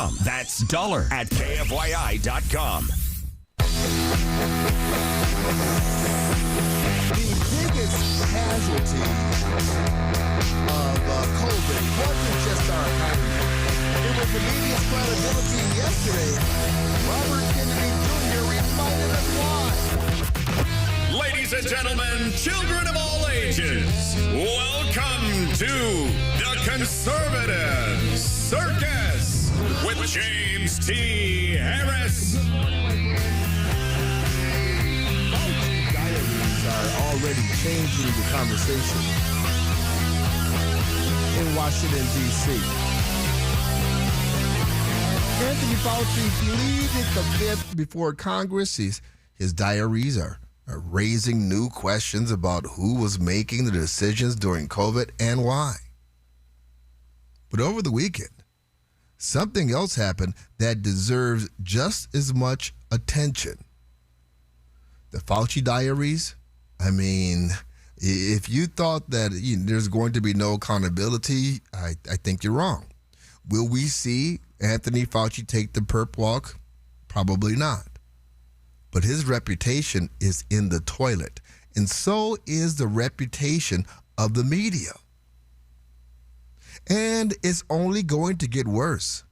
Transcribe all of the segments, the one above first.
KFYI.com. That's dollar at KFYI.com. The biggest casualty of COVID wasn't just our economy. It was the media's credibility yesterday. Robert Kennedy Jr. reminded us why. Ladies and gentlemen, children of all ages, welcome to the Conservative Circus with James T. Harris. Diaries are already changing the conversation in Washington, D.C. Anthony Fauci pleaded the fifth before Congress. His diaries are raising new questions about who was making the decisions during COVID and why. But over the weekend, something else happened that deserves just as much attention. The Fauci diaries, I mean, if you thought that there's going to be no accountability, I think you're wrong. Will we see Anthony Fauci take the perp walk? Probably not. But his reputation is in the toilet, and so is the reputation of the media. And it's only going to get worse.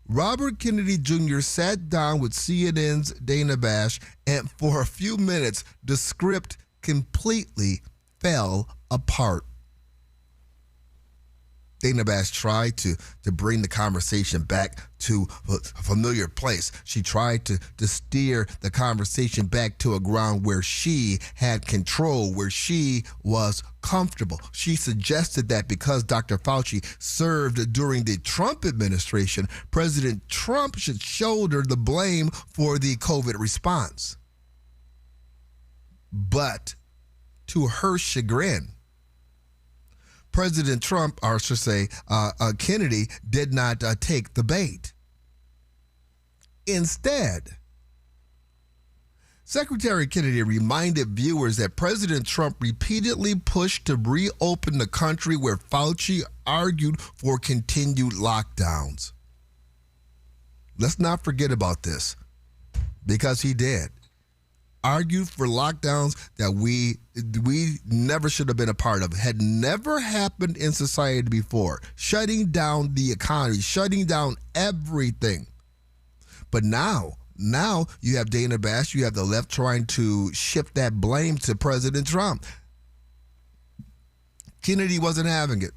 Robert Kennedy Jr. sat down with CNN's Dana Bash, and for a few minutes, the script completely fell apart. Dana Bash tried to bring the conversation back to a familiar place. She tried to steer the conversation back to a ground where she had control, where she was comfortable. She suggested that because Dr. Fauci served during the Trump administration, President Trump should shoulder the blame for the COVID response. But to her chagrin, President Trump, or I should say Kennedy, did not take the bait. Instead, Secretary Kennedy reminded viewers that President Trump repeatedly pushed to reopen the country where Fauci argued for continued lockdowns. Let's not forget about this, because he did. Argued for lockdowns that we never should have been a part of. Had never happened in society before. Shutting down the economy, shutting down everything. But now you have Dana Bash, you have the left trying to shift that blame to President Trump. Kennedy wasn't having it.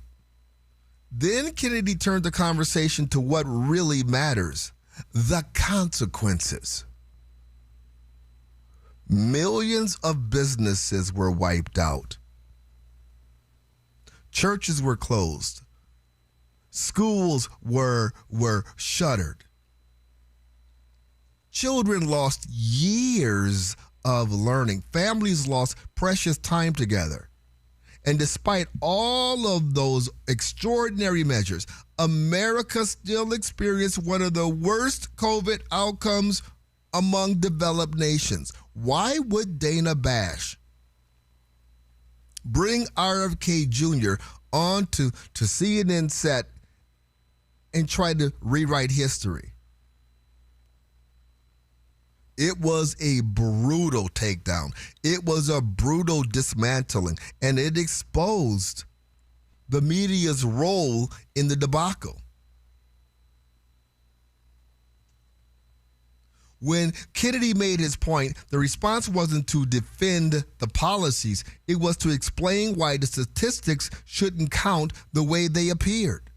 Then Kennedy turned the conversation to what really matters, the consequences. Millions of businesses were wiped out. Churches were closed. Schools were shuttered. Children lost years of learning. Families lost precious time together. And despite all of those extraordinary measures, America still experienced one of the worst COVID outcomes among developed nations. Why would Dana Bash bring RFK Jr. on to CNN set and try to rewrite history? It was a brutal takedown. It was a brutal dismantling, and it exposed the media's role in the debacle. When Kennedy made his point, the response wasn't to defend the policies. It was to explain why the statistics shouldn't count the way they appeared.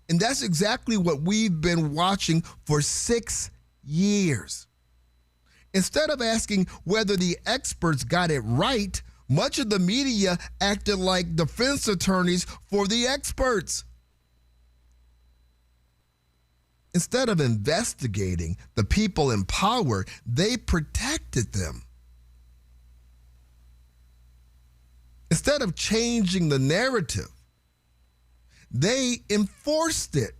And that's exactly what we've been watching for 6 years. Instead of asking whether the experts got it right, much of the media acted like defense attorneys for the experts. Instead of investigating the people in power, they protected them. Instead of changing the narrative, they enforced it.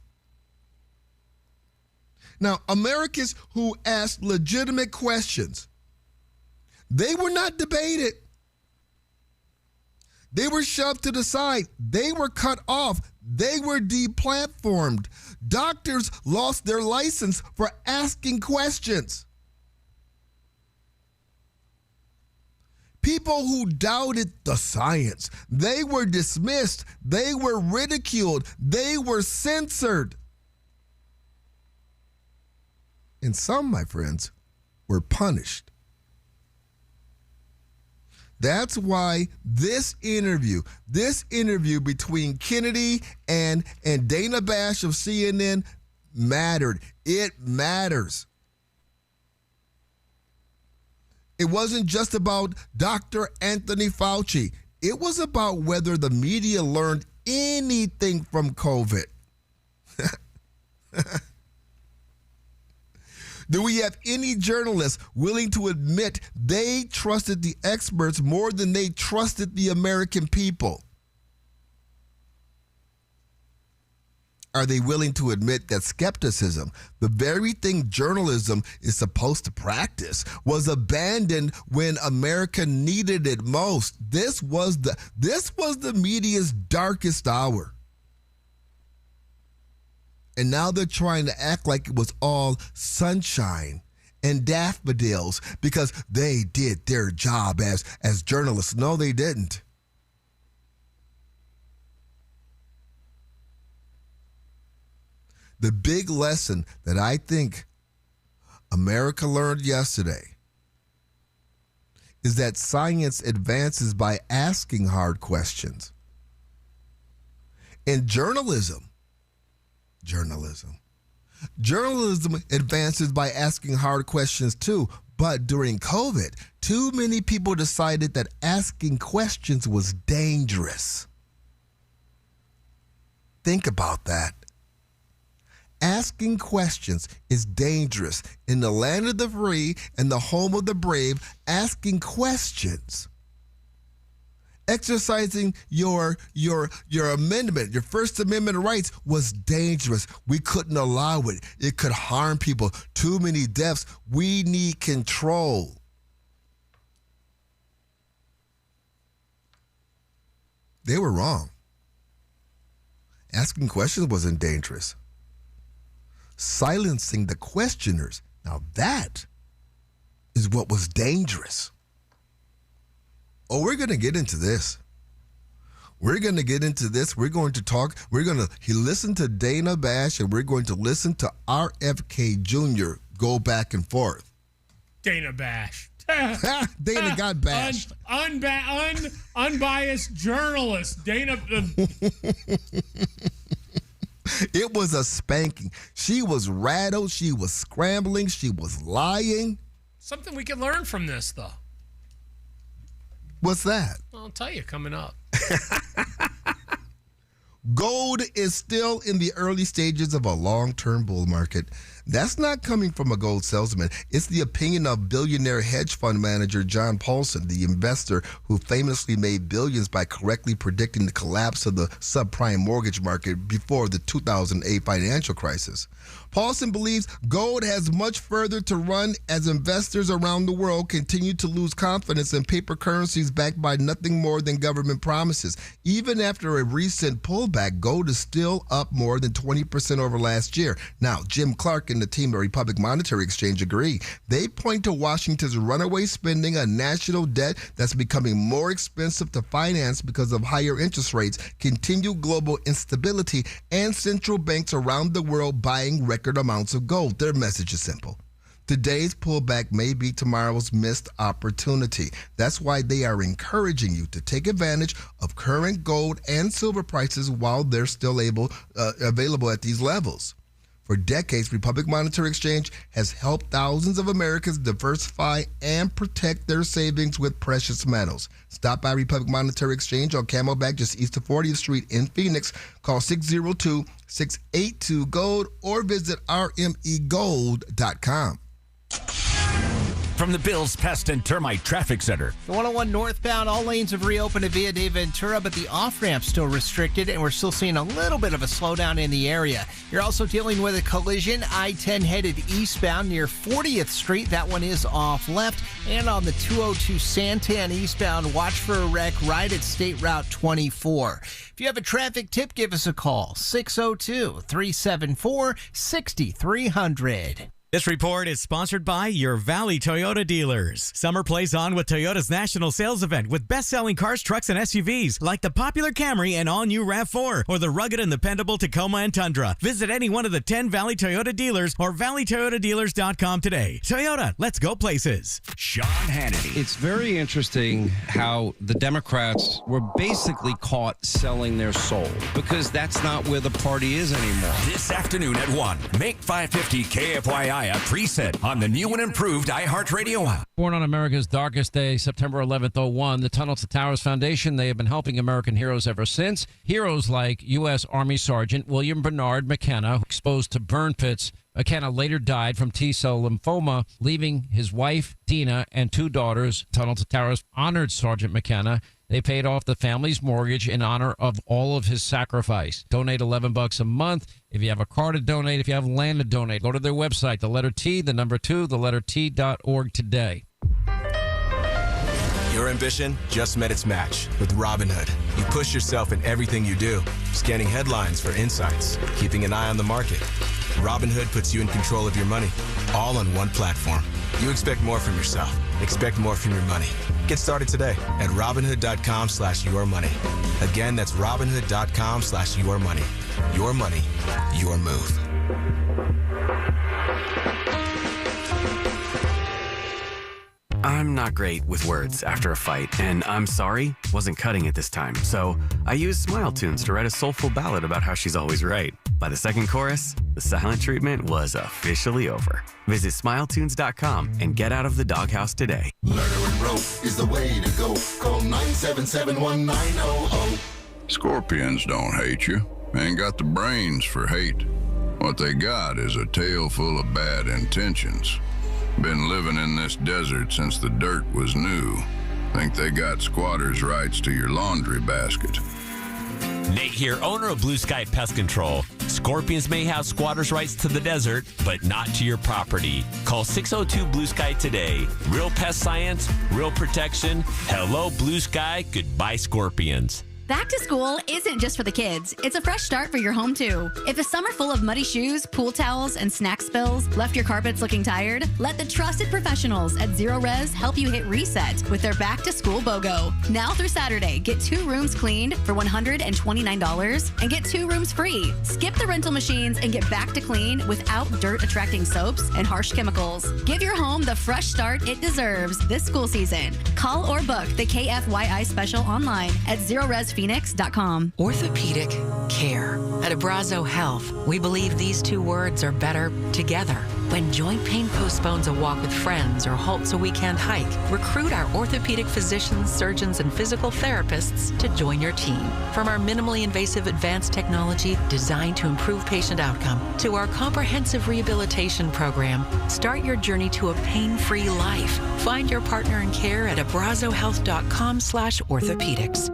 Now, Americans who asked legitimate questions, they were not debated. They were shoved to the side. They were cut off. They were deplatformed. Doctors lost their license for asking questions. People who doubted the science, they were dismissed. They were ridiculed. They were censored. And some, my friends, were punished. That's why this interview between Kennedy and Dana Bash of CNN mattered. It matters. It wasn't just about Dr. Anthony Fauci. It was about whether the media learned anything from COVID. Do we have any journalists willing to admit they trusted the experts more than they trusted the American people? Are they willing to admit that skepticism, the very thing journalism is supposed to practice, was abandoned when America needed it most? This was the media's darkest hour. And now they're trying to act like it was all sunshine and daffodils because they did their job as journalists. No, they didn't. The big lesson that I think America learned yesterday is that science advances by asking hard questions. And journalism advances by asking hard questions too. But during COVID, too many people decided that asking questions was dangerous. Think about that. Asking questions is dangerous. In the land of the free and the home of the brave, asking questions, exercising your amendment, your First Amendment rights was dangerous. We couldn't allow it. It could harm people. Too many deaths. We need control. They were wrong. Asking questions wasn't dangerous. Silencing the questioners, now that is what was dangerous. Oh, we're going to get into this. We're going to get into this. We're going to talk. Listen to Dana Bash, and we're going to listen to RFK Jr. go back and forth. Dana Bash. Dana got bashed. Unbiased journalist. Dana. It was a spanking. She was rattled. She was scrambling. She was lying. Something we can learn from this, though. What's that? I'll tell you coming up. Gold is still in the early stages of a long-term bull market. That's not coming from a gold salesman. It's the opinion of billionaire hedge fund manager John Paulson, the investor who famously made billions by correctly predicting the collapse of the subprime mortgage market before the 2008 financial crisis. Paulson believes gold has much further to run as investors around the world continue to lose confidence in paper currencies backed by nothing more than government promises. Even after a recent pullback, gold is still up more than 20% over last year. Now, Jim Clark and the team at Republic Monetary Exchange agree. They point to Washington's runaway spending, a national debt that's becoming more expensive to finance because of higher interest rates, continued global instability, and central banks around the world buying record amounts of gold. Their message is simple. Today's pullback may be tomorrow's missed opportunity. That's why they are encouraging you to take advantage of current gold and silver prices while they're still available at these levels. For decades, Republic Monetary Exchange has helped thousands of Americans diversify and protect their savings with precious metals. Stop by Republic Monetary Exchange on Camelback just east of 40th Street in Phoenix. Call 602-682-GOLD or visit rmegold.com. from the Bills Pest and Termite Traffic Center. The 101 northbound, all lanes have reopened at Via de Ventura, but the off-ramp still restricted, and we're still seeing a little bit of a slowdown in the area. You're also dealing with a collision, I-10 headed eastbound near 40th Street. That one is off left. And on the 202 Santan eastbound, watch for a wreck right at State Route 24. If you have a traffic tip, give us a call, 602-374-6300. This report is sponsored by your Valley Toyota dealers. Summer plays on with Toyota's national sales event with best-selling cars, trucks, and SUVs like the popular Camry and all-new RAV4 or the rugged and dependable Tacoma and Tundra. Visit any one of the 10 Valley Toyota dealers or valleytoyotadealers.com today. Toyota, let's go places. Sean Hannity. It's very interesting how the Democrats were basically caught selling their soul because that's not where the party is anymore. This afternoon at 1, make 550 KFYI a preset on the new and improved iHeartRadio app. Born on America's darkest day, September 11th, 01, the Tunnel to Towers Foundation, they have been helping American heroes ever since. Heroes like U.S. Army Sergeant William Bernard McKenna, exposed to burn pits. McKenna later died from T-cell lymphoma, leaving his wife, Dina, and 2 daughters. Tunnel to Towers honored Sergeant McKenna. They paid off the family's mortgage in honor of all of his sacrifice. Donate $11 a month. If you have a car to donate, if you have land to donate, go to their website, the letter T, the number 2, the letter T.org today. Your ambition just met its match with Robinhood. You push yourself in everything you do, scanning headlines for insights, keeping an eye on the market. Robinhood puts you in control of your money, all on one platform. You expect more from yourself. Expect more from your money. Get started today at Robinhood.com/yourmoney. Again, that's Robinhood.com/yourmoney. Your money, your move. I'm not great with words after a fight, and I'm sorry wasn't cutting it this time. So I used Smile Tunes to write a soulful ballad about how she's always right. By the second chorus, the silent treatment was officially over. Visit SmileTunes.com and get out of the doghouse today. Murder Row is the way to go. Call 977-1900. Scorpions don't hate you. Ain't got the brains for hate. What they got is a tail full of bad intentions. Been living in this desert since the dirt was new. Think they got squatters' rights to your laundry basket. Nate here, owner of Blue Sky Pest Control. Scorpions may have squatters' rights to the desert, but not to your property. Call 602 Blue Sky today. Real pest science, real protection. Hello, Blue Sky. Goodbye, Scorpions. Back to school isn't just for the kids. It's a fresh start for your home, too. If a summer full of muddy shoes, pool towels, and snack spills left your carpets looking tired, let the trusted professionals at Zero Res help you hit reset with their Back to School BOGO. Now through Saturday, get 2 rooms cleaned for $129 and get 2 rooms free. Skip the rental machines and get back to clean without dirt-attracting soaps and harsh chemicals. Give your home the fresh start it deserves this school season. Call or book the KFYI special online at ZeroResPhoenix.com. Orthopedic care. At Abrazo Health, we believe these 2 words are better together. When joint pain postpones a walk with friends or halts a weekend hike, recruit our orthopedic physicians, surgeons, and physical therapists to join your team. From our minimally invasive advanced technology designed to improve patient outcome to our comprehensive rehabilitation program, start your journey to a pain-free life. Find your partner in care at abrazohealth.com/orthopedics.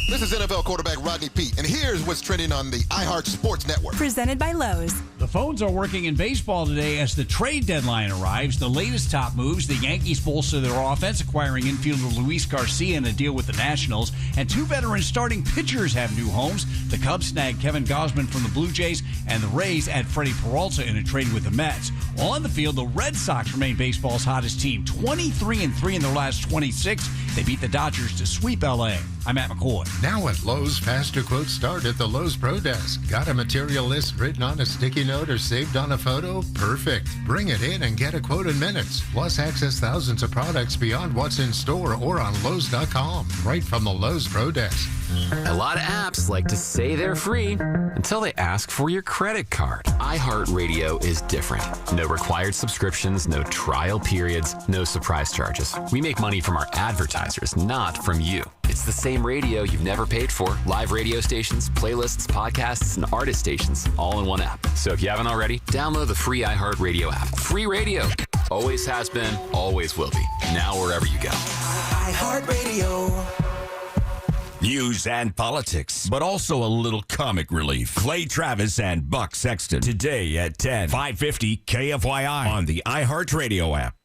This is NFL quarterback Rodney Peete, and here's what's trending on the iHeart Sports Network. Presented by Lowe's. The phones are working in baseball today as the trade deadline arrives. The latest top moves, the Yankees bolster their offense, acquiring infielder Luis Garcia in a deal with the Nationals, and 2 veteran starting pitchers have new homes. The Cubs snagged Kevin Gausman from the Blue Jays, and the Rays add Freddie Peralta in a trade with the Mets. On the field, the Red Sox remain baseball's hottest team, 23-3 in their last 26. They beat the Dodgers to sweep L.A. I'm Matt McCoy. Now at Lowe's, faster quotes start at the Lowe's Pro Desk. Got a material list written on a sticky note or saved on a photo? Perfect. Bring it in and get a quote in minutes. Plus, access thousands of products beyond what's in store or on Lowe's.com. Right from the Lowe's Pro Desk. A lot of apps like to say they're free until they ask for your credit card. iHeartRadio is different. No required subscriptions, no trial periods, no surprise charges. We make money from our advertisers, not from you. It's the same radio you've never paid for. Live radio stations, playlists, podcasts, and artist stations all in one app. So if you haven't already, download the free iHeartRadio app. Free radio. Always has been, always will be. Now wherever you go. iHeartRadio. News and politics, but also a little comic relief. Clay Travis and Buck Sexton today at 10, 550 KFYI on the iHeartRadio app.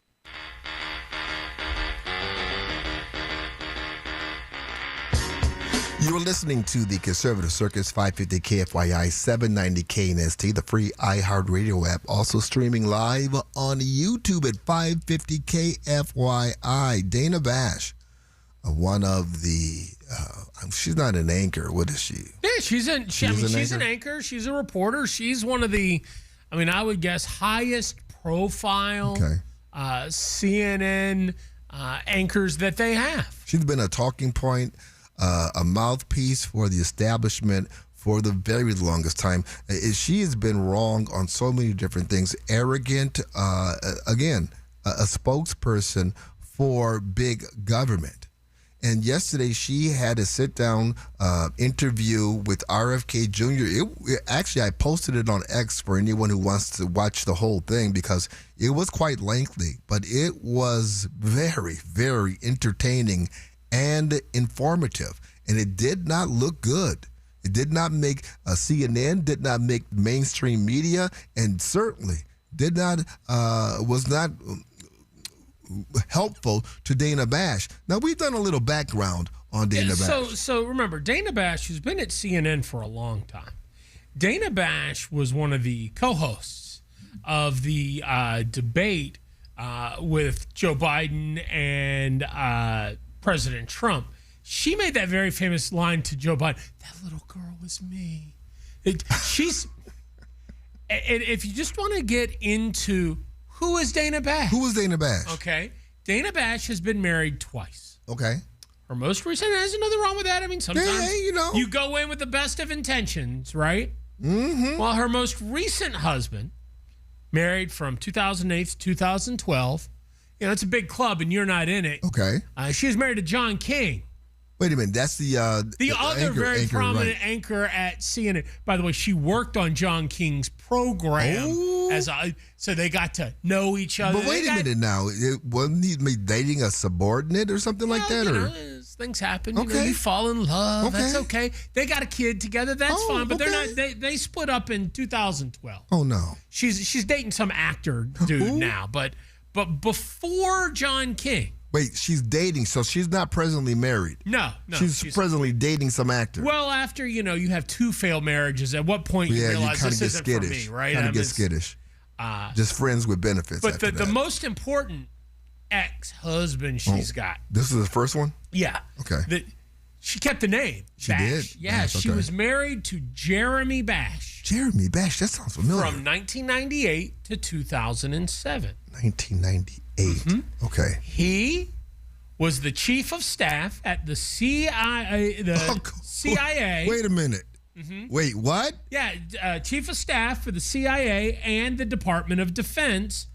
You are listening to the Conservative Circus 550 KFYI 790 KNST, the free iHeartRadio app, also streaming live on YouTube at 550 KFYI. Dana Bash, one of the, she's not an anchor. What is she? Yeah, she's an anchor. She's a reporter. She's one of the, I would guess, highest profile CNN anchors that they have. She's been a talking point, a mouthpiece for the establishment for the very longest time. She has been wrong on so many different things. Arrogant, again, a spokesperson for big government. And yesterday she had a sit-down interview with RFK Jr. Actually, I posted it on X for anyone who wants to watch the whole thing because it was quite lengthy, but it was very, very entertaining and informative. And it did not look good. It did not make CNN, did not make mainstream media, and certainly was not helpful to Dana Bash. Now, we've done a little background on Dana Bash. So remember, Dana Bash has been at CNN for a long time. Dana Bash was one of the co-hosts of the debate with Joe Biden and President Trump. She made that very famous line to Joe Biden, "That little girl was me." And if you just want to get into who is Dana Bash? Who is Dana Bash? Okay. Dana Bash has been married twice. Okay. Her most recent, there's nothing wrong with that. Sometimes you go in with the best of intentions, right? Mm-hmm. Well, her most recent husband, married from 2008 to 2012, it's a big club and you're not in it. Okay. She was married to John King. Wait a minute, that's the other anchor, very prominent right. anchor at CNN. By the way, she worked on John King's program so they got to know each other. But wait a minute now, wasn't he dating a subordinate or something like that? Things happen. Okay. You fall in love. Okay. That's okay. They got a kid together. That's fine. But they're not. They split up in 2012. Oh no. She's dating some actor dude now, but before John King. Wait, she's dating, so she's not presently married. No. She's presently dating some actor. Well, after you have two failed marriages, at what point you realize this isn't for me, right? Kind of get skittish. Just friends with benefits. But the most important ex-husband she's got. This is the first one? Yeah. Okay. She kept the name. She Bash. did? Yeah, Bash, she okay. was married to Jeremy Bash. Jeremy Bash, that sounds familiar. From 1998 to 2007. 1998. Mm-hmm. Okay. He was the chief of staff at the CIA. CIA. Wait a minute. Mm-hmm. Wait, what? Yeah, chief of staff for the CIA and the Department of Defense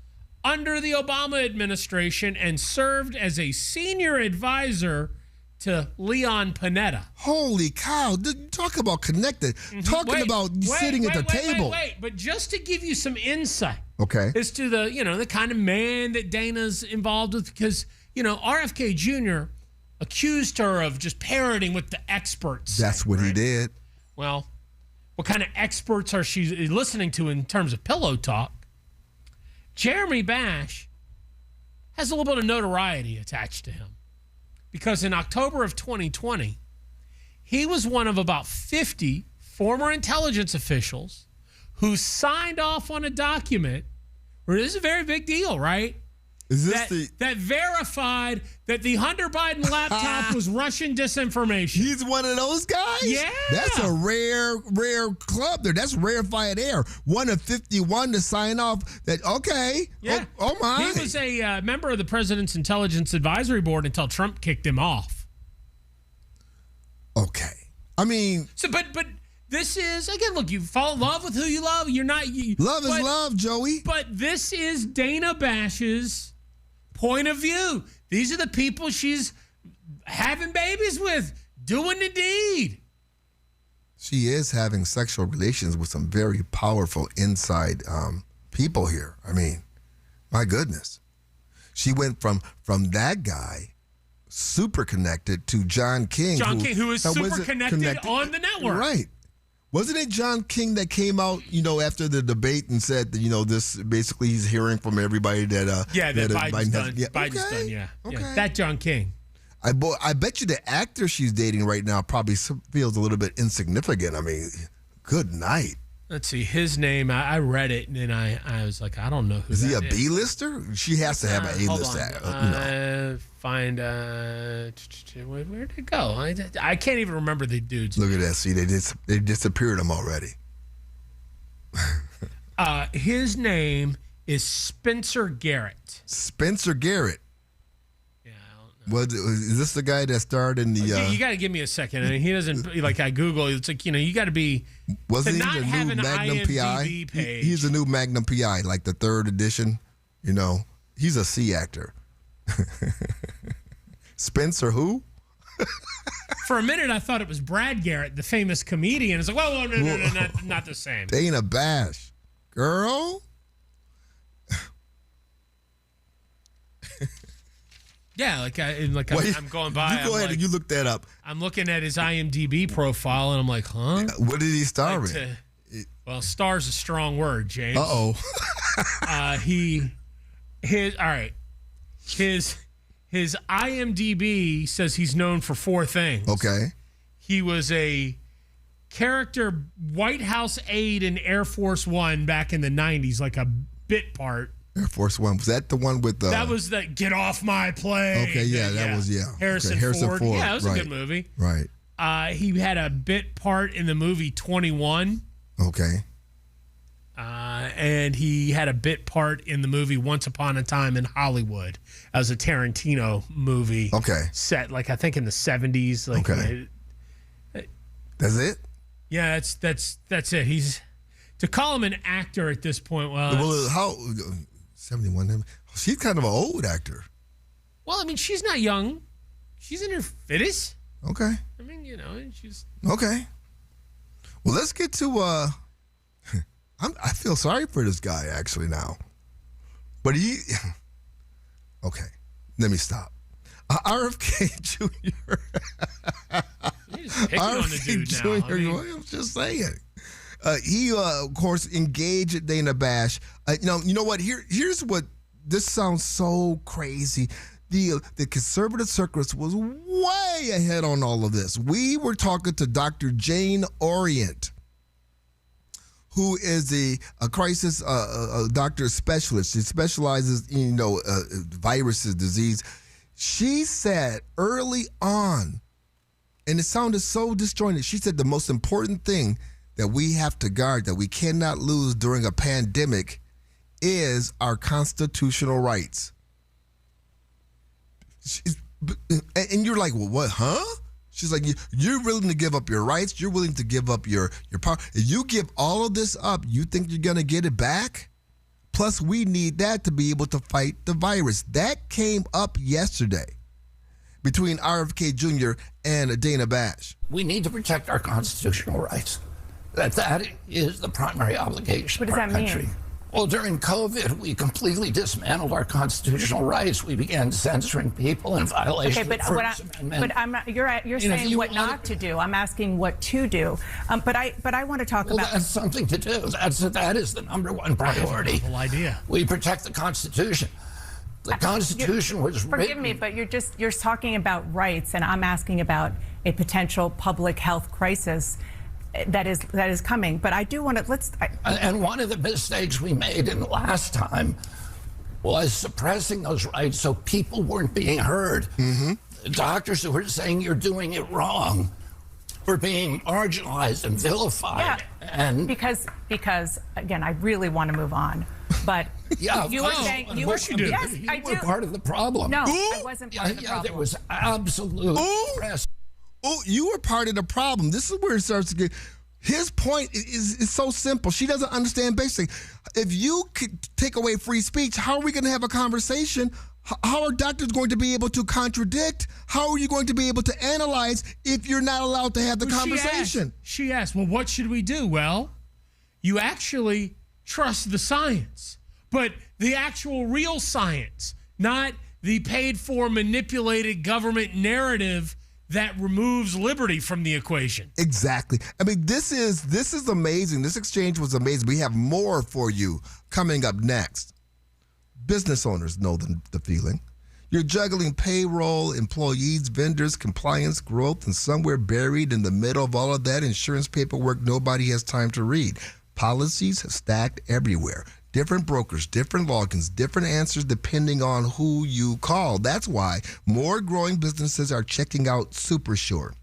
under the Obama administration, and served as a senior advisor to Leon Panetta. Holy cow. Talk about connected. Talking about sitting at the table. But just to give you some insight. Okay. As to the kind of man that Dana's involved with, because, RFK Jr. accused her of just parroting what the experts That's what he did. Well, what kind of experts are she listening to in terms of pillow talk? Jeremy Bash has a little bit of notoriety attached to him because in October of 2020, he was one of about 50 former intelligence officials who signed off on a document where this is a very big deal, right? Is this that verified that the Hunter Biden laptop was Russian disinformation? He's one of those guys? Yeah. That's a rare club there. That's rarefied air. One of 51 to sign off that, okay. Yeah. Oh my. He was a member of the President's Intelligence Advisory Board until Trump kicked him off. Okay. I mean. So, but this is, again, look, you fall in love with who you love. You're not. Love is love, Joey. But this is Dana Bash's point of view. These are the people she's having babies with, doing the deed. She is having sexual relations with some very powerful inside people here. I mean, My goodness. She went from that guy, super connected, to John King. John King, who is super connected on the network. Right. Wasn't it John King that came out, after the debate and said that, this basically he's hearing from everybody that Biden's done. Yeah. Biden's done, yeah. Okay. Yeah. That John King. I bet you the actor she's dating right now probably feels a little bit insignificant. I mean, good night. Let's see his name. I read it and then I was like, I don't know who. Is he a is. B-lister? She has to have an A-list actor. Find where'd it go? I can't even remember the dudes. Look at that. See, they disappeared him already. His name is Spencer Garrett. Spencer Garrett. Is this the guy that starred in the? You got to give me a second. I mean, he doesn't like. I Google. It's like you got to be. Wasn't he not the have new an Magnum IMDb PI? page. He's the new Magnum PI, like the 3rd edition. He's a C actor. Spencer who? For a minute, I thought it was Brad Garrett, the famous comedian. It's like, whoa, no, not the same. Dana Bash, girl. Yeah, I'm going by. You go ahead and you look that up. I'm looking at his IMDb profile, and I'm like, huh? What did he star in? Well, star's a strong word, James. Uh-oh. His IMDb says he's known for 4 things. Okay. He was a character White House aide in Air Force One back in the 90s, like a bit part. Air Force One. Was that the one with the... That was the Get Off My Plane. Okay, yeah, that was, yeah. Harrison Ford. Yeah, it was a good movie. Right. He had a bit part in the movie 21. Okay. And he had a bit part in the movie Once Upon a Time in Hollywood. As a Tarantino movie. Okay. Set, I think in the 70s. Okay. That's it? Yeah, that's it. He's... To call him an actor at this point, how... 71. She's kind of an old actor. Well, I mean, she's not young. She's in her 50s. Okay. I mean, she's... Okay. Well, let's get to... I feel sorry for this guy, actually, now. But he... Okay. Let me stop. RFK Jr. You're just picking on the dude now. Jr. I'm just saying. He, of course, engaged Dana Bash. You know what? Here's what. This sounds so crazy. The conservative circus was way ahead on all of this. We were talking to Dr. Jane Orient, who is a crisis doctor specialist. She specializes in viruses, disease. She said early on, and it sounded so disjointed. She said the most important thing that we have to guard, that we cannot lose during a pandemic, is our constitutional rights. And you're like, well, what, huh? She's like, you're willing to give up your rights? You're willing to give up your power? If you give all of this up, you think you're going to get it back? Plus, we need that to be able to fight the virus. That came up yesterday between RFK Jr. and Dana Bash. We need to protect our constitutional rights. That is the primary obligation of our country. Mean? Well, during COVID, we completely dismantled our constitutional rights. We began censoring people in violation of the First Amendment. But I'm not, you're saying what not to do. I'm asking what to do. But I want to talk about... That's something to do. That is the number one priority. Whole idea. We protect the Constitution. The Constitution was written... Forgive me, but you're talking about rights, and I'm asking about a potential public health crisis that is coming. But I do want to and one of the mistakes we made in the last time was suppressing those rights so people weren't being heard. Mm-hmm. The doctors who were saying you're doing it wrong were being marginalized and vilified. Yeah, and because again, I really want to move on. But yeah, you were saying you were yes, I were part of the problem. No, I wasn't part of the problem. There was absolute press. Oh, you were part of the problem. This is where it starts to get... His point is so simple. She doesn't understand basic. If you could take away free speech, how are we going to have a conversation? How are doctors going to be able to contradict? How are you going to be able to analyze if you're not allowed to have the conversation? She asked, well, what should we do? Well, you actually trust the science. but the actual real science, not the paid-for, manipulated government narrative that removes liberty from the equation. Exactly. I mean, this is amazing. This exchange was amazing. We have more for you coming up next. Business owners know the feeling. You're juggling payroll, employees, vendors, compliance, growth, and somewhere buried in the middle of all of that, insurance paperwork nobody has time to read. Policies have stacked everywhere. Different brokers, different logins, different answers depending on who you call. That's why more growing businesses are checking out SuperSure.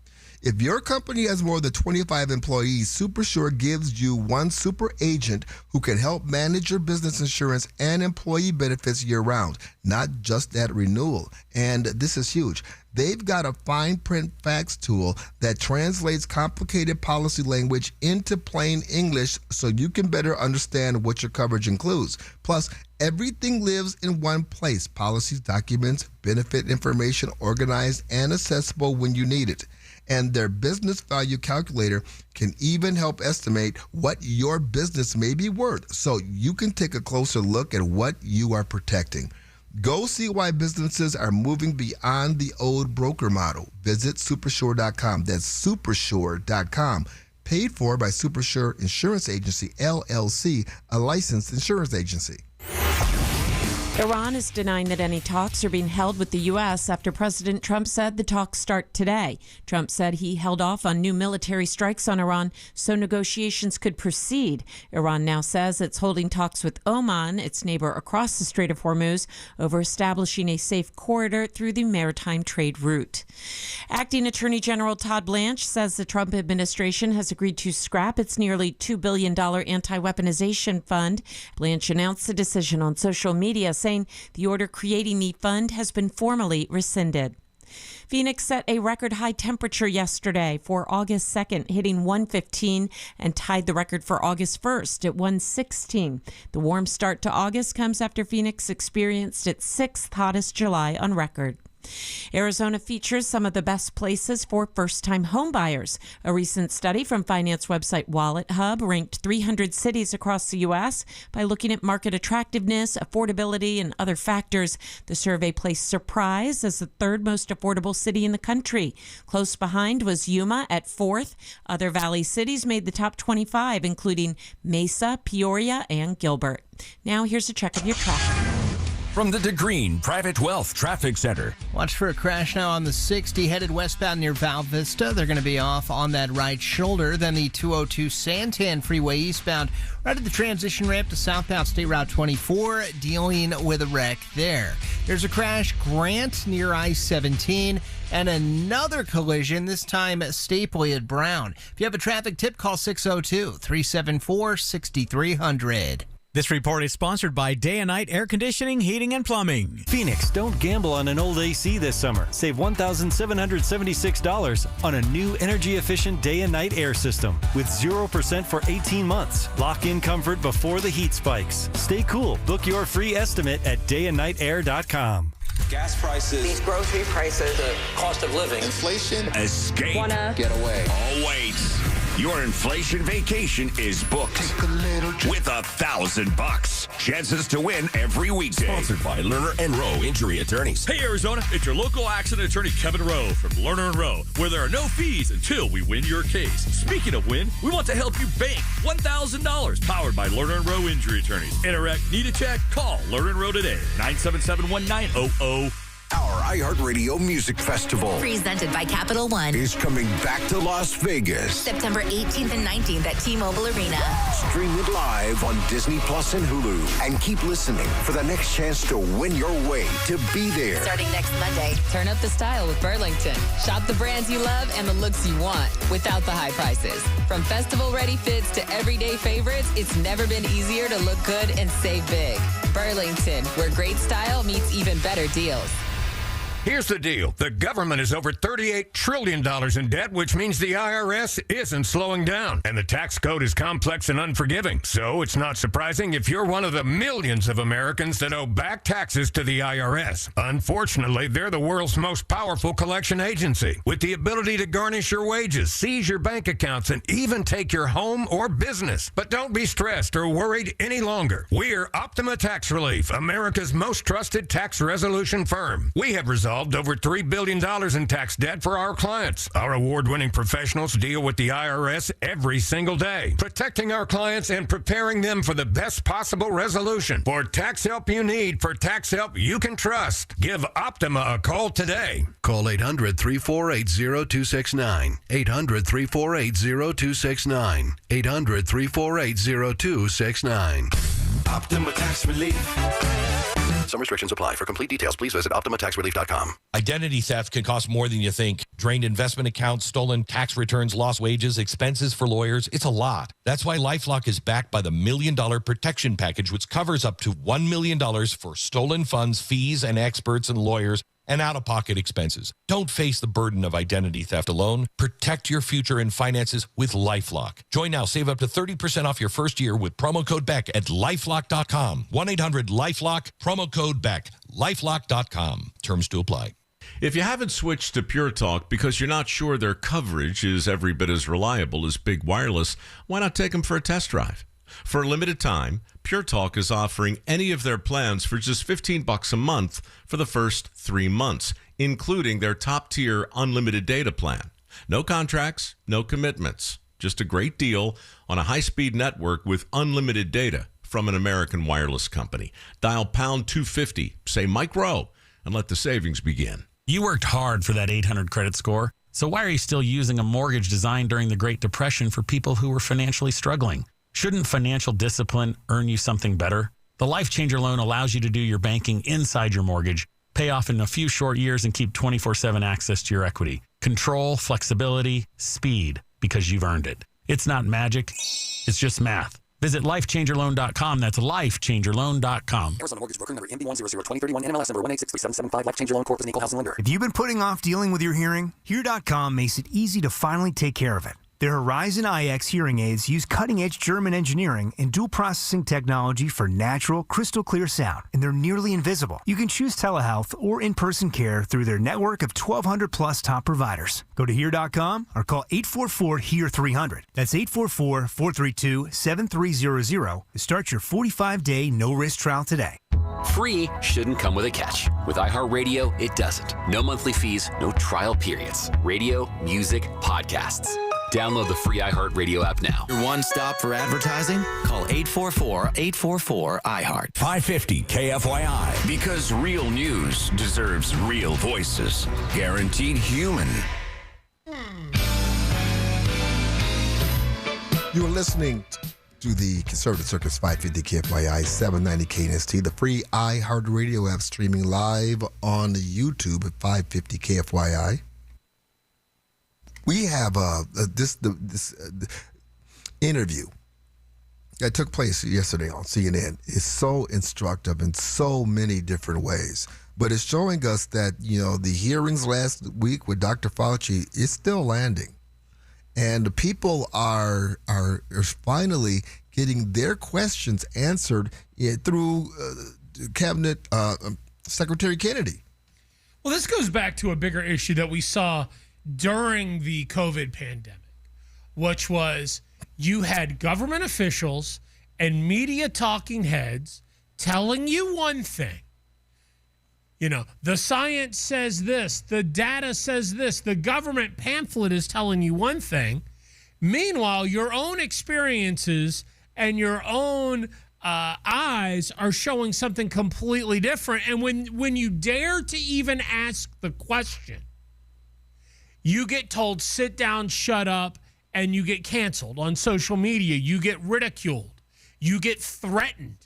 If your company has more than 25 employees, SuperSure gives you one super agent who can help manage your business insurance and employee benefits year-round, not just at renewal. And this is huge. They've got a fine print fax tool that translates complicated policy language into plain English so you can better understand what your coverage includes. Plus, everything lives in one place. Policies, documents, benefit information organized and accessible when you need it. And their business value calculator can even help estimate what your business may be worth so you can take a closer look at what you are protecting. Go see why businesses are moving beyond the old broker model. Visit supersure.com. That's supersure.com. Paid for by SuperSure Insurance Agency, LLC, a licensed insurance agency. Iran is denying that any talks are being held with the U.S. after President Trump said the talks start today. Trump said he held off on new military strikes on Iran so negotiations could proceed. Iran now says it's holding talks with Oman, its neighbor across the Strait of Hormuz, over establishing a safe corridor through the maritime trade route. Acting Attorney General Todd Blanche says the Trump administration has agreed to scrap its nearly $2 billion anti-weaponization fund. Blanche announced the decision on social media, saying the order creating the fund has been formally rescinded. Phoenix set a record high temperature yesterday for August 2nd, hitting 115 and tied the record for August 1st at 116. The warm start to August comes after Phoenix experienced its sixth hottest July on record. Arizona features some of the best places for first-time homebuyers. A recent study from finance website Wallet Hub ranked 300 cities across the U.S. by looking at market attractiveness, affordability, and other factors. The survey placed Surprise as the third most affordable city in the country. Close behind was Yuma at fourth. Other Valley cities made the top 25, including Mesa, Peoria, and Gilbert. Now here's a check of your traffic. From the DeGreen Private Wealth Traffic Center. Watch for a crash now on the 60 headed westbound near Val Vista. They're going to be off on that right shoulder. Then the 202 Santan Freeway eastbound right at the transition ramp to southbound State Route 24, dealing with a wreck there. There's a crash Grant near I-17 and another collision, this time at Stapley at Brown. If you have a traffic tip, call 602-374-6300. This report is sponsored by Day and Night Air Conditioning, Heating, and Plumbing. Phoenix, don't gamble on an old AC this summer. Save $1,776 on a new energy-efficient day and night air system with 0% for 18 months. Lock in comfort before the heat spikes. Stay cool. Book your free estimate at dayandnightair.com. Gas prices, these grocery prices, the cost of living, inflation, Escape. Get away. Oh, wait. Your inflation vacation is booked with $1,000. Chances to win every weekday. Sponsored by Lerner and Rowe Injury Attorneys. Hey, Arizona, it's your local accident attorney, Kevin Rowe from Lerner and Rowe, where there are no fees until we win your case. Speaking of win, we want to help you bank $1,000, powered by Lerner and Rowe Injury Attorneys. Interact, need a check? Call Lerner and Rowe today, 977-1900. Our iHeartRadio Music Festival, Presented by Capital One, is coming back to Las Vegas. September 18th and 19th at T-Mobile Arena. Stream it live on Disney Plus and Hulu. And keep listening for the next chance to win your way to be there. Starting next Monday, turn up the style with Burlington. Shop the brands you love and the looks you want without the high prices. From festival-ready fits to everyday favorites, it's never been easier to look good and save big. Burlington, where great style meets even better deals. Here's the deal. The government is over $38 trillion in debt, which means the IRS isn't slowing down. And the tax code is complex and unforgiving. So it's not surprising if you're one of the millions of Americans that owe back taxes to the IRS. Unfortunately, they're the world's most powerful collection agency, with the ability to garnish your wages, seize your bank accounts, and even take your home or business. But don't be stressed or worried any longer. We're Optima Tax Relief, America's most trusted tax resolution firm. We have resolved over $3 billion in tax debt for our clients. Our award-winning professionals deal with the IRS every single day, protecting our clients and preparing them for the best possible resolution. For tax help you need, for tax help you can trust, give Optima a call today. Call 800-348-0269. 800-348-0269. 800-348-0269. Optima Tax Relief. Some restrictions apply. For complete details, please visit OptimaTaxRelief.com. Identity theft can cost more than you think. Drained investment accounts, stolen tax returns, lost wages, expenses for lawyers. It's a lot. That's why LifeLock is backed by the $1 Million Protection Package, which covers up to $1 million for stolen funds, fees, and experts and lawyers, and out-of-pocket expenses. Don't face the burden of identity theft alone. Protect your future and finances with LifeLock. Join now. Save up to 30% off your first year with promo code BECK at LifeLock.com. 1-800-LifeLock, promo code BECK. LifeLock.com. Terms to apply. If you haven't switched to Pure Talk because you're not sure their coverage is every bit as reliable as Big Wireless, why not take them for a test drive? For a limited time, Pure Talk is offering any of their plans for just $15 a month for the first 3 months, including their top-tier unlimited data plan. No contracts, no commitments. Just a great deal on a high-speed network with unlimited data from an American wireless company. Dial pound 250, say Mike Rowe, and let the savings begin. You worked hard for that 800 credit score, so why are you still using a mortgage designed during the Great Depression for people who were financially struggling? Shouldn't financial discipline earn you something better? The Life Changer loan allows you to do your banking inside your mortgage, pay off in a few short years, and keep 24/7 access to your equity. Control, flexibility, speed, because you've earned it. It's not magic. It's just math. Visit lifechangerloan.com. That's lifechangerloan.com. Arizona Mortgage Broker number MB1002031, NMLS number 1863775. Life Changer Loan Corp is an equal housing lender. If you've been putting off dealing with your hearing, Hear.com makes it easy to finally take care of it. Their Horizon IX hearing aids use cutting-edge German engineering and dual processing technology for natural, crystal-clear sound, and they're nearly invisible. You can choose telehealth or in-person care through their network of 1,200-plus top providers. Go to Hear.com or call 844-HEAR-300. That's 844-432-7300 to start your 45-day no-risk trial today. Free shouldn't come with a catch. With iHeartRadio, it doesn't. No monthly fees, no trial periods. Radio, music, podcasts. Download the free iHeartRadio app now. Your one stop for advertising? Call 844-844-iHeart. 550 KFYI. Because real news deserves real voices. Guaranteed human. You are listening to the Conservative Circus 550 KFYI 790 KNST, the free iHeartRadio app, streaming live on YouTube at 550 KFYI. We have this interview that took place yesterday on CNN is so instructive in so many different ways. But it's showing us that, the hearings last week with Dr. Fauci is still landing. And the people are finally getting their questions answered through Cabinet Secretary Kennedy. Well, this goes back to a bigger issue that we saw during the COVID pandemic, which was you had government officials and media talking heads telling you one thing. The science says this, the data says this, the government pamphlet is telling you one thing. Meanwhile, your own experiences and your own eyes are showing something completely different. And when you dare to even ask the question, you get told, sit down, shut up, and you get canceled on social media. You get ridiculed. You get threatened.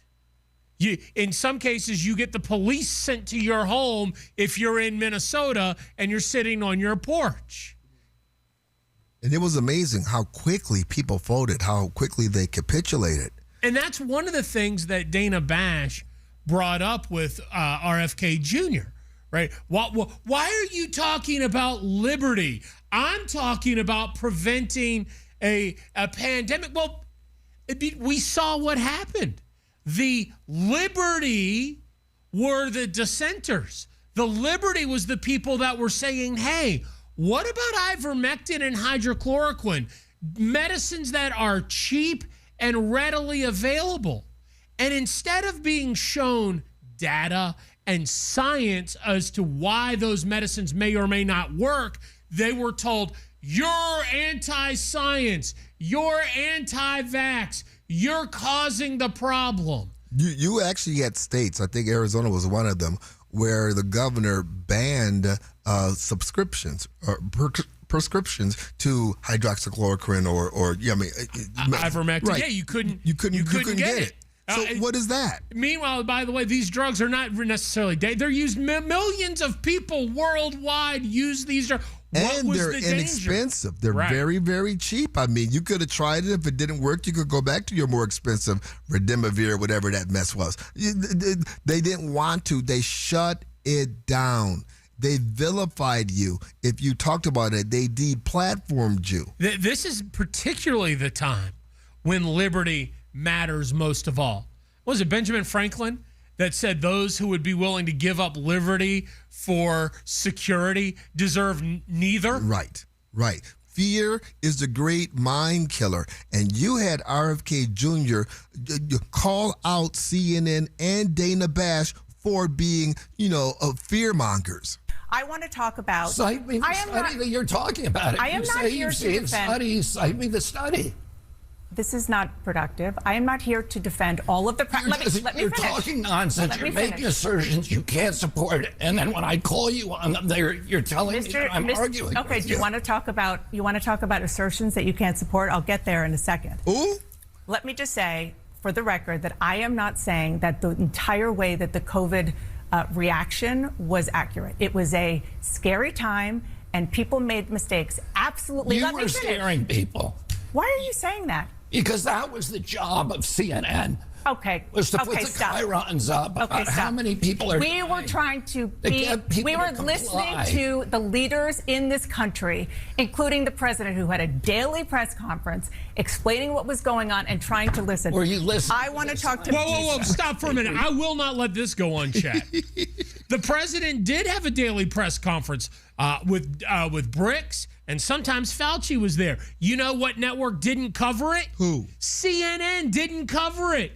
In some cases, you get the police sent to your home if you're in Minnesota and you're sitting on your porch. And it was amazing how quickly people voted, how quickly they capitulated. And that's one of the things that Dana Bash brought up with RFK Jr., right? Why are you talking about liberty? I'm talking about preventing a pandemic. Well, we saw what happened. The liberty were the dissenters. The liberty was the people that were saying, hey, what about ivermectin and hydrochloroquine? Medicines that are cheap and readily available. And instead of being shown data and science as to why those medicines may or may not work, they were told, you're anti-science, you're anti-vax, you're causing the problem. You actually had states, I think Arizona was one of them, where the governor banned subscriptions or prescriptions to hydroxychloroquine or ivermectin. Right. Yeah, you couldn't get it. So what is that? Meanwhile, by the way, these drugs are not necessarily they're used. Millions of people worldwide use these drugs. And they're inexpensive. They're very, very cheap. I mean, you could have tried it. If it didn't work, you could go back to your more expensive Redemivir, whatever that mess was. They didn't want to. They shut it down. They vilified you. If you talked about it, they deplatformed you. This is particularly the time when liberty matters most of all. Was it Benjamin Franklin that said those who would be willing to give up liberty for security deserve neither? Right. Fear is the great mind killer. And you had RFK Jr. Call out CNN and Dana Bash for being, fear mongers. I want to talk about... Cite me the study that you're talking about. I am not here to defend... Study, cite me the study. This is not productive. I am not here to defend all of the... Let me you're finish. Talking nonsense. You're making assertions you can't support, and then when I call you on them, you're telling me that I'm arguing. Okay, with do you want to talk about assertions that you can't support? I'll get there in a second. Ooh. Let me just say, for the record, that I am not saying that the entire way that the COVID reaction was accurate. It was a scary time, and people made mistakes. Absolutely. You were scaring people. Why are you saying that? Because that was the job of CNN. Okay. Was to put the chyrons up about how many people are We were trying to we were listening to the leaders in this country, including the president, who had a daily press conference explaining what was going on and trying to listen. Were you listening? I want to talk to... Whoa, stop for a minute. I will not let this go unchecked. The president did have a daily press conference with Bricks, and sometimes Fauci was there. You know what network didn't cover it? Who? CNN didn't cover it.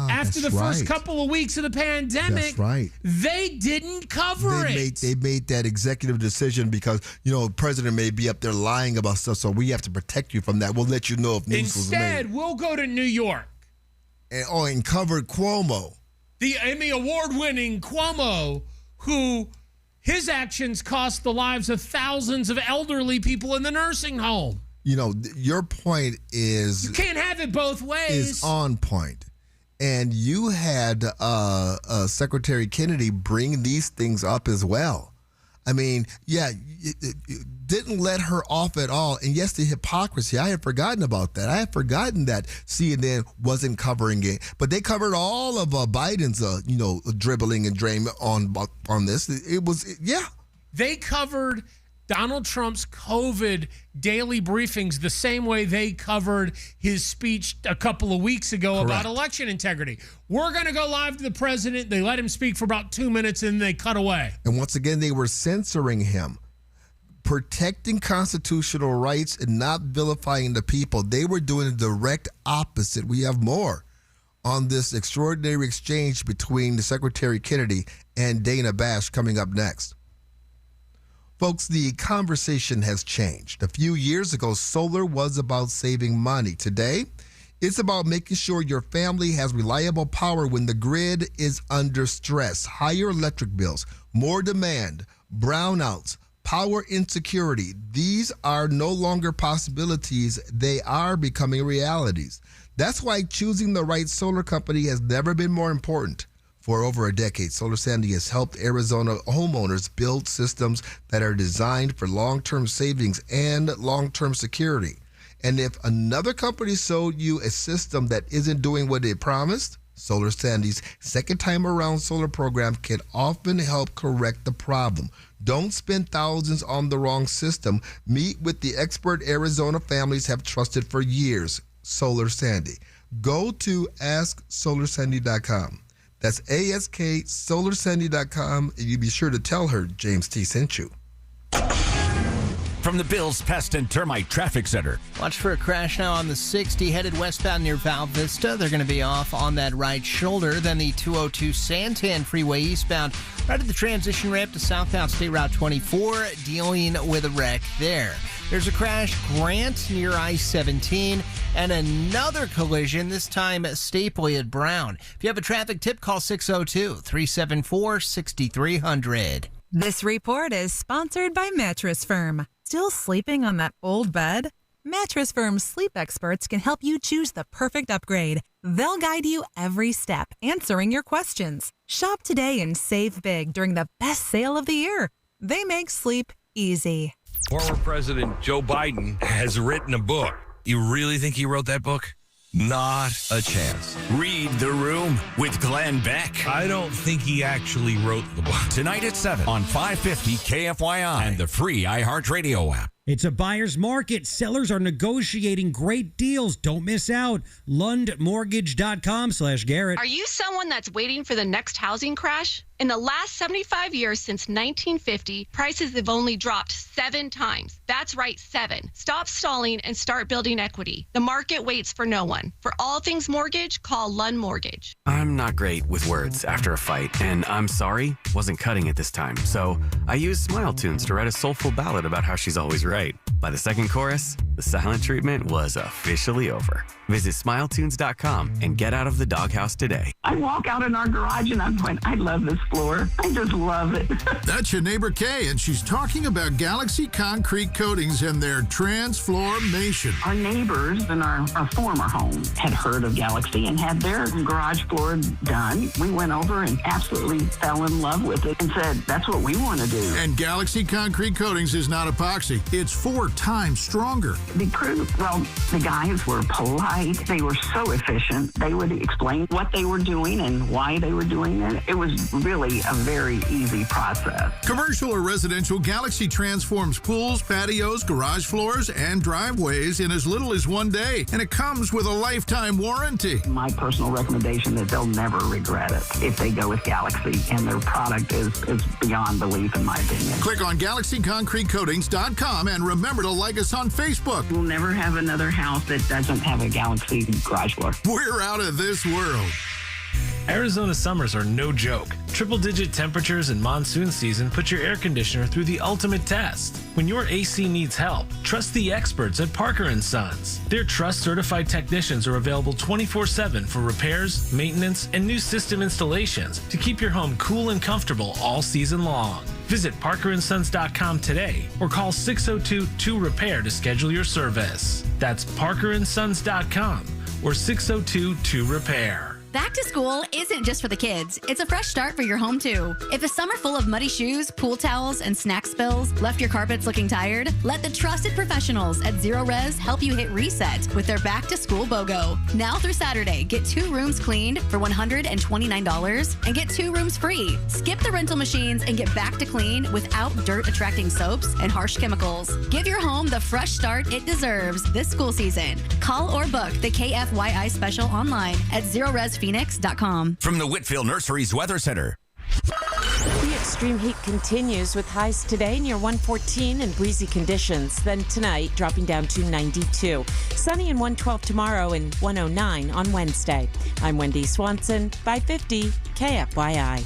After the first couple of weeks of the pandemic, that's right. They didn't cover it. They made that executive decision because, the president may be up there lying about stuff, so we have to protect you from that. We'll let you know if news was made. Instead, we'll go to New York. And covered Cuomo. The Emmy Award-winning Cuomo, who... his actions cost the lives of thousands of elderly people in the nursing home. Your point is... You can't have it both ways. Is on point. And you had Secretary Kennedy bring these things up as well. I mean, it didn't let her off at all. And yes, the hypocrisy. I had forgotten about that. I had forgotten that CNN wasn't covering it. But they covered all of Biden's, dribbling and draining on this. It was. They covered Donald Trump's COVID daily briefings the same way they covered his speech a couple of weeks ago about election integrity. We're going to go live to the president. They let him speak for about 2 minutes and they cut away. And once again, they were censoring him, protecting constitutional rights and not vilifying the people. They were doing the direct opposite. We have more on this extraordinary exchange between the Secretary Kennedy and Dana Bash coming up next. Folks, the conversation has changed. A few years ago, solar was about saving money. Today, it's about making sure your family has reliable power when the grid is under stress. Higher electric bills, more demand, brownouts, power insecurity. These are no longer possibilities. They are becoming realities. That's why choosing the right solar company has never been more important. For over a decade, Solar Sandy has helped Arizona homeowners build systems that are designed for long-term savings and long-term security. And if another company sold you a system that isn't doing what it promised, Solar Sandy's second time around solar program can often help correct the problem. Don't spend thousands on the wrong system. Meet with the expert Arizona families have trusted for years, Solar Sandy. Go to AskSolarSandy.com. That's AskSolarSandy.com, and you be sure to tell her James T. sent you. From the Bills Pest and Termite Traffic Center. Watch for a crash now on the 60 headed westbound near Val Vista. They're going to be off on that right shoulder. Then the 202 Santan Freeway eastbound right at the transition ramp to southbound State Route 24, dealing with a wreck there. There's a crash, Grant, near I-17, and another collision, this time at Stapley at Brown. If you have a traffic tip, call 602-374-6300. This report is sponsored by Mattress Firm. Still sleeping on that old bed? Mattress Firm's sleep experts can help you choose the perfect upgrade. They'll guide you every step, answering your questions. Shop today and save big during the best sale of the year. They make sleep easy. Former President Joe Biden has written a book. You really think he wrote that book? Not a chance. Read The Room with Glenn Beck. I don't think he actually wrote the book. Tonight at 7 on 550 KFYI and the free iHeartRadio app. It's a buyer's market. Sellers are negotiating great deals. Don't miss out. LundMortgage.com/Garrett. Are you someone that's waiting for the next housing crash? In the last 75 years since 1950, prices have only dropped 7 times. That's right, 7. Stop stalling and start building equity. The market waits for no one. For all things mortgage, call Lund Mortgage. I'm not great with words after a fight, and I'm sorry wasn't cutting it this time. So I used Smile Tunes to write a soulful ballad about how she's always right. By the second chorus, the silent treatment was officially over. Visit SmileTunes.com and get out of the doghouse today. I walk out in our garage and I'm going, I love this floor. I just love it. That's your neighbor Kay, and she's talking about Galaxy Concrete Coatings and their transformation. Our neighbors in our former home had heard of Galaxy and had their garage floor done. We went over and absolutely fell in love with it and said, that's what we want to do. And Galaxy Concrete Coatings is not epoxy. It's 4 times stronger. The crew, well, the guys were polite. They were so efficient. They would explain what they were doing and why they were doing it. It was really a very easy process. Commercial or residential, Galaxy transforms pools, patios, garage floors, and driveways in as little as 1 day. And it comes with a lifetime warranty. My personal recommendation is they'll never regret it if they go with Galaxy. And their product is beyond belief, in my opinion. Click on GalaxyConcreteCoatings.com and remember to like us on Facebook. We'll never have another house that doesn't have a Galaxy garage floor. We're out of this world. Arizona summers are no joke. Triple-digit temperatures and monsoon season put your air conditioner through the ultimate test. When your AC needs help, trust the experts at Parker & Sons. Their trust-certified technicians are available 24/7 for repairs, maintenance, and new system installations to keep your home cool and comfortable all season long. Visit ParkerandSons.com today or call 602-2-REPAIR to schedule your service. That's ParkerandSons.com or 602-2-REPAIR. Back to school isn't just for the kids. It's a fresh start for your home, too. If a summer full of muddy shoes, pool towels, and snack spills left your carpets looking tired, let the trusted professionals at Zero Res help you hit reset with their Back to School BOGO. Now through Saturday, get 2 rooms cleaned for $129 and get 2 rooms free. Skip the rental machines and get back to clean without dirt-attracting soaps and harsh chemicals. Give your home the fresh start it deserves this school season. Call or book the KFYI special online at ZeroResPhoenix.com. From the Whitfield Nurseries Weather Center. The extreme heat continues with highs today near 114 and breezy conditions. Then tonight, dropping down to 92. Sunny and 112 tomorrow and 109 on Wednesday. I'm Wendy Swanson, 550 KFYI.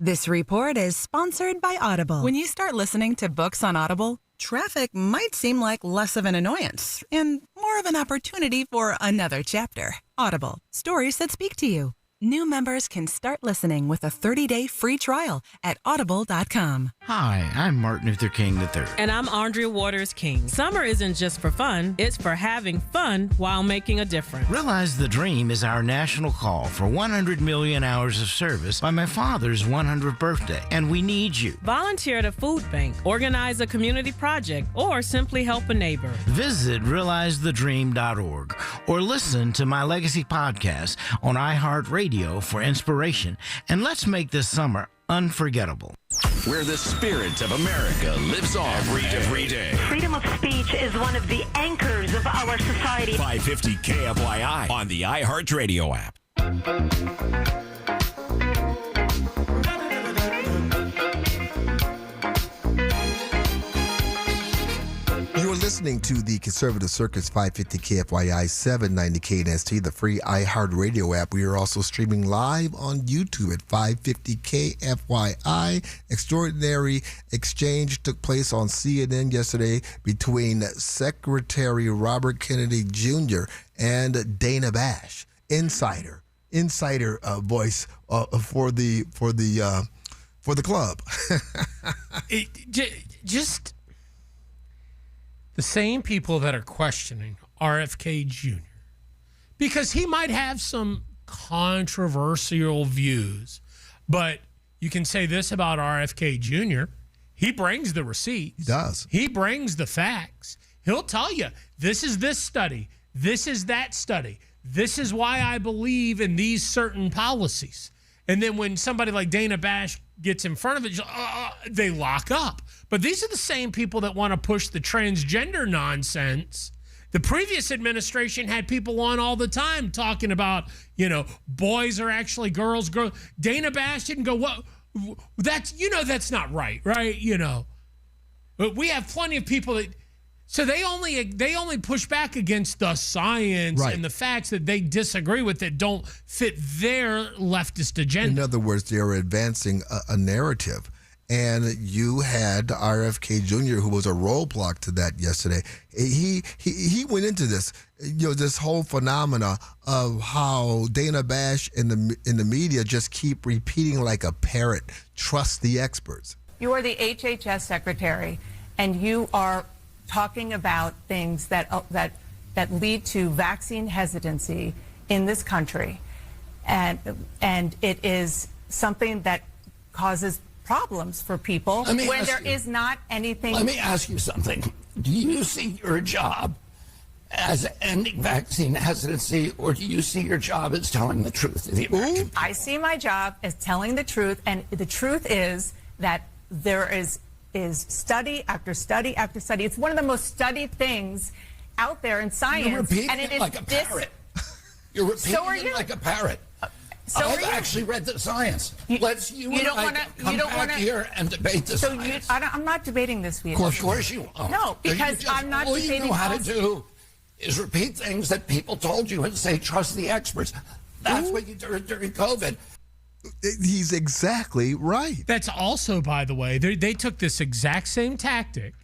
This report is sponsored by Audible. When you start listening to books on Audible, traffic might seem like less of an annoyance and more of an opportunity for another chapter. Audible, stories that speak to you. New members can start listening with a 30-day free trial at audible.com. Hi, I'm Martin Luther King III. And I'm Andrea Waters King. Summer isn't just for fun, it's for having fun while making a difference. Realize the Dream is our national call for 100 million hours of service by my father's 100th birthday, and we need you. Volunteer at a food bank, organize a community project, or simply help a neighbor. Visit realizethedream.org or listen to my Legacy podcast on iHeartRadio for inspiration, and let's make this summer unforgettable. Where the spirit of America lives on every day. Freedom of speech is one of the anchors of our society. 550 KFYI on the iHeartRadio app. You're listening to the Conservative Circus 550 KFYI 790 KNST, the free iHeartRadio app. We are also streaming live on YouTube at 550 KFYI. Extraordinary exchange took place on CNN yesterday between Secretary Robert Kennedy Jr. and Dana Bash, insider voice for the club. Just the same people that are questioning RFK Jr. because he might have some controversial views, but you can say this about RFK Jr. He brings the receipts. He does. He brings the facts. He'll tell you, this is this study. This is that study. This is why I believe in these certain policies. And then when somebody like Dana Bash gets in front of it, they lock up. But these are the same people that want to push the transgender nonsense. The previous administration had people on all the time talking about, boys are actually girls. Dana Bash didn't go, what? That's not right? But we have plenty of people that, so they only push back against the science and the facts that they disagree with that don't fit their leftist agenda. In other words, they're advancing a narrative. And you had RFK Jr., who was a roadblock to that yesterday. He went into this, this whole phenomena of how Dana Bash in the media just keep repeating like a parrot, trust the experts. You are the HHS secretary, and you are talking about things that lead to vaccine hesitancy in this country, and it is something that causes problems for people when there is not anything. Let me ask you something. Do you see your job as ending vaccine hesitancy, or do you see your job as telling the truth to the American people? I see my job as telling the truth, and the truth is that there is study after study after study. It's one of the most studied things out there in science. You're repeating and it it like a parrot. You're repeating it like a parrot. I've actually read the science. Let's come back here and debate the science. I'm not debating this with you. Of course you won't. No, because I'm not debating. All you know how to do is repeat things that people told you and say, trust the experts. That's what you did during COVID. He's exactly right. That's also, by the way, they took this exact same tactic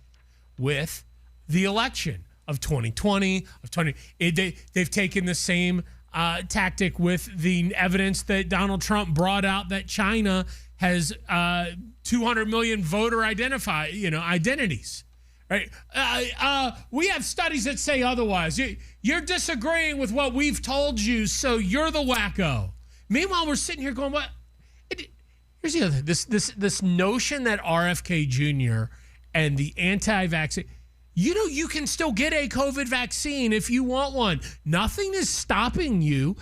with the election of 2020. They've taken the same tactic with the evidence that Donald Trump brought out that China has 200 million voter identities. Right? We have studies that say otherwise. You're disagreeing with what we've told you, so you're the wacko. Meanwhile, we're sitting here going, "What?" Here's the other thing. This notion that RFK Jr. and the anti-vaccine, you can still get a COVID vaccine if you want one. Nothing is stopping you.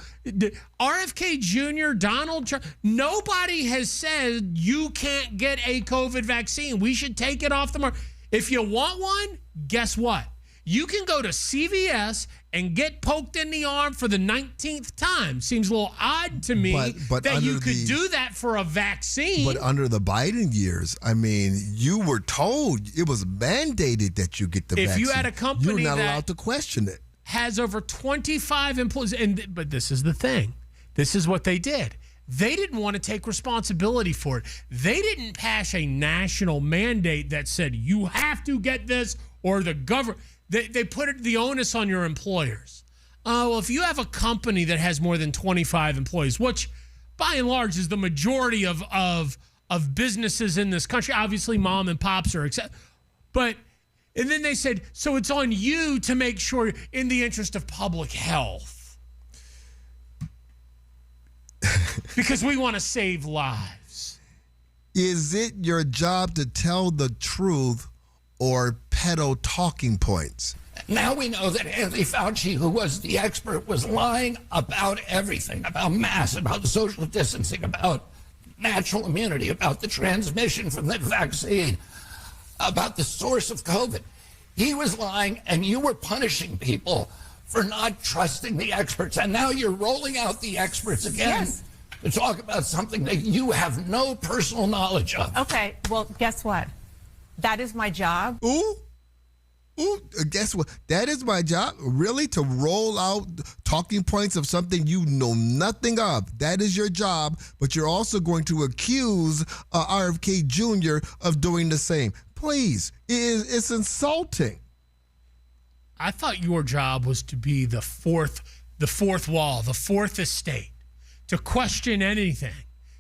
RFK Jr., Donald Trump, nobody has said you can't get a COVID vaccine. We should take it off the market. If you want one, guess what? You can go to CVS and get poked in the arm for the 19th time. Seems a little odd to me but that you could do that for a vaccine. But under the Biden years, you were told, it was mandated that you get the vaccine. If you had a company you're not that allowed to question it. Has over 25 employees, but this is the thing. This is what they did. They didn't want to take responsibility for it. They didn't pass a national mandate that said you have to get this, or the government. They put the onus on your employers. Well, if you have a company that has more than 25 employees, which by and large, is the majority of businesses in this country. Obviously, mom and pops are and then they said, so it's on you to make sure in the interest of public health. Because we want to save lives. Is it your job to tell the truth or peddle talking points? Now we know that Anthony Fauci, who was the expert, was lying about everything, about masks, about the social distancing, about natural immunity, about the transmission from the vaccine, about the source of COVID. He was lying, and you were punishing people for not trusting the experts. And now you're rolling out the experts again to talk about something that you have no personal knowledge of. Okay, well, guess what? That is my job. Ooh, guess what? That is my job, really, to roll out talking points of something you know nothing of. That is your job, but you're also going to accuse RFK Jr. of doing the same. Please, it's insulting. I thought your job was to be the fourth wall, the fourth estate, to question anything,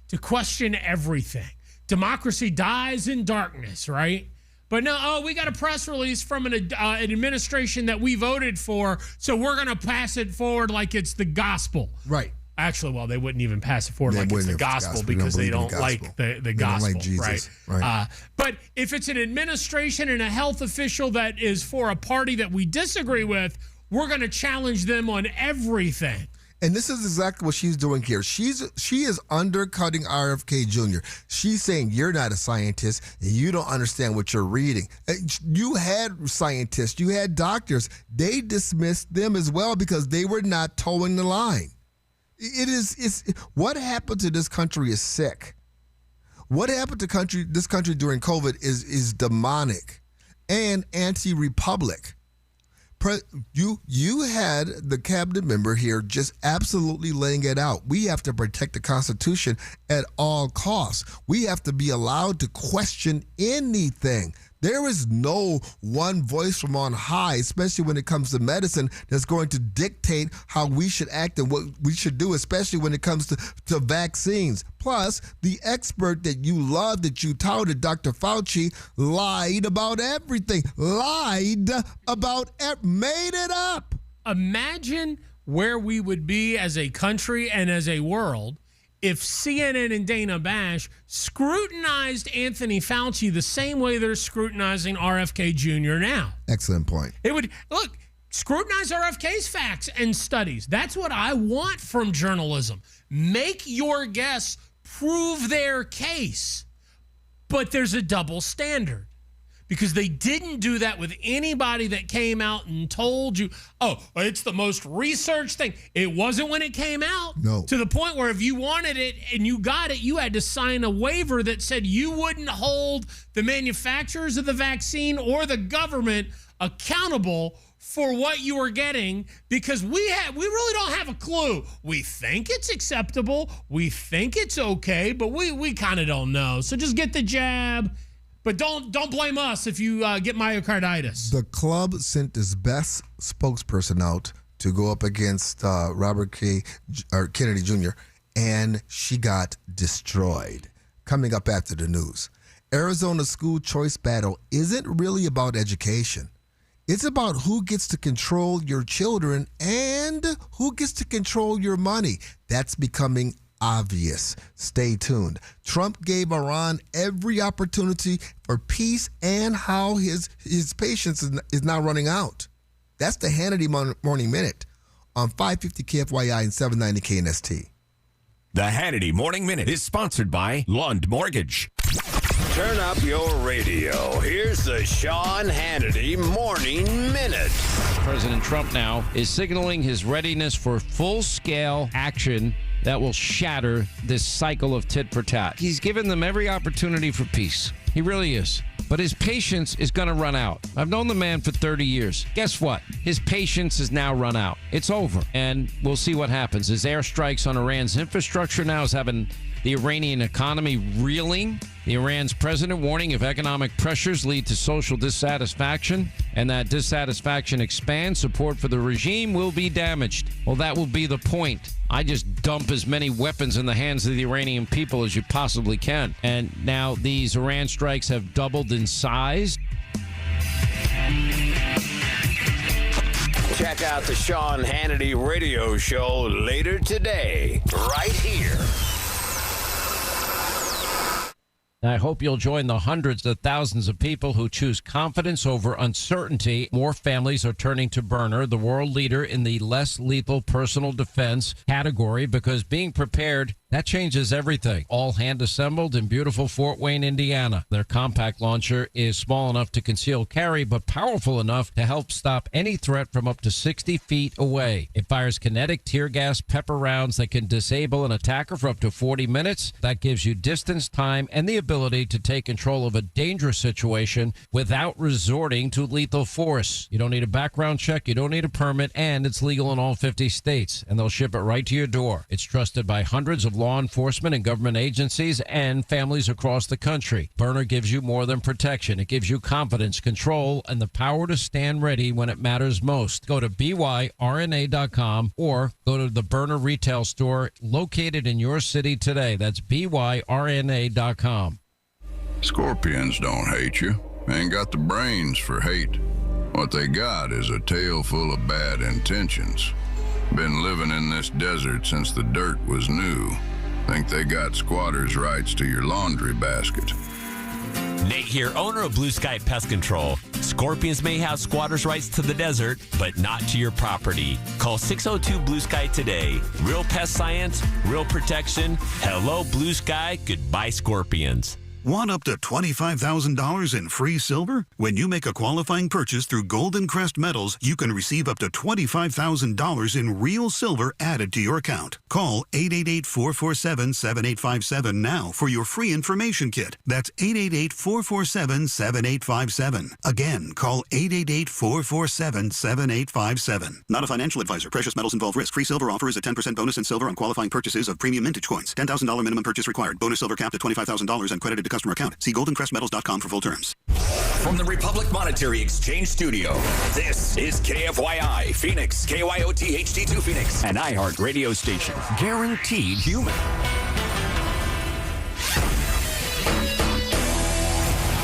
to question everything. Democracy dies in darkness, right? But no, we got a press release from an administration that we voted for, so we're going to pass it forward like it's the gospel. Right. Actually, well, they wouldn't even pass it forward like it's the gospel because they don't like the gospel, like Jesus, right? But if it's an administration and a health official that is for a party that we disagree with, we're going to challenge them on everything. And this is exactly what she's doing here. She is undercutting RFK Jr. She's saying you're not a scientist and you don't understand what you're reading. You had scientists, you had doctors. They dismissed them as well because they were not towing the line. It's what happened to this country is sick. What happened to this country during COVID is demonic and anti-republic. You had the cabinet member here just absolutely laying it out. We have to protect the Constitution at all costs. We have to be allowed to question anything. There is no one voice from on high, especially when it comes to medicine, that's going to dictate how we should act and what we should do, especially when it comes to vaccines. Plus, the expert that you love, that you touted, Dr. Fauci, lied about everything. Made it up. Imagine where we would be as a country and as a world if CNN and Dana Bash scrutinized Anthony Fauci the same way they're scrutinizing RFK Jr. now. Excellent point. It would, scrutinize RFK's facts and studies. That's what I want from journalism. Make your guests prove their case. But there's a double standard. Because they didn't do that with anybody that came out and told you, oh, it's the most researched thing. It wasn't when it came out. No. To the point where if you wanted it and you got it, you had to sign a waiver that said you wouldn't hold the manufacturers of the vaccine or the government accountable for what you were getting, because we really don't have a clue. We think it's acceptable. We think it's okay, but we kind of don't know. So just get the jab. But don't blame us if you get myocarditis. The club sent its best spokesperson out to go up against Robert Kennedy Jr., and she got destroyed. Coming up after the news, Arizona's school choice battle isn't really about education. It's about who gets to control your children and who gets to control your money. That's becoming obvious. Stay tuned. Trump gave Iran every opportunity for peace and how his patience is now running out. That's the Hannity Morning Minute on 550 KFYI and 790 KNST. The Hannity Morning Minute is sponsored by Lund Mortgage. Turn up your radio. Here's the Sean Hannity Morning Minute. President Trump now is signaling his readiness for full-scale action that will shatter this cycle of tit for tat. He's given them every opportunity for peace. He really is. But his patience is going to run out. I've known the man for 30 years. Guess what? His patience has now run out. It's over. And we'll see what happens. His airstrikes on Iran's infrastructure now is having the Iranian economy reeling. The Iran's president warning if economic pressures lead to social dissatisfaction and that dissatisfaction expands, support for the regime will be damaged. Well, that will be the point. I just dump as many weapons in the hands of the Iranian people as you possibly can. And now these Iran strikes have doubled in size. Check out the Sean Hannity radio show later today, right here. I hope you'll join the hundreds of thousands of people who choose confidence over uncertainty. More families are turning to Byrna, the world leader in the less lethal personal defense category, because being prepared, that changes everything. All hand assembled in beautiful Fort Wayne, Indiana. Their compact launcher is small enough to conceal carry, but powerful enough to help stop any threat from up to 60 feet away. It fires kinetic tear gas pepper rounds that can disable an attacker for up to 40 minutes. That gives you distance, time, and the ability to take control of a dangerous situation without resorting to lethal force. You don't need a background check, you don't need a permit, and it's legal in all 50 states, and they'll ship it right to your door. It's trusted by hundreds of law enforcement and government agencies and families across the country. Byrna gives you more than protection. It gives you confidence, control, and the power to stand ready when it matters most. Go to byrna.com or go to the Byrna retail store located in your city today. That's byrna.com. Scorpions don't hate you. Ain't got the brains for hate. What they got is a tail full of bad intentions. Been living in this desert since the dirt was new. Think they got squatters' rights to your laundry basket. Nate here, owner of Blue Sky Pest Control. Scorpions may have squatters' rights to the desert, but not to your property. Call 602 Blue Sky today. Real pest science, real protection. Hello, Blue Sky. Goodbye, Scorpions. Want up to $25,000 in free silver? When you make a qualifying purchase through Golden Crest Metals, you can receive up to $25,000 in real silver added to your account. Call 888-447-7857 now for your free information kit. That's 888-447-7857. Again, call 888-447-7857. Not a financial advisor. Precious metals involve risk. Free silver offer is a 10% bonus in silver on qualifying purchases of premium mintage coins. $10,000 minimum purchase required. Bonus silver capped at $25,000 and credited to customer account. See goldencrestmetals.com for full terms. From the Republic Monetary Exchange Studio, this is KFYI Phoenix, KYOT HD2 Phoenix, an iHeart radio station. Guaranteed human.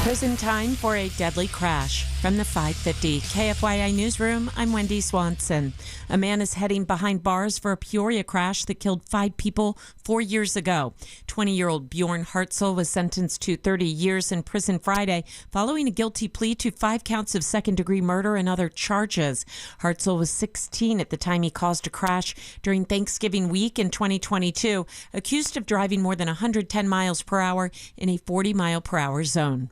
Prison time for a deadly crash. From the 550 KFYI Newsroom, I'm Wendy Swanson. A man is heading behind bars for a Peoria crash that killed 5 people 4 years ago. 20-year-old Bjorn Hartzell was sentenced to 30 years in prison Friday following a guilty plea to 5 counts of second-degree murder and other charges. Hartzell was 16 at the time he caused a crash during Thanksgiving week in 2022, accused of driving more than 110 miles per hour in a 40-mile-per-hour zone.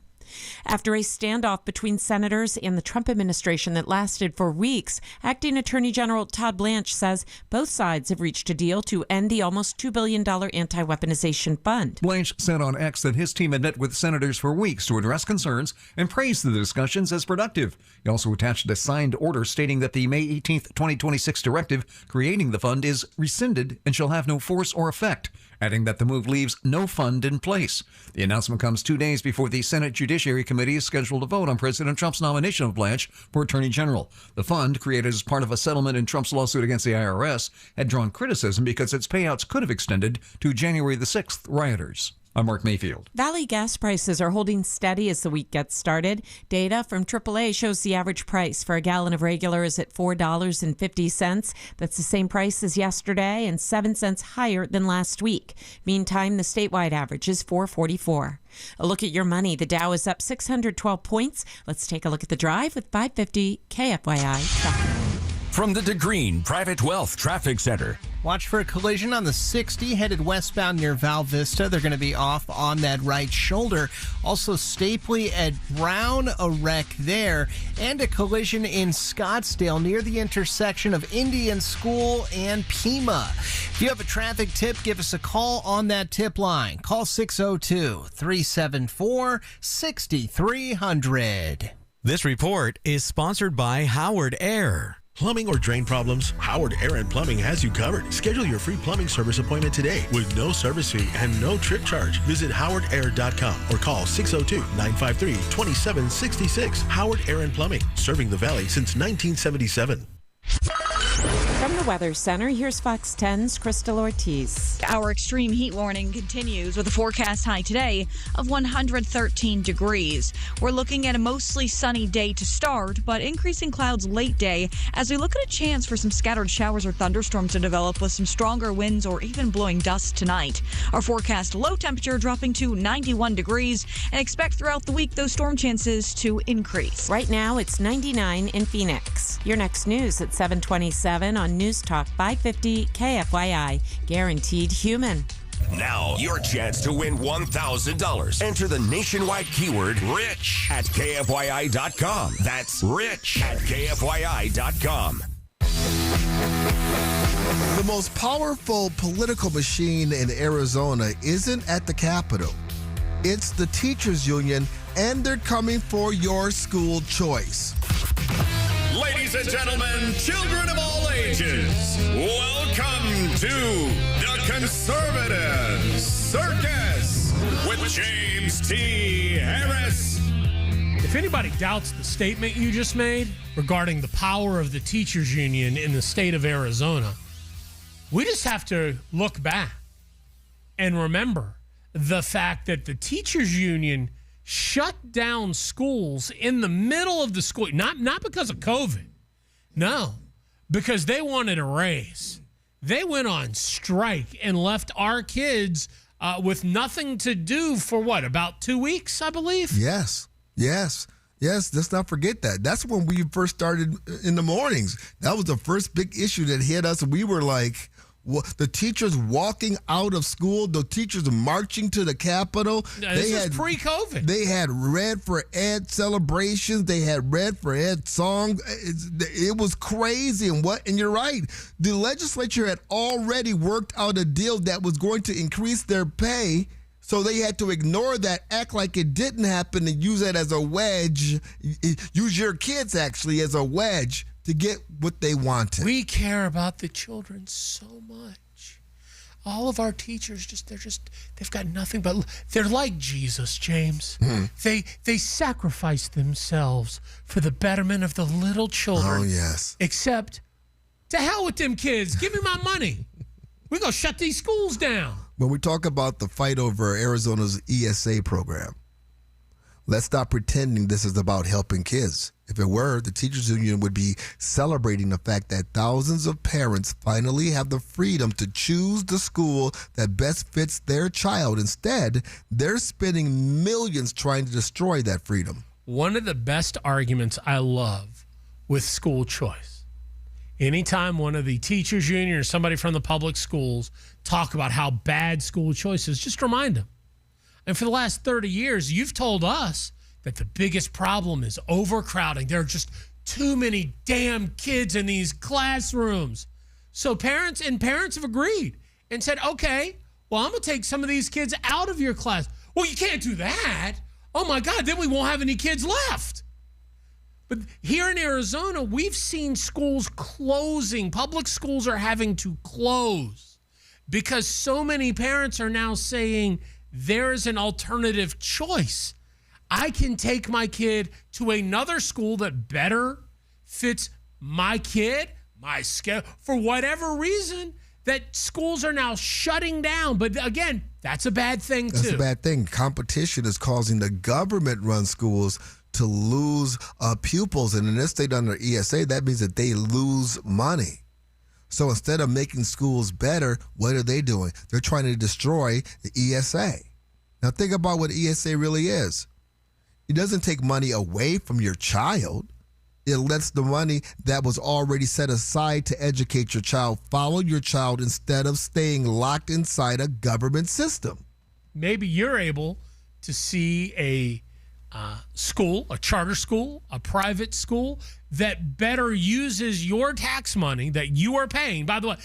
After a standoff between senators and the Trump administration that lasted for weeks, Acting Attorney General Todd Blanche says both sides have reached a deal to end the almost $2 billion anti-weaponization fund. Blanche said on X that his team had met with senators for weeks to address concerns and praised the discussions as productive. He also attached a signed order stating that the May 18, 2026 directive creating the fund is rescinded and shall have no force or effect, adding that the move leaves no fund in place. The announcement comes 2 days before the Senate Judiciary Committee is scheduled to vote on President Trump's nomination of Blanche for Attorney General. The fund, created as part of a settlement in Trump's lawsuit against the IRS, had drawn criticism because its payouts could have extended to January the 6th rioters. I'm Mark Mayfield. Valley gas prices are holding steady as the week gets started. Data from AAA shows the average price for a gallon of regular is at $4.50. That's the same price as yesterday and 7 cents higher than last week. Meantime, the statewide average is $4.44. A look at your money. The Dow is up 612 points. Let's take a look at the drive with 550 KFYI traffic. From the DeGreen Private Wealth Traffic Center. Watch for a collision on the 60 headed westbound near Val Vista. They're going to be off on that right shoulder. Also, Stapley at Brown, a wreck there. And a collision in Scottsdale near the intersection of Indian School and Pima. If you have a traffic tip, give us a call on that tip line. Call 602-374-6300. This report is sponsored by Howard Air. Plumbing or drain problems? Howard Aaron Plumbing has you covered. Schedule your free plumbing service appointment today with no service fee and no trip charge. Visit howardair.com or call 602-953-2766. Howard Aaron Plumbing, serving the Valley since 1977. From the Weather Center, here's Fox 10's Crystal Ortiz. Our extreme heat warning continues with a forecast high today of 113 degrees. We're looking at a mostly sunny day to start, but increasing clouds late day as we look at a chance for some scattered showers or thunderstorms to develop with some stronger winds or even blowing dust tonight. Our forecast low temperature dropping to 91 degrees, and expect throughout the week those storm chances to increase. Right now, it's 99 in Phoenix. Your next news at 7:27 on News Talk 550 KFYI. Guaranteed human. Now, your chance to win $1,000. Enter the nationwide keyword RICH at KFYI.com. That's RICH at KFYI.com. The most powerful political machine in Arizona isn't at the Capitol. It's the teachers union, and they're coming for your school choice. Ladies and gentlemen, children of all ages, welcome to the Conservative Circus with James T. Harris. If anybody doubts the statement you just made regarding the power of the teachers union in the state of Arizona, we just have to look back and remember the fact that the teachers union shut down schools in the middle of the school, not because of COVID. No, because they wanted a raise. They went on strike and left our kids with nothing to do for about 2 weeks, I believe? Yes. Let's not forget that. That's when we first started in the mornings. That was the first big issue that hit us. We were like, the teachers walking out of school, the teachers marching to the Capitol. This is pre-COVID. They had Red for Ed celebrations. They had Red for Ed songs. It was crazy. And you're right. The legislature had already worked out a deal that was going to increase their pay. So they had to ignore that, act like it didn't happen, and use that as a wedge. Use your kids, actually, as a wedge to get what they wanted. We care about the children so much. All of our teachers, they've got nothing but, they're like Jesus, James. They sacrifice themselves for the betterment of the little children. Oh, yes. Except, to hell with them kids. Give me my money. We're going to shut these schools down. When we talk about the fight over Arizona's ESA program, let's stop pretending this is about helping kids. If it were, the teachers union would be celebrating the fact that thousands of parents finally have the freedom to choose the school that best fits their child. Instead, they're spending millions trying to destroy that freedom. One of the best arguments I love with school choice, anytime one of the teachers union or somebody from the public schools talk about how bad school choice is, just remind them. And for the last 30 years, you've told us that the biggest problem is overcrowding. There are just too many damn kids in these classrooms. So parents have agreed and said, okay, well, I'm going to take some of these kids out of your class. Well, you can't do that. Oh, my God, then we won't have any kids left. But here in Arizona, we've seen schools closing. Public schools are having to close because so many parents are now saying there is an alternative choice. I can take my kid to another school that better fits my kid, my schedule, for whatever reason, that schools are now shutting down. But again, that's a bad thing, too. That's a bad thing. Competition is causing the government-run schools to lose pupils. And in this state under ESA, that means that they lose money. So instead of making schools better, what are they doing? They're trying to destroy the ESA. Now think about what ESA really is. It doesn't take money away from your child. It lets the money that was already set aside to educate your child follow your child instead of staying locked inside a government system. Maybe you're able to see a school, a charter school, a private school that better uses your tax money that you are paying. By the way,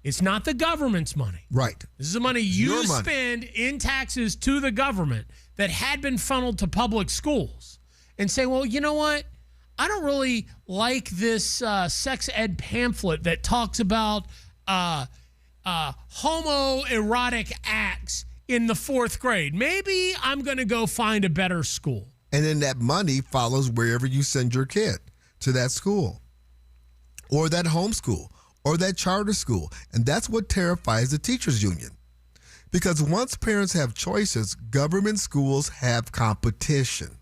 it's not the government's money. Right. This is the money you spend in taxes to the government that had been funneled to public schools, and say, well, you know what? I don't really like this sex ed pamphlet that talks about homoerotic acts in the 4th grade. Maybe I'm going to go find a better school. And then that money follows wherever you send your kid, to that school or that homeschool or that charter school. And that's what terrifies the teachers union. Because once parents have choices, government schools have competition.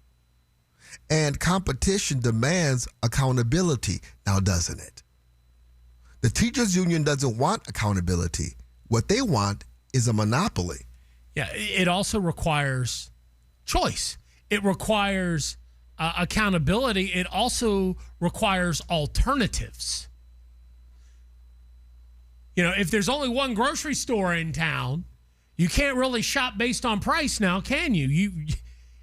And competition demands accountability, now doesn't it? The teachers union doesn't want accountability. What they want is a monopoly. Yeah, it also requires choice. It requires accountability. It also requires alternatives. You know, if there's only one grocery store in town, you can't really shop based on price now, can you?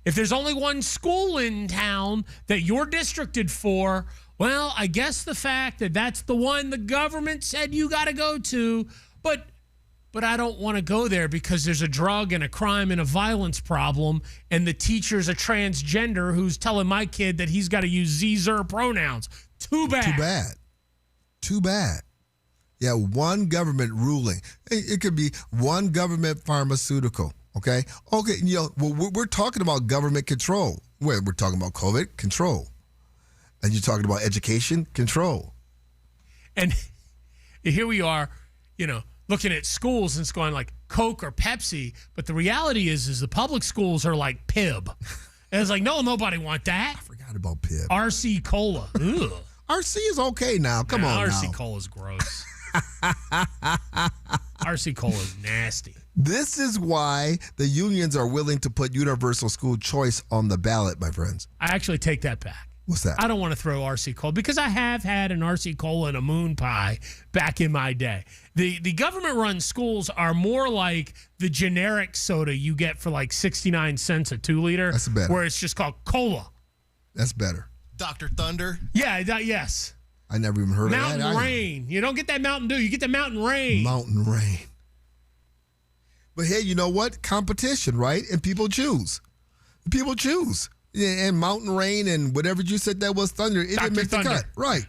If there's only one school in town that you're districted for, well, I guess the fact that that's the one the government said you got to go to, but I don't want to go there because there's a drug and a crime and a violence problem, and the teacher's a transgender who's telling my kid that he's got to use Z-zer pronouns. Too bad. Too bad. Yeah, one government ruling. It could be one government pharmaceutical, okay? Okay, you know, we're talking about government control. We're talking about COVID, control. And you're talking about education, control. And here we are, you know, looking at schools and it's going like Coke or Pepsi, but the reality is the public schools are like Pib. And it's like, no, nobody want that. I forgot about Pib. RC Cola. Ugh. RC is okay now. Come on RC now. Cola is gross. RC Cola is nasty. This is why the unions are willing to put universal school choice on the ballot, my friends. I actually take that back. What's that? I don't want to throw RC Cola because I have had an RC Cola and a moon pie back in my day. The government-run schools are more like the generic soda you get for like 69 cents a 2-liter. That's better. Where it's just called cola. That's better. Dr. Thunder. Yeah, yes. I never even heard of that. Mountain Rain. You don't get that Mountain Dew. You get the Mountain Rain. Mountain Rain. But hey, you know what? Competition, right? And people choose. People choose. And Mountain Rain and whatever you said that was Thunder, it didn't make the cut. Right.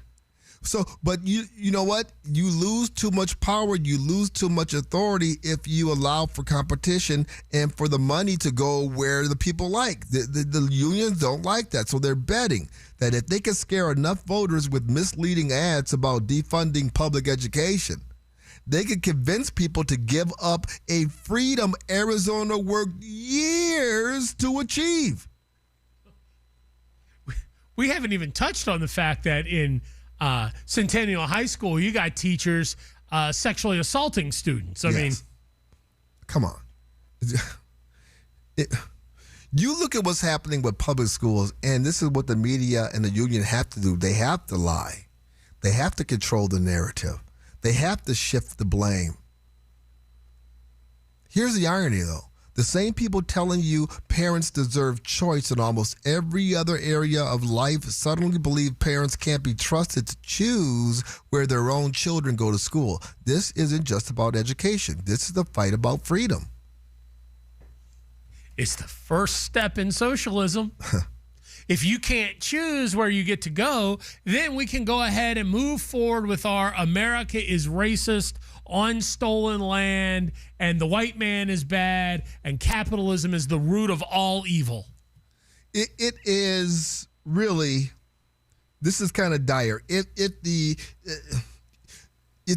So, but you know what? You lose too much power. You lose too much authority if you allow for competition and for the money to go where the people like. The unions don't like that. So they're betting that if they can scare enough voters with misleading ads about defunding public education, they could convince people to give up a freedom Arizona worked years to achieve. We haven't even touched on the fact that in Centennial High School, you got teachers sexually assaulting students. I mean, come on. You look at what's happening with public schools, and this is what the media and the union have to do. They have to lie. They have to control the narrative. They have to shift the blame. Here's the irony, though. The same people telling you parents deserve choice in almost every other area of life suddenly believe parents can't be trusted to choose where their own children go to school. This isn't just about education. This is the fight about freedom. It's the first step in socialism. If you can't choose where you get to go, then we can go ahead and move forward with our America is racist on stolen land, and the white man is bad, and capitalism is the root of all evil. It is really, this is kind of dire. If the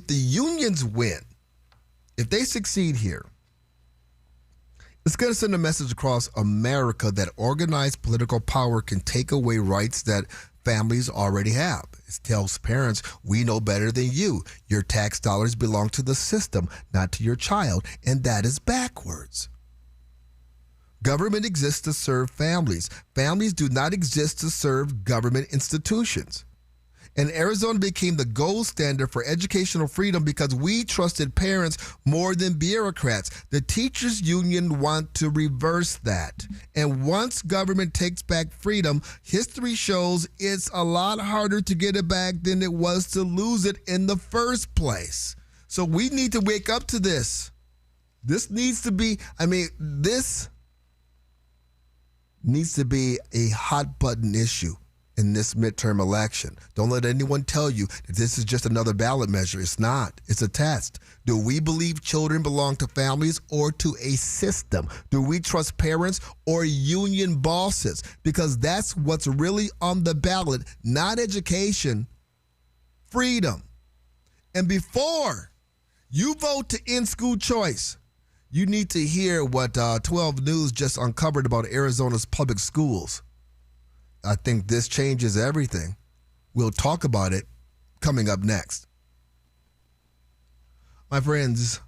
unions win, if they succeed here, it's going to send a message across America that organized political power can take away rights that families already have. It tells parents, we know better than you. Your tax dollars belong to the system, not to your child, and that is backwards. Government exists to serve families. Families do not exist to serve government institutions. And Arizona became the gold standard for educational freedom because we trusted parents more than bureaucrats. The teachers union want to reverse that. And once government takes back freedom, history shows it's a lot harder to get it back than it was to lose it in the first place. So we need to wake up to this. This needs to be, this needs to be a hot button issue in this midterm election. Don't let anyone tell you that this is just another ballot measure. It's not. It's a test. Do we believe children belong to families or to a system? Do we trust parents or union bosses? Because that's what's really on the ballot, not education, freedom. And before you vote to end school choice, you need to hear what 12 News just uncovered about Arizona's public schools. I think this changes everything. We'll talk about it coming up next. My friends,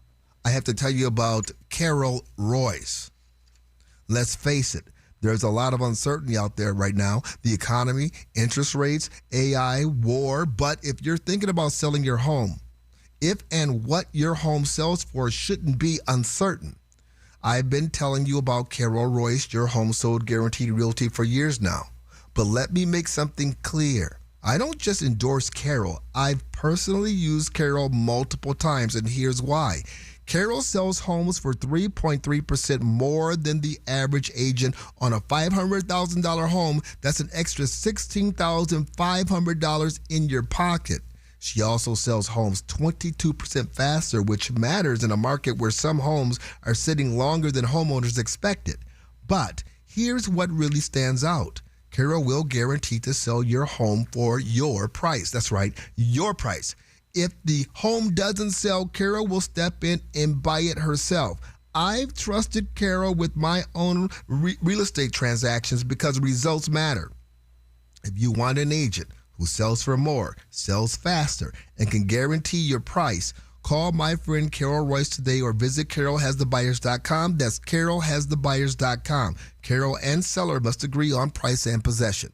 I have to tell you about Carol Royce. Let's face it, there's a lot of uncertainty out there right now. The economy, interest rates, AI, war. But if you're thinking about selling your home, if and what your home sells for shouldn't be uncertain. I've been telling you about Carol Royce, your home sold guaranteed realty for years now. But let me make something clear. I don't just endorse Carol. I've personally used Carol multiple times, and here's why. Carol sells homes for 3.3% more than the average agent on a $500,000 home. That's an extra $16,500 in your pocket. She also sells homes 22% faster, which matters in a market where some homes are sitting longer than homeowners expected. But here's what really stands out. Carol will guarantee to sell your home for your price. That's right, your price. If the home doesn't sell, Carol will step in and buy it herself. I've trusted Carol with my own real estate transactions because results matter. If you want an agent who sells for more, sells faster, and can guarantee your price, call my friend Carol Royce today or visit carolhasthebuyers.com. That's carolhasthebuyers.com. Carol and seller must agree on price and possession.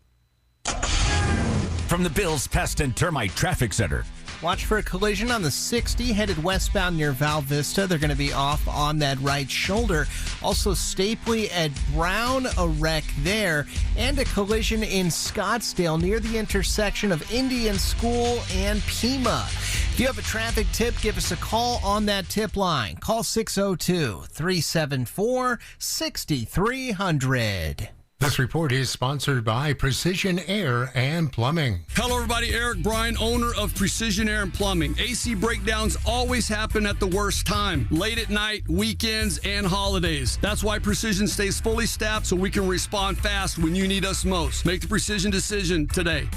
From the Bills Pest and Termite Traffic Center. Watch for a collision on the 60 headed westbound near Val Vista. They're going to be off on that right shoulder. Also, Stapley at Brown, a wreck there. And a collision in Scottsdale near the intersection of Indian School and Pima. If you have a traffic tip, give us a call on that tip line. Call 602-374-6300. This report is sponsored by Precision Air and Plumbing. Hello, everybody. Eric Bryan, owner of Precision Air and Plumbing. AC breakdowns always happen at the worst time, late at night, weekends, and holidays. That's why Precision stays fully staffed so we can respond fast when you need us most. Make the Precision decision today.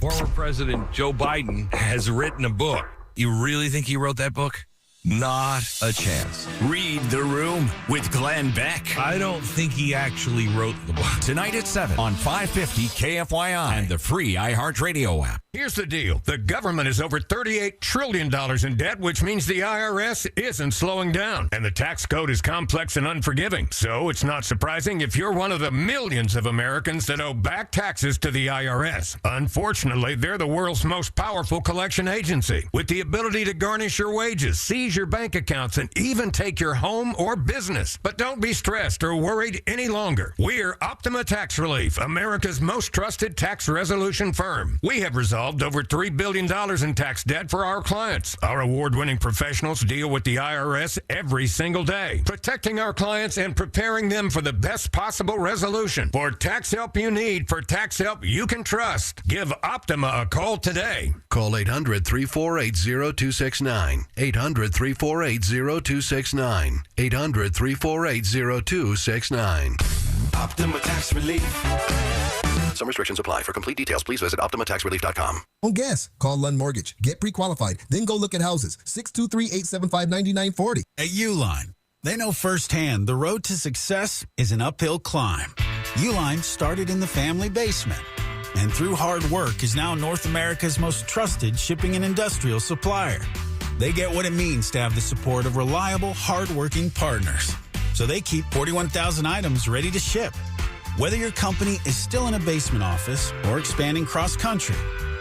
Former President Joe Biden has written a book. You really think he wrote that book? Not a chance. Read The Room with Glenn Beck. I don't think he actually wrote the book. Tonight at 7 on 550 KFYI and the free iHeartRadio app. Here's the deal. The government is over $38 trillion in debt, which means the IRS isn't slowing down. And the tax code is complex and unforgiving. So it's not surprising if you're one of the millions of Americans that owe back taxes to the IRS. Unfortunately, they're the world's most powerful collection agency, with the ability to garnish your wages, seize your bank accounts, and even take your home or business. But don't be stressed or worried any longer. We're Optima Tax Relief, America's most trusted tax resolution firm. We have resolved over $3 billion in tax debt for our clients. Our award-winning professionals deal with the IRS every single day, protecting our clients and preparing them for the best possible resolution. For tax help you need, for tax help you can trust, give Optima a call today. Call 800-348-0269. 800-348-0269. 800-348-0269. Optima Tax Relief. Some restrictions apply. For complete details, please visit OptimaTaxRelief.com. Don't guess. Call Lund Mortgage. Get pre-qualified. Then go look at houses. 623-875-9940. At Uline, they know firsthand the road to success is an uphill climb. Uline started in the family basement, and through hard work is now North America's most trusted shipping and industrial supplier. They get what it means to have the support of reliable, hardworking partners. So they keep 41,000 items ready to ship. Whether your company is still in a basement office or expanding cross-country,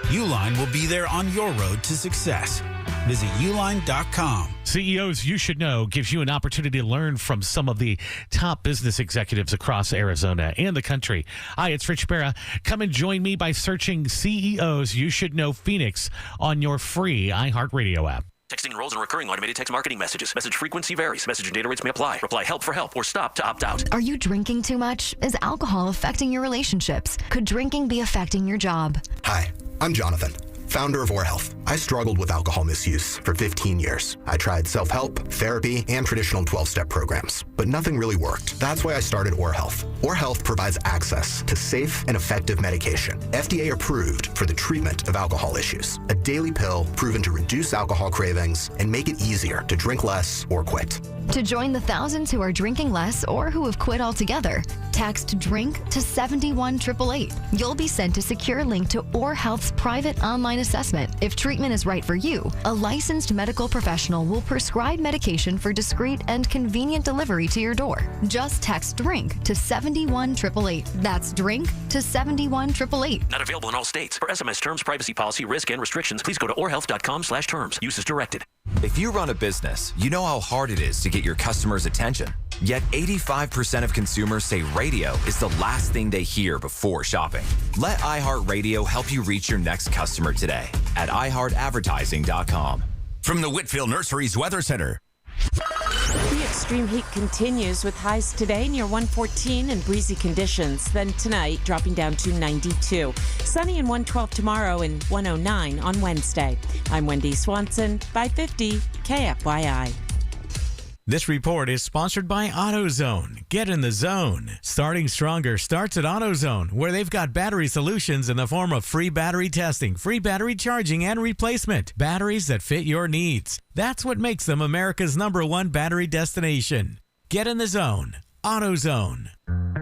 Uline will be there on your road to success. Visit uline.com. CEOs You Should Know gives you an opportunity to learn from some of the top business executives across Arizona and the country. Hi, it's Rich Barra. Come and join me by searching CEOs You Should Know Phoenix on your free iHeartRadio app. Texting enrolls in recurring automated text marketing messages. Message frequency varies. Message and data rates may apply. Reply help for help or stop to opt out. Are you drinking too much? Is alcohol affecting your relationships? Could drinking be affecting your job? Hi, I'm Jonathan, founder of Or Health. I struggled with alcohol misuse for 15 years. I tried self-help, therapy, and traditional 12-step programs, but nothing really worked. That's why I started Or Health. Or Health provides access to safe and effective medication, FDA approved for the treatment of alcohol issues. A daily pill proven to reduce alcohol cravings and make it easier to drink less or quit. To join the thousands who are drinking less or who have quit altogether, text DRINK to 71888. You'll be sent a secure link to Or Health's private online assessment. If treatment is right for you, a licensed medical professional will prescribe medication for discreet and convenient delivery to your door. Just text DRINK to 71888. That's DRINK to 71888. Not available in all states. For SMS terms, privacy policy, risk, and restrictions, please go to orhealth.com/terms. Use as directed. If you run a business, you know how hard it is to get your customers' attention. Yet 85% of consumers say radio is the last thing they hear before shopping. Let iHeartRadio help you reach your next customer today at iHeartAdvertising.com. From the Whitfield Nurseries Weather Center. The extreme heat continues with highs today near 114 and breezy conditions. Then tonight, dropping down to 92. Sunny and 112 tomorrow and 109 on Wednesday. I'm Wendy Swanson, 550 KFYI. This report is sponsored by AutoZone. Get in the zone. Starting stronger starts at AutoZone, where they've got battery solutions in the form of free battery testing, free battery charging, and replacement. Batteries that fit your needs. That's what makes them America's #1 battery destination. Get in the zone. AutoZone.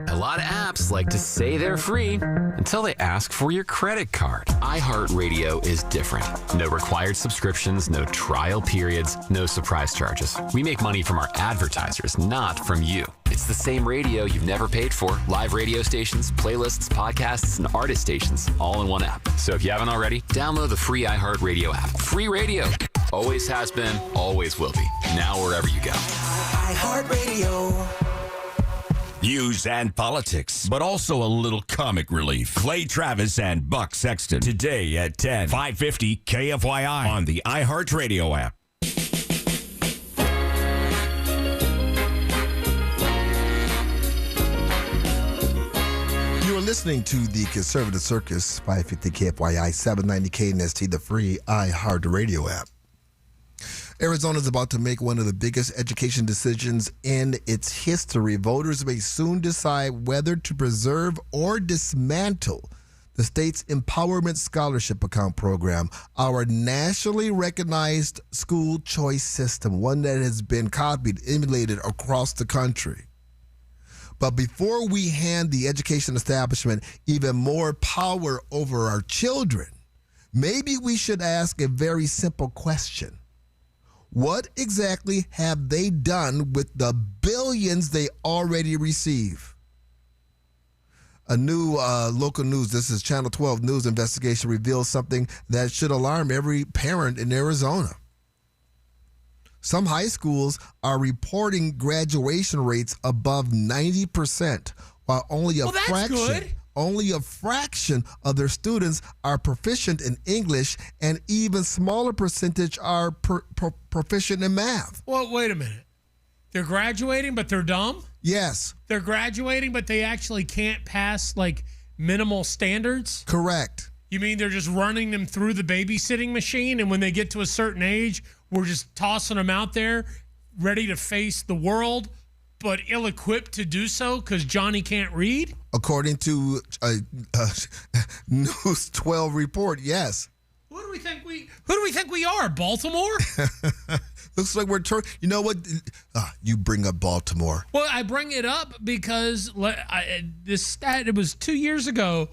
A lot of apps like to say they're free until they ask for your credit card. iHeartRadio is different. No required subscriptions, no trial periods, no surprise charges. We make money from our advertisers, not from you. It's the same radio you've never paid for. Live radio stations, playlists, podcasts, and artist stations, all in one app. So if you haven't already, download the free iHeartRadio app. Free radio. Always has been, always will be. Now wherever you go. iHeartRadio. News and politics, but also a little comic relief. Clay Travis and Buck Sexton today at 10, 550 KFYI on the iHeartRadio app. You are listening to the Conservative Circus, 550 KFYI, 790 KNST, the free iHeartRadio app. Arizona is about to make one of the biggest education decisions in its history. Voters may soon decide whether to preserve or dismantle the state's Empowerment Scholarship Account program, our nationally recognized school choice system, one that has been copied, emulated across the country. But before we hand the education establishment even more power over our children, maybe we should ask a very simple question. What exactly have they done with the billions they already receive? A new local news, this is Channel 12 News investigation, reveals something that should alarm every parent in Arizona. Some high schools are reporting graduation rates above 90%, while only a fraction of their students are proficient in English, and even smaller percentage are proficient in math. Well, wait a minute. They're graduating, but they're dumb? Yes. They're graduating, but they actually can't pass, like, minimal standards? Correct. You mean they're just running them through the babysitting machine, and when they get to a certain age, we're just tossing them out there, ready to face the world, but ill-equipped to do so because Johnny can't read? According to a News 12 report, yes. Who do we think we are? Baltimore? Looks like we're you know what? You bring up Baltimore. Well, I bring it up because this stat, it was 2 years ago,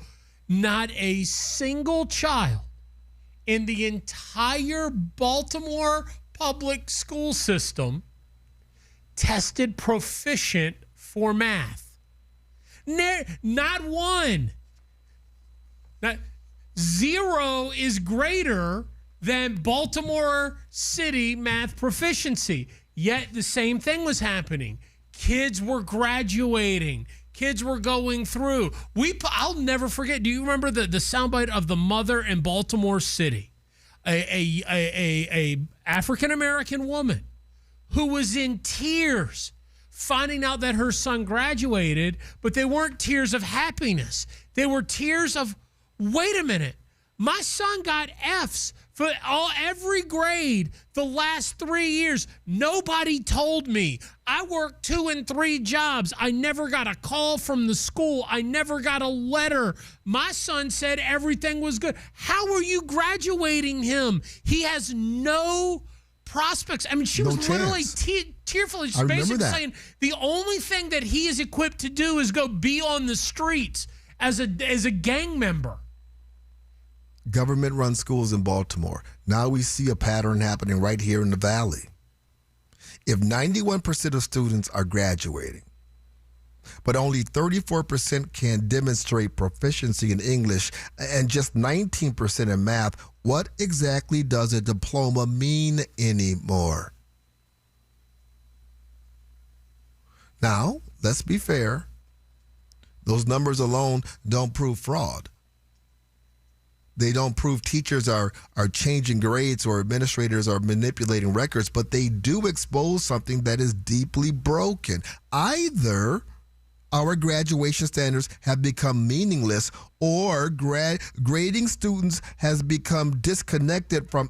not a single child in the entire Baltimore public school system tested proficient for math. Not one. Zero is greater than Baltimore City math proficiency. Yet the same thing was happening. Kids were graduating. Kids were going through. I'll never forget. Do you remember the soundbite of the mother in Baltimore City? a African American woman who was in tears finding out that her son graduated, but they weren't tears of happiness. They were tears of, wait a minute, my son got Fs for every grade the last 3 years. Nobody told me. I worked 2 and 3 jobs. I never got a call from the school. I never got a letter. My son said everything was good. How are you graduating him? He has no prospects. I mean, she was literally tearful. She's basically saying the only thing that he is equipped to do is go be on the streets as a gang member. Government-run schools in Baltimore. Now we see a pattern happening right here in the Valley. If 91% of students are graduating, but only 34% can demonstrate proficiency in English and just 19% in math, what exactly does a diploma mean anymore? Now, let's be fair. Those numbers alone don't prove fraud. They don't prove teachers are changing grades or administrators are manipulating records, but they do expose something that is deeply broken. Either our graduation standards have become meaningless, or grading students has become disconnected from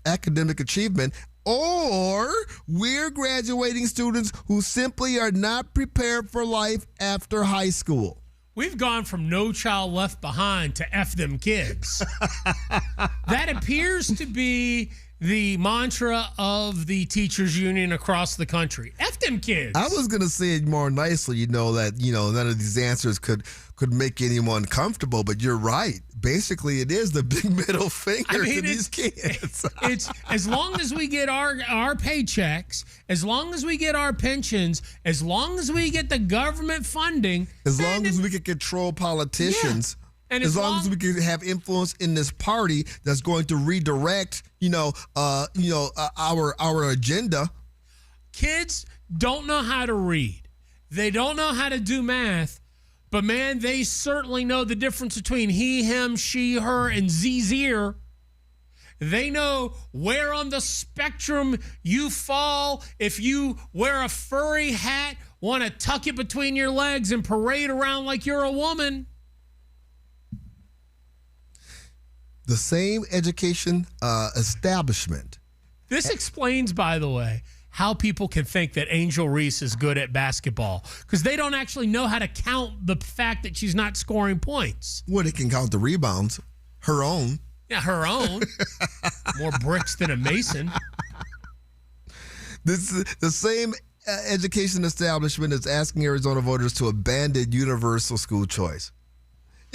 academic achievement, or we're graduating students who simply are not prepared for life after high school. We've gone from No Child Left Behind to F them kids. That appears to be the mantra of the teachers union across the country. F them kids. I was going to say it more nicely, that, none of these answers could make anyone comfortable, but you're right. Basically, it is the big middle finger to these kids. It's as long as we get our paychecks, as long as we get our pensions, as long as we get the government funding. As long as we can control politicians. Yeah. And as long as we can have influence in this party that's going to redirect, our agenda. Kids don't know how to read. They don't know how to do math. But, man, they certainly know the difference between he, him, she, her, and zir. They know where on the spectrum you fall. If you wear a furry hat, want to tuck it between your legs and parade around like you're a woman. The same education establishment. This explains, by the way, how people can think that Angel Reese is good at basketball, because they don't actually know how to count the fact that she's not scoring points. Well, they can count the rebounds. Her own. Yeah, her own. More bricks than a mason. This is the same education establishment is asking Arizona voters to abandon universal school choice.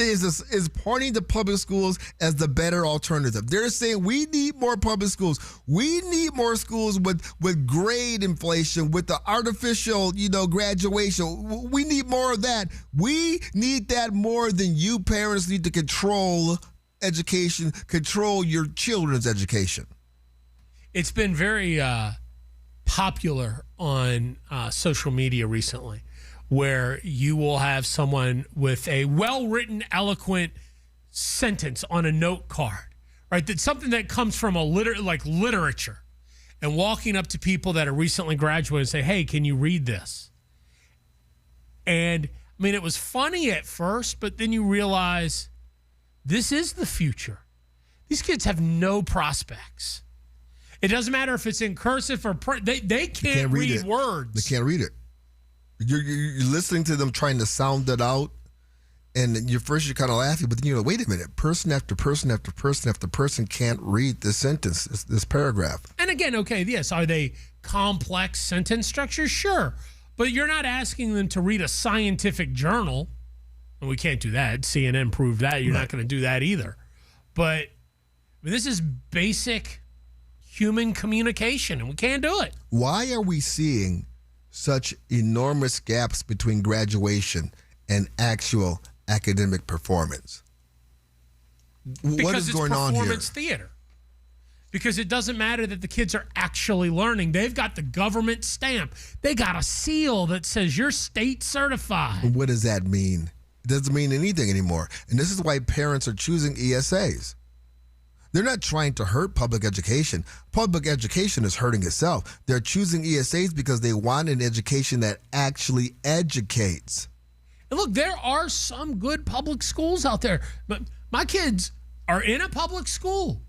Is pointing to public schools as the better alternative. They're saying we need more public schools. We need more schools with grade inflation, with the artificial, graduation. We need more of that. We need that more than you parents need to control education, control your children's education. It's been very popular on social media recently, where you will have someone with a well-written, eloquent sentence on a note card, right? That's something that comes from literature, and walking up to people that are recently graduated and say, hey, can you read this? And, I mean, it was funny at first, but then you realize this is the future. These kids have no prospects. It doesn't matter if it's in cursive or print. They can't read words. They can't read it. You're listening to them trying to sound it out, and you're kind of laughing, but then you're like, wait a minute, person after person after person after person can't read this sentence, this paragraph. And again, okay, yes, are they complex sentence structures? Sure. But you're not asking them to read a scientific journal, and we can't do that. CNN proved that. You're not going to do that either. But this is basic human communication, and we can't do it. Why are we seeing such enormous gaps between graduation and actual academic performance? What is going on here? Because it's performance theater. Because it doesn't matter that the kids are actually learning. They've got the government stamp. They got a seal that says you're state certified. What does that mean? It doesn't mean anything anymore. And this is why parents are choosing ESAs. They're not trying to hurt public education. Public education is hurting itself. They're choosing ESAs because they want an education that actually educates. And look, there are some good public schools out there. But my kids are in a public school.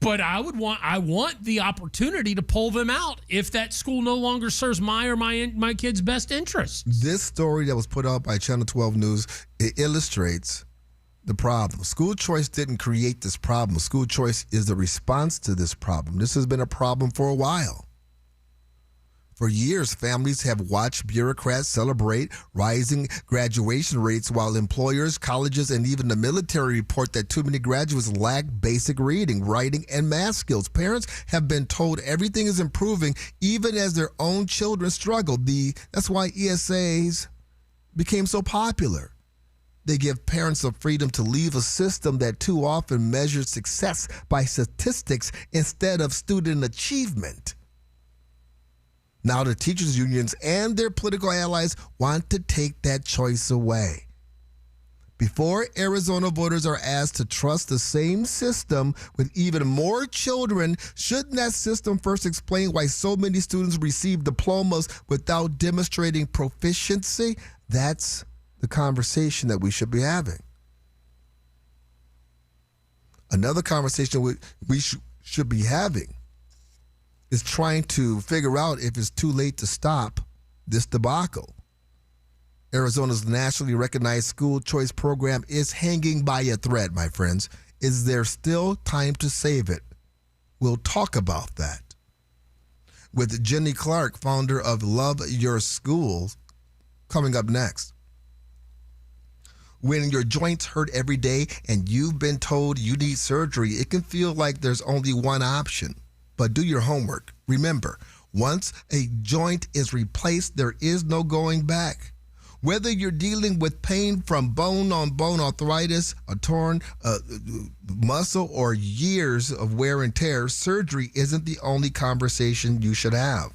But I want the opportunity to pull them out if that school no longer serves my kid's best interests. This story that was put out by Channel 12 News, it illustrates the problem. School choice didn't create this problem. School choice is the response to this problem. This has been a problem for a while. For years, families have watched bureaucrats celebrate rising graduation rates while employers, colleges, and even the military report that too many graduates lack basic reading, writing, and math skills. Parents have been told everything is improving even as their own children struggle. That's why ESAs became so popular. They give parents the freedom to leave a system that too often measures success by statistics instead of student achievement. Now the teachers' unions and their political allies want to take that choice away. Before Arizona voters are asked to trust the same system with even more children, shouldn't that system first explain why so many students receive diplomas without demonstrating proficiency? That's the conversation that we should be having. Another conversation we should be having is trying to figure out if it's too late to stop this debacle. Arizona's nationally recognized school choice program is hanging by a thread, my friends. Is there still time to save it? We'll talk about that with Jenny Clark, founder of Love Your School, coming up next. When your joints hurt every day and you've been told you need surgery, it can feel like there's only one option. But do your homework. Remember, once a joint is replaced, there is no going back. Whether you're dealing with pain from bone-on-bone arthritis, a torn muscle, or years of wear and tear, surgery isn't the only conversation you should have.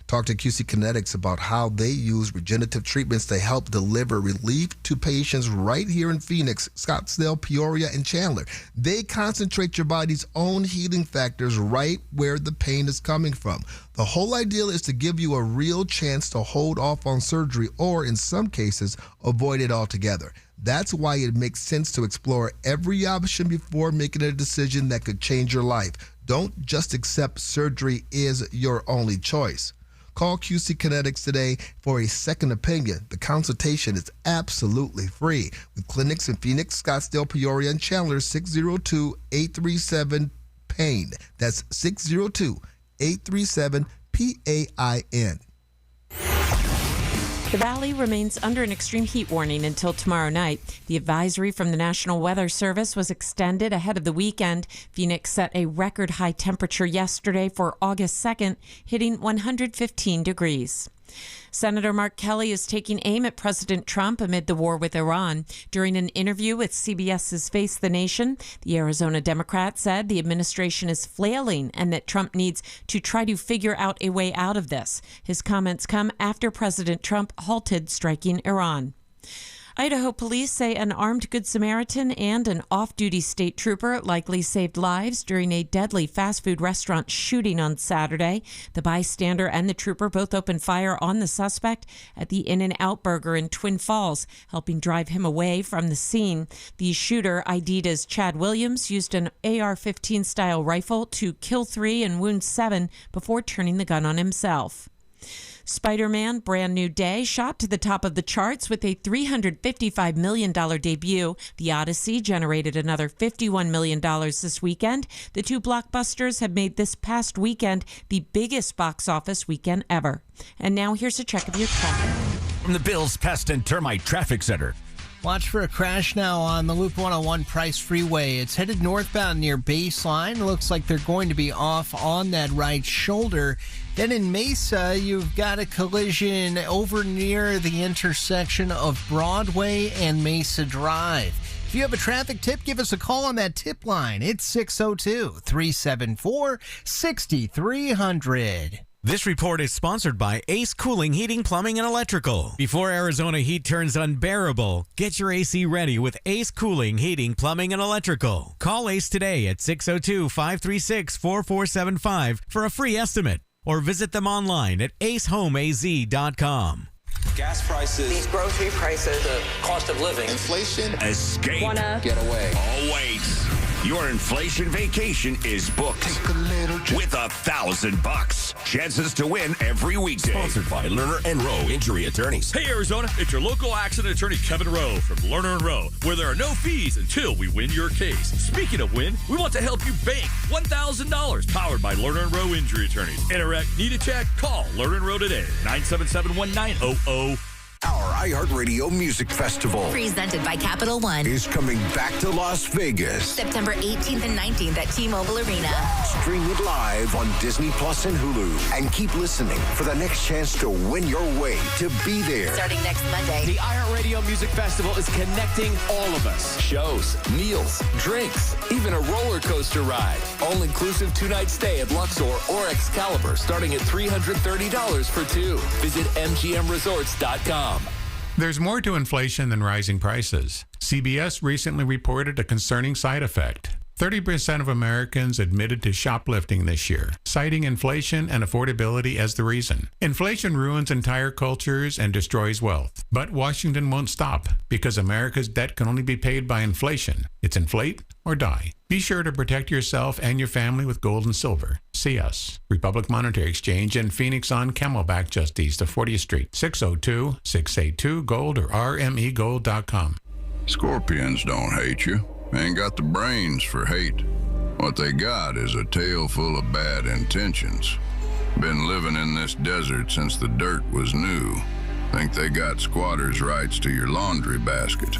Talk to QC Kinetics about how they use regenerative treatments to help deliver relief to patients right here in Phoenix, Scottsdale, Peoria, and Chandler. They concentrate your body's own healing factors right where the pain is coming from. The whole idea is to give you a real chance to hold off on surgery or, in some cases, avoid it altogether. That's why it makes sense to explore every option before making a decision that could change your life. Don't just accept surgery is your only choice. Call QC Kinetics today for a second opinion. The consultation is absolutely free. With clinics in Phoenix, Scottsdale, Peoria, and Chandler, 602-837-PAIN. That's 602-837-PAIN. The Valley remains under an extreme heat warning until tomorrow night. The advisory from the National Weather Service was extended ahead of the weekend. Phoenix set a record high temperature yesterday for August 2nd, hitting 115 degrees. Senator Mark Kelly is taking aim at President Trump amid the war with Iran. During an interview with CBS's Face the Nation, the Arizona Democrat said the administration is flailing and that Trump needs to try to figure out a way out of this. His comments come after President Trump halted striking Iran. Idaho police say an armed Good Samaritan and an off-duty state trooper likely saved lives during a deadly fast food restaurant shooting on Saturday. The bystander and the trooper both opened fire on the suspect at the In-N-Out Burger in Twin Falls, helping drive him away from the scene. The shooter, ID'd as Chad Williams, used an AR-15 style rifle to kill 3 and wound 7 before turning the gun on himself. Spider-Man Brand New Day shot to the top of the charts with a $355 million debut. The Odyssey generated another $51 million this weekend. The two blockbusters have made this past weekend the biggest box office weekend ever. And now here's a check of your traffic. From the Bills Pest and Termite Traffic Center. Watch for a crash now on the Loop 101 Price Freeway. It's headed northbound near Baseline. Looks like they're going to be off on that right shoulder. Then in Mesa, you've got a collision over near the intersection of Broadway and Mesa Drive. If you have a traffic tip, give us a call on that tip line. It's 602-374-6300. This report is sponsored by Ace Cooling, Heating, Plumbing, and Electrical. Before Arizona heat turns unbearable, get your AC ready with Ace Cooling, Heating, Plumbing, and Electrical. Call Ace today at 602-536-4475 for a free estimate or visit them online at acehomeaz.com. Gas prices, these grocery prices, the cost of living, inflation, Escape. get away. Oh, wait. Your inflation vacation is booked with $1,000. Chances to win every weekday. Sponsored by Lerner and Rowe Injury Attorneys. Hey, Arizona, it's your local accident attorney, Kevin Rowe from Lerner and Rowe, where there are no fees until we win your case. Speaking of win, we want to help you bank $1,000, powered by Lerner and Rowe Injury Attorneys. Interact, need a check? Call Lerner and Rowe today, 977-1900. Our iHeartRadio Music Festival presented by Capital One is coming back to Las Vegas. September 18th and 19th at T-Mobile Arena. Stream it live on Disney Plus and Hulu. And keep listening for the next chance to win your way to be there. Starting next Monday. The iHeartRadio Music Festival is connecting all of us. Shows, meals, drinks, even a roller coaster ride. All-inclusive 2-night stay at Luxor or Excalibur starting at $330 for two. Visit MGMResorts.com. There's more to inflation than rising prices. CBS recently reported a concerning side effect. 30% of Americans admitted to shoplifting this year, citing inflation and affordability as the reason. Inflation ruins entire cultures and destroys wealth. But Washington won't stop because America's debt can only be paid by inflation. It's inflate or die. Be sure to protect yourself and your family with gold and silver. See us, Republic Monetary Exchange in Phoenix on Camelback just east of 40th Street, 602-682-GOLD or rmegold.com. Scorpions don't hate you. Ain't got the brains for hate. What they got is a tail full of bad intentions. Been living in this desert since the dirt was new. Think they got squatters' rights to your laundry basket.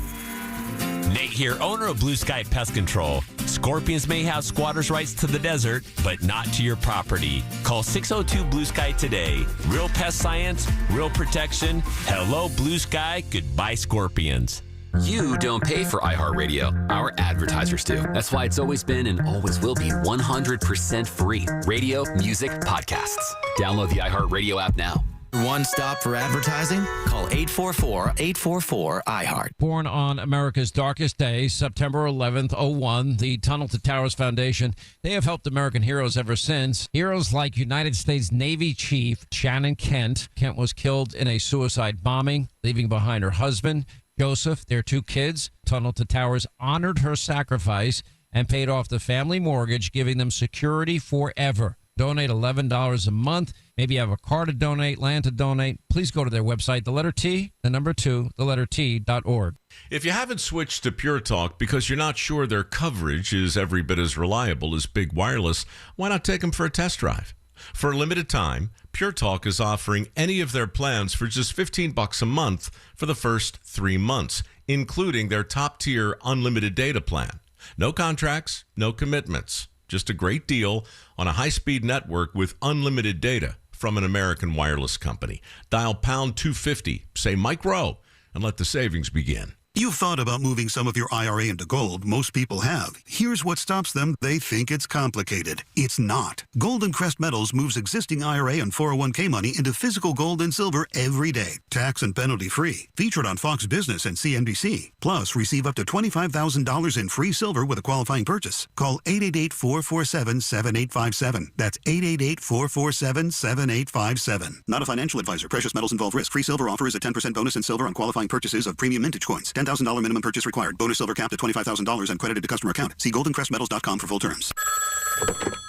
Nate here, owner of Blue Sky Pest Control. Scorpions may have squatters' rights to the desert, but not to your property. Call 602 Blue Sky today. Real pest science, real protection. Hello, Blue Sky. Goodbye, Scorpions. You don't pay for iHeartRadio. Our advertisers do. That's why it's always been and always will be 100% free. Radio, music, podcasts. Download the iHeartRadio app now. One stop for advertising? Call 844-844-iHeart. Born on America's darkest day, September 11th, 01, the Tunnel to Towers Foundation, they have helped American heroes ever since. Heroes like United States Navy Chief Shannon Kent. Kent was killed in a suicide bombing, leaving behind her husband, Joseph, their two kids. Tunnel to Towers honored her sacrifice and paid off the family mortgage, giving them security forever. Donate $11 a month. Maybe you have a car to donate, land to donate. Please go to their website, the letter T, the number 2, the letter T.org. If you haven't switched to Pure Talk because you're not sure their coverage is every bit as reliable as Big Wireless, why not take them for a test drive? For a limited time, Pure Talk is offering any of their plans for just $15 a month for the first 3 months, including their top-tier unlimited data plan. No contracts, no commitments. Just a great deal on a high-speed network with unlimited data from an American wireless company. Dial pound 250, say Mike Rowe, and let the savings begin. You've thought about moving some of your IRA into gold. Most people have. Here's what stops them. They think it's complicated. It's not. Golden Crest Metals moves existing IRA and 401k money into physical gold and silver every day. Tax and penalty free. Featured on Fox Business and CNBC. Plus, receive up to $25,000 in free silver with a qualifying purchase. Call 888-447-7857. That's 888-447-7857. Not a financial advisor. Precious metals involve risk. Free silver offer is a 10% bonus in silver on qualifying purchases of premium mintage coins. $10,000 minimum purchase required. Bonus silver capped at $25,000 and credited to customer account. See goldencrestmetals.com for full terms.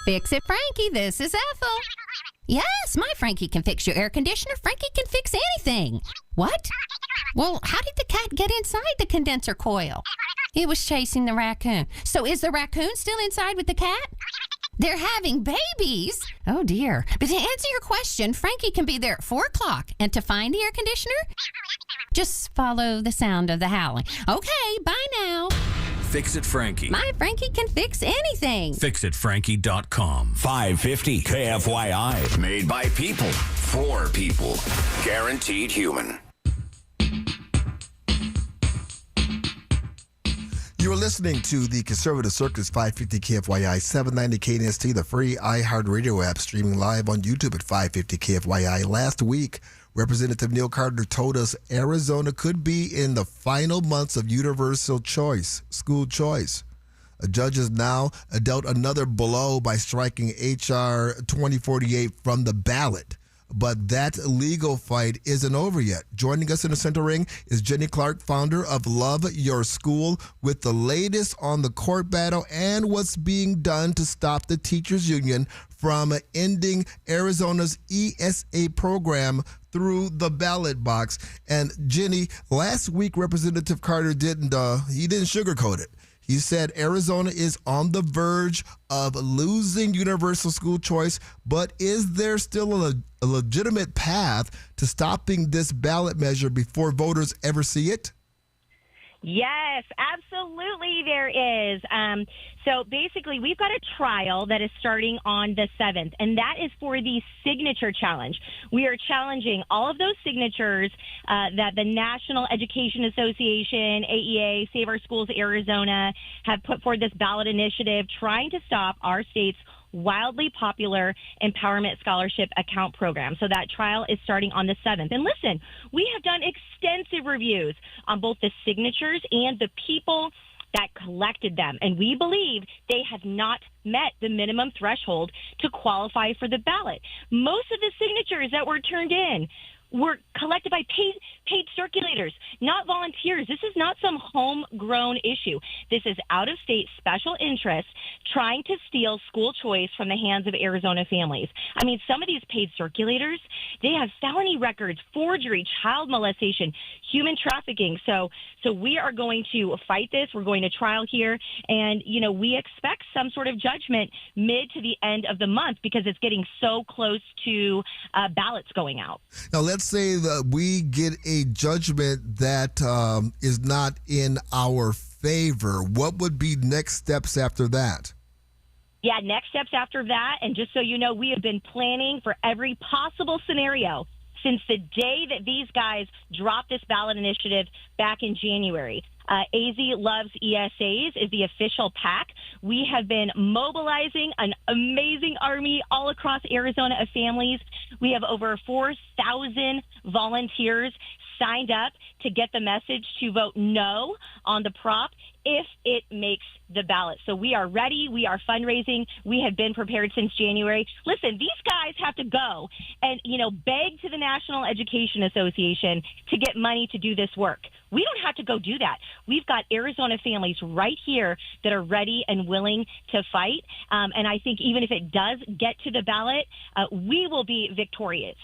Fix it, Frankie. This is Ethel. Yes, my Frankie can fix your air conditioner. Frankie can fix anything. What? Well, how did the cat get inside the condenser coil? It was chasing the raccoon. So is the raccoon still inside with the cat? They're having babies. Oh, dear. But to answer your question, Frankie can be there at 4 o'clock. And to find the air conditioner, just follow the sound of the howling. Okay, bye now. Fix It Frankie. My Frankie can fix anything. FixItFrankie.com. 550 KFYI. Made by people. For people. Guaranteed human. You're listening to the Conservative Circus 550 KFYI 790 KNST, the free iHeartRadio app, streaming live on YouTube at 550 KFYI. Last week, Representative Neil Carter told us Arizona could be in the final months of universal choice, school choice. Judges now dealt another blow by striking H.R. 2048 from the ballot. But that legal fight isn't over yet. Joining us in the center ring is Jenny Clark, founder of Love Your School, with the latest on the court battle and what's being done to stop the teachers union from ending Arizona's ESA program through the ballot box. And Jenny, last week Representative Carter didn't sugarcoat it. He said Arizona is on the verge of losing universal school choice, but is there still a legitimate path to stopping this ballot measure before voters ever see it? Yes, absolutely there is. So basically, we've got a trial that is starting on the 7th, and that is for the signature challenge. We are challenging all of those signatures that the National Education Association, AEA, Save Our Schools Arizona have put forward this ballot initiative trying to stop our state's wildly popular empowerment scholarship account program. So that trial is starting on the 7th. And listen, we have done extensive reviews on both the signatures and the people that collected them. And we believe they have not met the minimum threshold to qualify for the ballot. Most of the signatures that were turned in were collected by paid circulators, not volunteers. This is not some homegrown issue. This is out-of-state special interests trying to steal school choice from the hands of Arizona families. I mean, some of these paid circulators, they have felony records, forgery, child molestation, human trafficking. So we are going to fight this. We're going to trial here. And, we expect some sort of judgment mid to the end of the month because it's getting so close to ballots going out. Now, let's say that we get a judgment that is not in our favor. What would be next steps after that? Yeah, next steps after that. And just so you know, we have been planning for every possible scenario since the day that these guys dropped this ballot initiative back in January. AZ Loves ESAs is the official PAC. We have been mobilizing an amazing army all across Arizona of families. We have over 4,000 volunteers signed up to get the message to vote no on the prop if it makes the ballot. So we are ready. We are fundraising. We have been prepared since January. Listen, these guys have to go and, beg to the National Education Association to get money to do this work. We don't have to go do that. We've got Arizona families right here that are ready and willing to fight. And I think even if it does get to the ballot, we will be victorious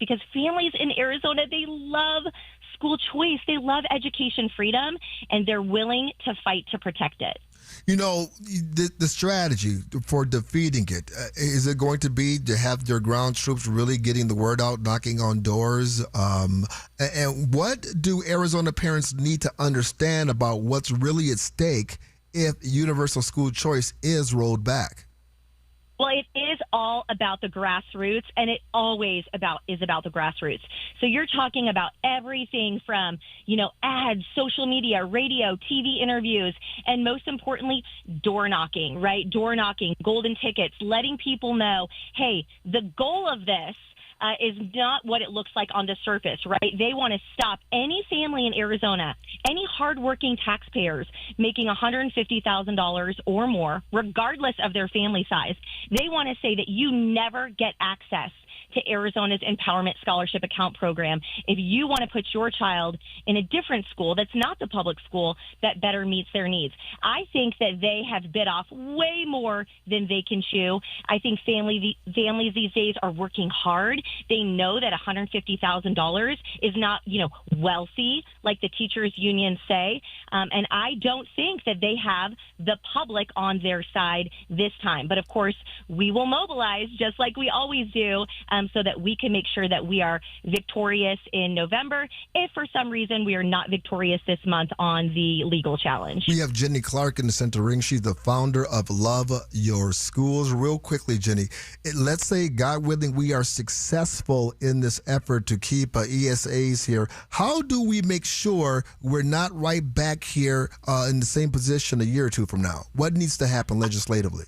because families in Arizona, they love school choice. They love education freedom, and they're willing to fight to protect it. The strategy for defeating it, is it going to be to have their ground troops really getting the word out, knocking on doors? And what do Arizona parents need to understand about what's really at stake if universal school choice is rolled back? Well, it is all about the grassroots, and it always is about the grassroots. So you're talking about everything from, ads, social media, radio, TV interviews, and most importantly, door knocking, right? Door knocking, golden tickets, letting people know, hey, the goal of this is not what it looks like on the surface, right? They want to stop any family in Arizona, any hardworking taxpayers making $150,000 or more, regardless of their family size. They want to say that you never get access to Arizona's Empowerment Scholarship Account Program if you want to put your child in a different school that's not the public school that better meets their needs. I think that they have bit off way more than they can chew. I think families these days are working hard. They know that $150,000 is not, wealthy like the teachers unions say. And I don't think that they have the public on their side this time. But of course, we will mobilize just like we always do so that we can make sure that we are victorious in November if for some reason we are not victorious this month on the legal challenge. We have Jenny Clark in the center ring. She's the founder of Love Your Schools. Real quickly, Jenny, let's say, God willing, we are successful in this effort to keep ESAs here. How do we make sure we're not right back here in the same position a year or two from now? What needs to happen legislatively?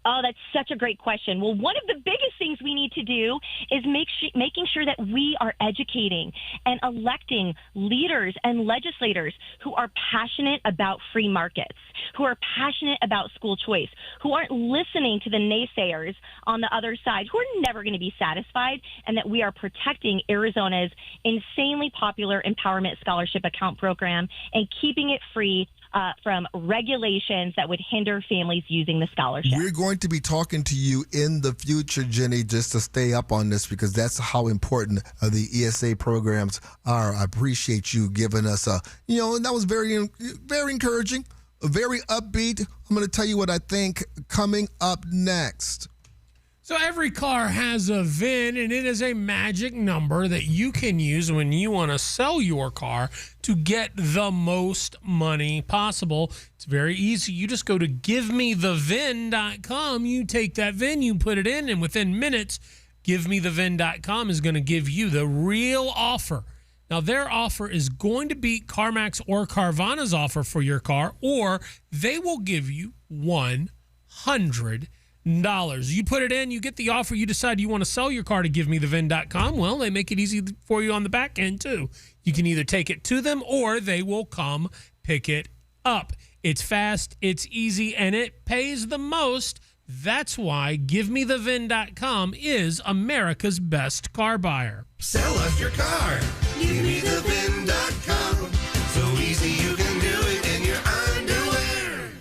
Oh, that's such a great question. Well, one of the biggest things we need to do is making sure that we are educating and electing leaders and legislators who are passionate about free markets, who are passionate about school choice, who aren't listening to the naysayers on the other side, who are never going to be satisfied, and that we are protecting Arizona's insanely popular Empowerment Scholarship Account program and keeping it free from regulations that would hinder families using the scholarship. We're going to be talking to you in the future, Jenny, just to stay up on this, because that's how important the ESA programs are. I appreciate you giving us and that was very, very encouraging, very upbeat. I'm going to tell you what I think coming up next. So every car has a VIN, and it is a magic number that you can use when you want to sell your car to get the most money possible. It's very easy. You just go to givemethevin.com. You take that VIN, you put it in, and within minutes, givemethevin.com is going to give you the real offer. Now, their offer is going to beat CarMax or Carvana's offer for your car, or they will give you $100. You put it in, you get the offer, you decide you want to sell your car to givemethevin.com. Well, they make it easy for you on the back end, too. You can either take it to them or they will come pick it up. It's fast, it's easy, and it pays the most. That's why givemethevin.com is America's best car buyer. Sell us your car. Givemethevin.com. So easy you can do it in your underwear.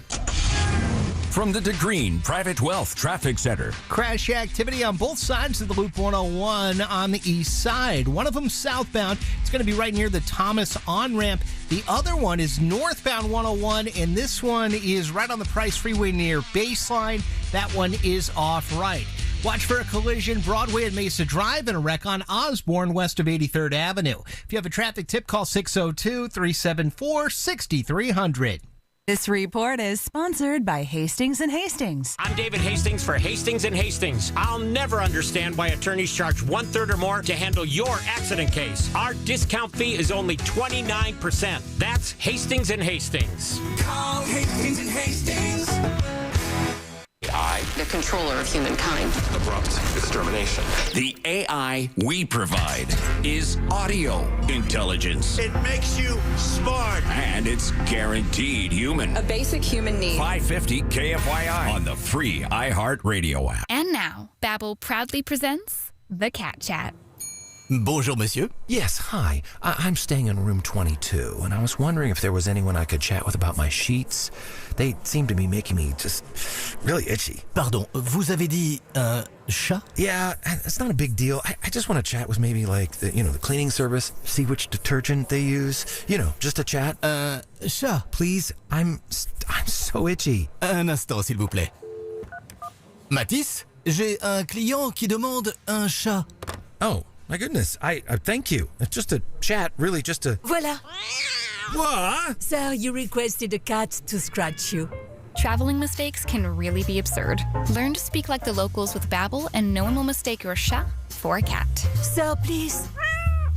From the DeGreen Private Wealth Traffic Center. Crash activity on both sides of the Loop 101 on the east side. One of them southbound. It's going to be right near the Thomas on-ramp. The other one is northbound 101, and this one is right on the Price Freeway near Baseline. That one is off right. Watch for a collision Broadway and Mesa Drive and a wreck on Osborne west of 83rd Avenue. If you have a traffic tip, call 602-374-6300. This report is sponsored by Hastings & Hastings. I'm David Hastings for Hastings & Hastings. I'll never understand why attorneys charge 1/3 or more to handle your accident case. Our discount fee is only 29%. That's Hastings & Hastings. Call Hastings & Hastings. AI, the controller of humankind. Abrupt extermination. The AI we provide is audio intelligence. It makes you smart. And it's guaranteed human. A basic human need. 550 KFYI on the free iHeartRadio app. And now, Babbel proudly presents The Cat Chat. Bonjour, monsieur. Yes, hi. I'm staying in room 22, and I was wondering if there was anyone I could chat with about my sheets. They seem to be making me just really itchy. Pardon, vous avez dit chat? Yeah, it's not a big deal. I just want to chat with maybe like the cleaning service, see which detergent they use. Just a chat. Chat. Please, I'm so itchy. Un instant, s'il vous plaît. Mathis, j'ai un client qui demande un chat. Oh. My goodness, I thank you. It's just a chat, really just a... Voila. What? Sir, you requested a cat to scratch you. Traveling mistakes can really be absurd. Learn to speak like the locals with Babbel, and no one will mistake your chat for a cat. Sir, please.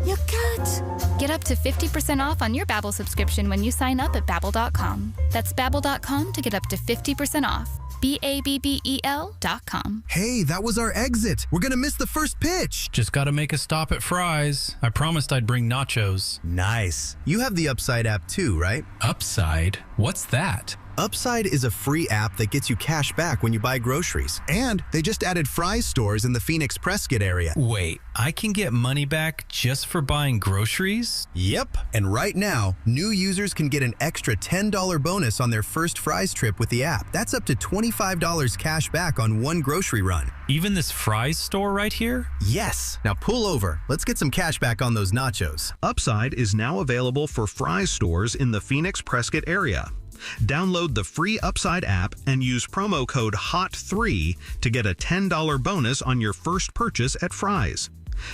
Your cat. Get up to 50% off on your Babbel subscription when you sign up at Babbel.com. That's Babbel.com to get up to 50% off. Babbel.com. Hey, that was our exit. We're going to miss the first pitch. Just got to make a stop at Fry's. I promised I'd bring nachos. Nice. You have the Upside app too, right? Upside? What's that? Upside is a free app that gets you cash back when you buy groceries. And they just added Fry's stores in the Phoenix Prescott area. Wait, I can get money back just for buying groceries? Yep. And right now, new users can get an extra $10 bonus on their first Fry's trip with the app. That's up to $25 cash back on one grocery run. Even this Fry's store right here? Yes. Now pull over. Let's get some cash back on those nachos. Upside is now available for Fry's stores in the Phoenix Prescott area. Download the free Upside app and use promo code HOT3 to get a $10 bonus on your first purchase at Fry's.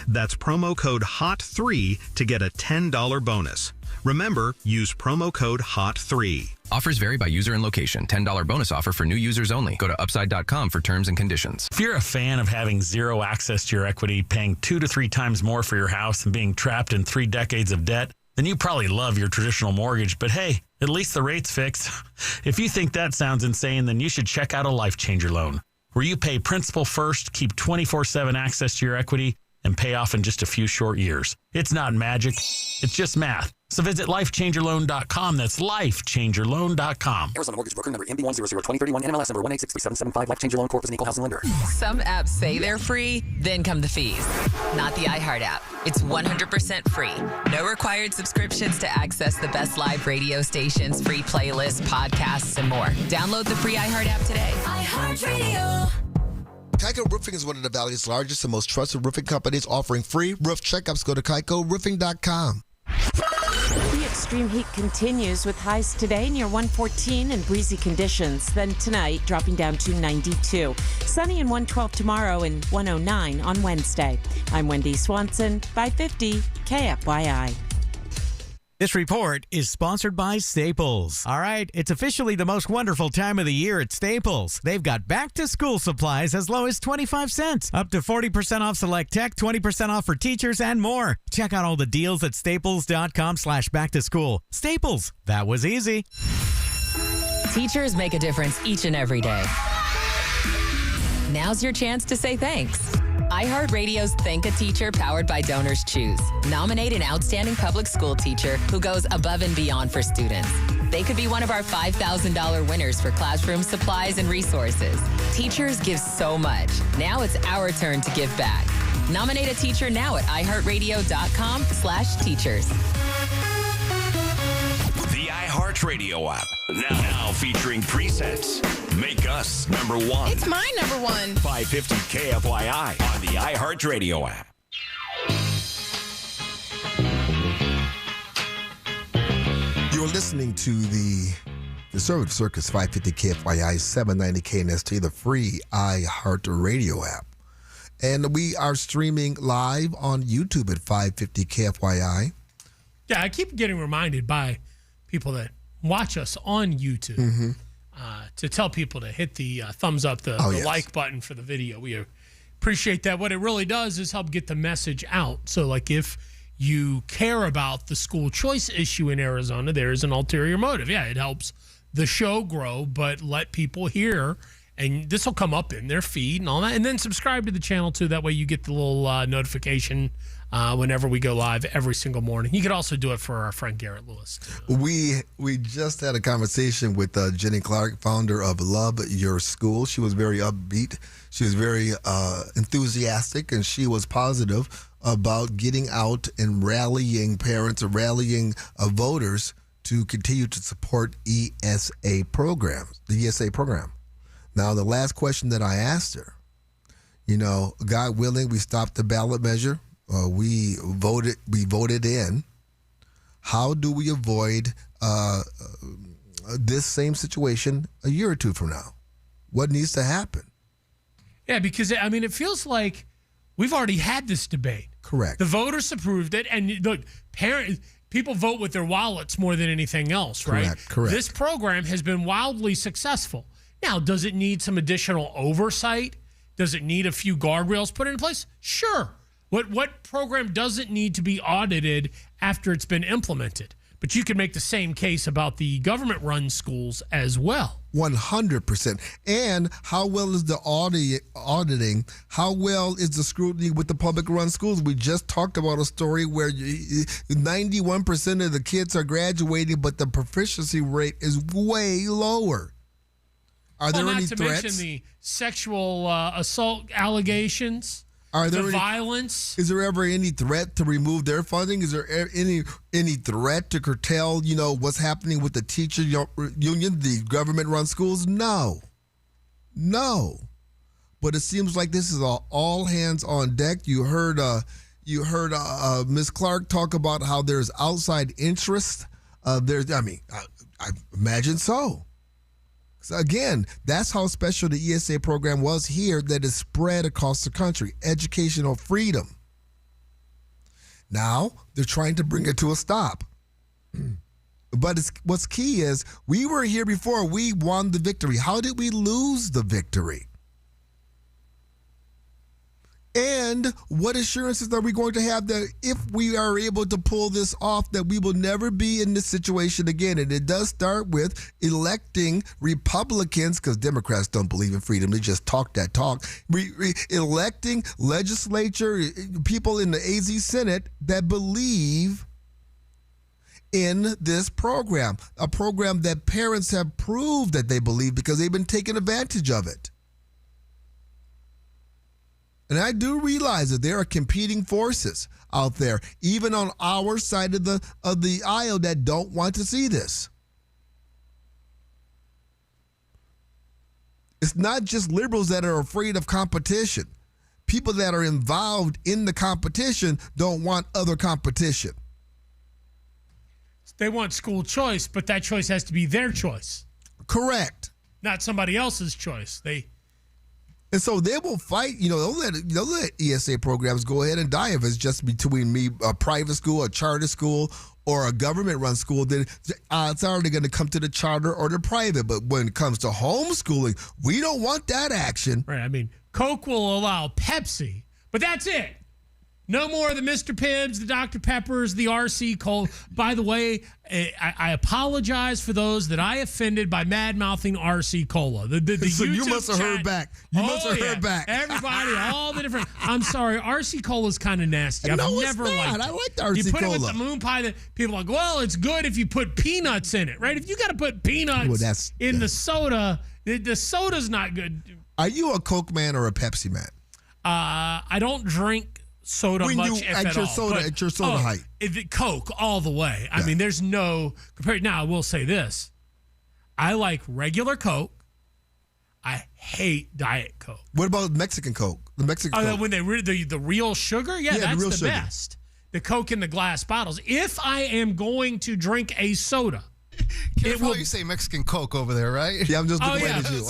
That's promo code HOT3 to get a $10 bonus. Remember, use promo code HOT3. Offers vary by user and location. $10 bonus offer for new users only. Go to upside.com for terms and conditions. If you're a fan of having zero access to your equity, paying 2 to 3 times more for your house, and being trapped in 3 decades of debt, then you probably love your traditional mortgage. But hey, at least the rate's fixed. If you think that sounds insane, then you should check out a Life Changer loan, where you pay principal first, keep 24/7 access to your equity, and pay off in just a few short years. It's not magic. It's just math. So visit lifechangerloan.com. That's lifechangerloan.com. Arizona Mortgage Broker number MB1002031, NMLS number 1863775. Life Changer Loan Corp is an equal housing lender. Some apps say they're free, then come the fees. Not the iHeart app. It's 100% free. No required subscriptions to access the best live radio stations, free playlists, podcasts, and more. Download the free iHeart app today. iHeart Radio. Kaiko Roofing is one of the Valley's largest and most trusted roofing companies, offering free roof checkups. Go to KaikoRoofing.com. The extreme heat continues with highs today near 114 and breezy conditions. Then tonight, dropping down to 92. Sunny and 112 tomorrow and 109 on Wednesday. I'm Wendy Swanson, 550 KFYI. This report is sponsored by Staples. All right, it's officially the most wonderful time of the year at Staples. They've got back-to-school supplies as low as 25 cents, up to 40% off select tech, 20% off for teachers, and more. Check out all the deals at staples.com/back-to-school. Staples, that was easy. Teachers make a difference each and every day. Now's your chance to say thanks. iHeartRadio's Thank a Teacher, powered by Donors Choose. Nominate an outstanding public school teacher who goes above and beyond for students. They could be one of our $5,000 winners for classroom supplies and resources. Teachers give so much. Now it's our turn to give back. Nominate a teacher now at iHeartRadio.com/teachers. The iHeartRadio app. Now featuring presets. Make us number one. It's my number one. 550 KFYI on the iHeartRadio app. You're listening to the Conservative Circus 550 KFYI 790 KNST, the free iHeartRadio app. And we are streaming live on YouTube at 550 KFYI. Yeah, I keep getting reminded by people that watch us on YouTube to tell people to hit the thumbs up, the like button for the video. We appreciate that. What it really does is help get the message out. So, like, if you care about the school choice issue in Arizona, there is an ulterior motive. Yeah, it helps the show grow, but let people hear, and this will come up in their feed and all that. And then subscribe to the channel, too. That way you get the little notification whenever we go live every single morning. You could also do it for our friend Garrett Lewis, too. We just had a conversation with Jenny Clark, founder of Love Your School. She was very upbeat. She was very enthusiastic, and she was positive about getting out and rallying parents or rallying voters to continue to support ESA programs, the ESA program. Now, the last question that I asked her, God willing, we stopped the ballot measure. We voted in. How do we avoid this same situation a year or two from now? What needs to happen? Yeah, because, it feels like we've already had this debate. Correct. The voters approved it, and look, people vote with their wallets more than anything else, right? Correct. This program has been wildly successful. Now, does it need some additional oversight? Does it need a few guardrails put in place? Sure. What program doesn't need to be audited after it's been implemented? But you can make the same case about the government-run schools as well. 100%. And how well is the auditing? How well is the scrutiny with the public-run schools? We just talked about a story where 91% of the kids are graduating, but the proficiency rate is way lower. Are there any threats? Not to mention the sexual assault allegations. Are there violence? Is there ever any threat to remove their funding? Is there any threat to curtail, what's happening with the teacher union, the government-run schools? No. But it seems like this is all hands on deck. You heard Ms. Clark talk about how there's outside interest I imagine so. So again, that's how special the ESA program was here, that is spread across the country. Educational freedom. Now, they're trying to bring it to a stop. But what's key is we were here before. We won the victory. How did we lose the victory? And what assurances are we going to have that if we are able to pull this off, that we will never be in this situation again? And it does start with electing Republicans, because Democrats don't believe in freedom. They just talk that talk. Electing legislature, people in the AZ Senate that believe in this program, a program that parents have proved that they believe because they've been taking advantage of it. And I do realize that there are competing forces out there, even on our side of the aisle, that don't want to see this. It's not just liberals that are afraid of competition. People that are involved in the competition don't want other competition. They want school choice, but that choice has to be their choice. Correct. Not somebody else's choice. And so they will fight, they'll let ESA programs go ahead and die if it's just between me, a private school, a charter school, or a government-run school. Then it's already going to come to the charter or the private. But when it comes to homeschooling, we don't want that action. Right. I mean, Coke will allow Pepsi, but that's it. No more of the Mr. Pibbs, the Dr. Peppers, the RC Cola. By the way, I apologize for those that I offended by mad-mouthing RC Cola. So YouTube you must have heard back. You must have heard back. Everybody, all the different. I'm sorry, RC Cola is kind of nasty. I've never liked it. I like the RC Cola. You put it with the moon pie. That people are like, well, it's good if you put peanuts in it, right? If you got to put peanuts in the soda, the soda's not good. Are you a Coke man or a Pepsi man? I don't drink soda much, if at all. At your soda height. Coke all the way. I mean, there's no compared. Now, I will say this. I like regular Coke. I hate Diet Coke. What about Mexican Coke? The Mexican Coke. When the real sugar? Yeah, that's the real sugar. Best. The Coke in the glass bottles. If I am going to drink a soda, Careful, you say Mexican Coke over there, right? Yeah, I'm just looking at you.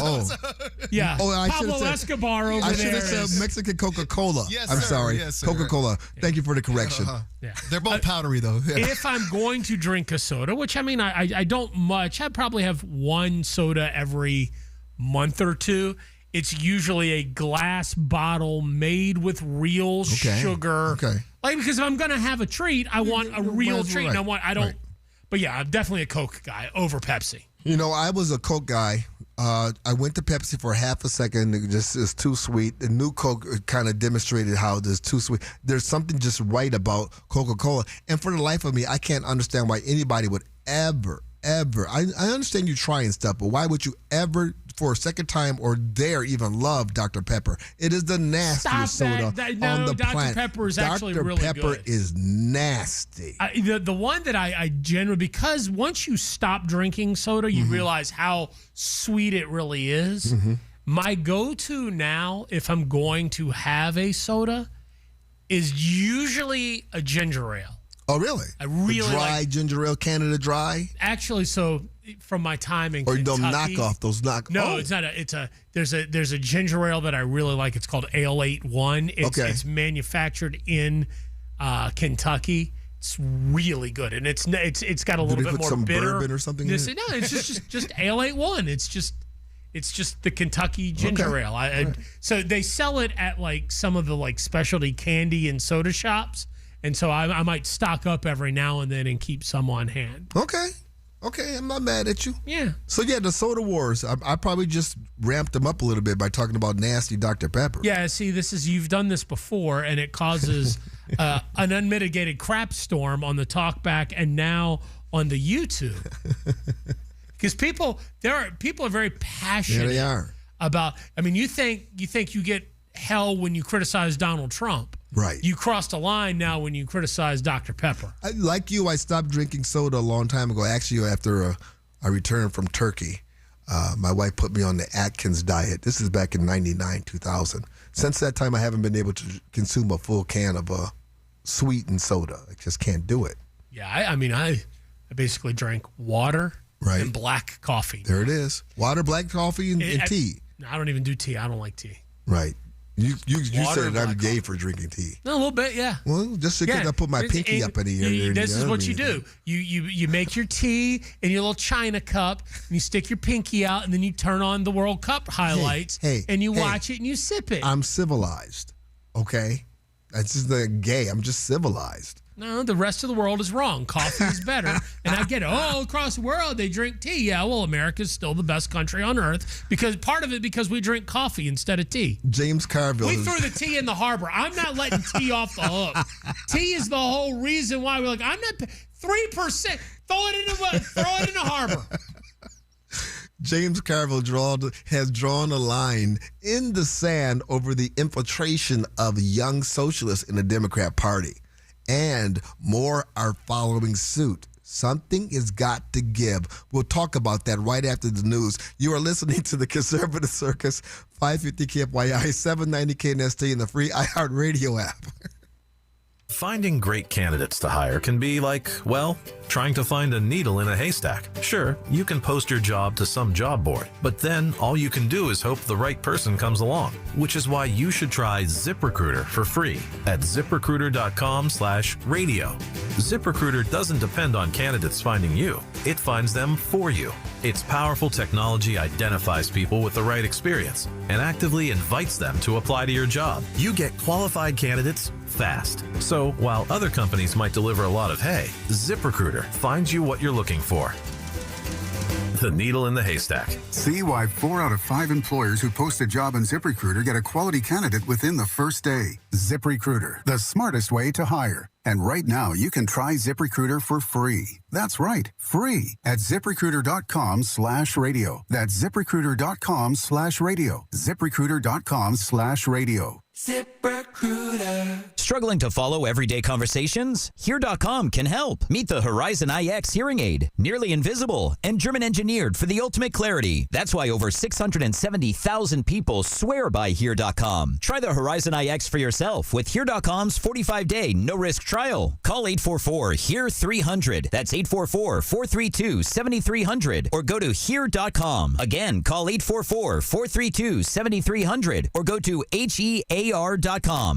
Yeah. I Pablo Escobar over there. I should have said Mexican Coca-Cola. Yes, I'm sorry. Yes, sir. Coca-Cola. Thank you for the correction. Yeah. They're both powdery, though. Yeah. If I'm going to drink a soda, which I mean, I don't much. I probably have one soda every month or two. It's usually a glass bottle made with real sugar. Okay. Like, because if I'm going to have a treat, I want a real treat. Right. And I don't. Right. But yeah, I'm definitely a Coke guy over Pepsi. I was a Coke guy. I went to Pepsi for half a second. It's too sweet. The new Coke kind of demonstrated how it's too sweet. There's something just right about Coca-Cola. And for the life of me, I can't understand why anybody would ever. I understand you trying stuff, but why would you ever, for a second time or dare even love Dr. Pepper? It is the nastiest soda on the Dr. planet. Pepper is actually really good. Dr. Pepper is nasty. The one that I generally, because once you stop drinking soda, you realize how sweet it really is. Mm-hmm. My go-to now, if I'm going to have a soda, is usually a ginger ale. Oh, really? I really the dry like ginger ale, Canada Dry. Actually, so from my time in Kentucky, or those knockoff. No, it's not. There's a ginger ale that I really like. It's called Ale 81. It's manufactured in Kentucky. It's really good, and it's got a little bit more some bitter. Bourbon or something. No, it's just Ale 81. It's just the Kentucky ginger ale. So they sell it at like some of the like specialty candy and soda shops. And so I might stock up every now and then and keep some on hand. Okay, I'm not mad at you. Yeah. So yeah, the soda wars. I probably just ramped them up a little bit by talking about nasty Dr. Pepper. Yeah. See, you've done this before, and it causes an unmitigated crap storm on the talkback and now on the YouTube. Because people are very passionate. Yeah, they are. About. I mean, you think you get hell when you criticize Donald Trump. Right. You crossed a line now when you criticize Dr. Pepper. Like you, I stopped drinking soda a long time ago. Actually, after I returned from Turkey, my wife put me on the Atkins diet. This is back in 99, 2000. Since that time, I haven't been able to consume a full can of sweetened soda. I just can't do it. Yeah, I mean, basically drank water and black coffee. There it is. Water, black coffee, and tea. I don't even do tea. I don't like tea. Right. You Water said and I'm black gay for drinking tea. No, a little bit, yeah. Well, just because I put my pinky up in the air. This is what you do. You make your tea in your little China cup, and you stick your pinky out, and then you turn on the World Cup highlights, and you watch it, and you sip it. I'm civilized, okay? That's just the gay. I'm just civilized. No, the rest of the world is wrong. Coffee is better. And I get it. Oh, across the world, they drink tea. Yeah, well, America's still the best country on earth because we drink coffee instead of tea. James Carville. We threw the tea in the harbor. I'm not letting tea off the hook. Tea is the whole reason why we're like, I'm not 3%. Throw it in the harbor. James Carville has drawn a line in the sand over the infiltration of young socialists in the Democrat Party. And more are following suit. Something has got to give. We'll talk about that right after the news. You are listening to the Conservative Circus, 550 KFYI, 790 KNST, and the free iHeartRadio app. Finding great candidates to hire can be like, well, trying to find a needle in a haystack. Sure, you can post your job to some job board, but then all you can do is hope the right person comes along, which is why you should try ZipRecruiter for free at ZipRecruiter.com/radio. ZipRecruiter doesn't depend on candidates finding you. It finds them for you. Its powerful technology identifies people with the right experience and actively invites them to apply to your job. You get qualified candidates fast. So while other companies might deliver a lot of hay, ZipRecruiter finds you what you're looking for. The needle in the haystack. See why 4 out of 5 employers who post a job on ZipRecruiter get a quality candidate within the first day. ZipRecruiter, the smartest way to hire. And right now, you can try ZipRecruiter for free. That's right, free at ZipRecruiter.com/radio. That's ZipRecruiter.com/radio. ZipRecruiter.com/radio. ZipRecruiter. Struggling to follow everyday conversations? Here.com can help. Meet the Horizon IX hearing aid. Nearly invisible and German engineered for the ultimate clarity. That's why over 670,000 people swear by Here.com. Try the Horizon IX for yourself with Here.com's 45-day no-risk trial. Call 844-HERE-300. That's 844-432-7300. Or go to Here.com. Again, call 844-432-7300. Or go to HEAR.com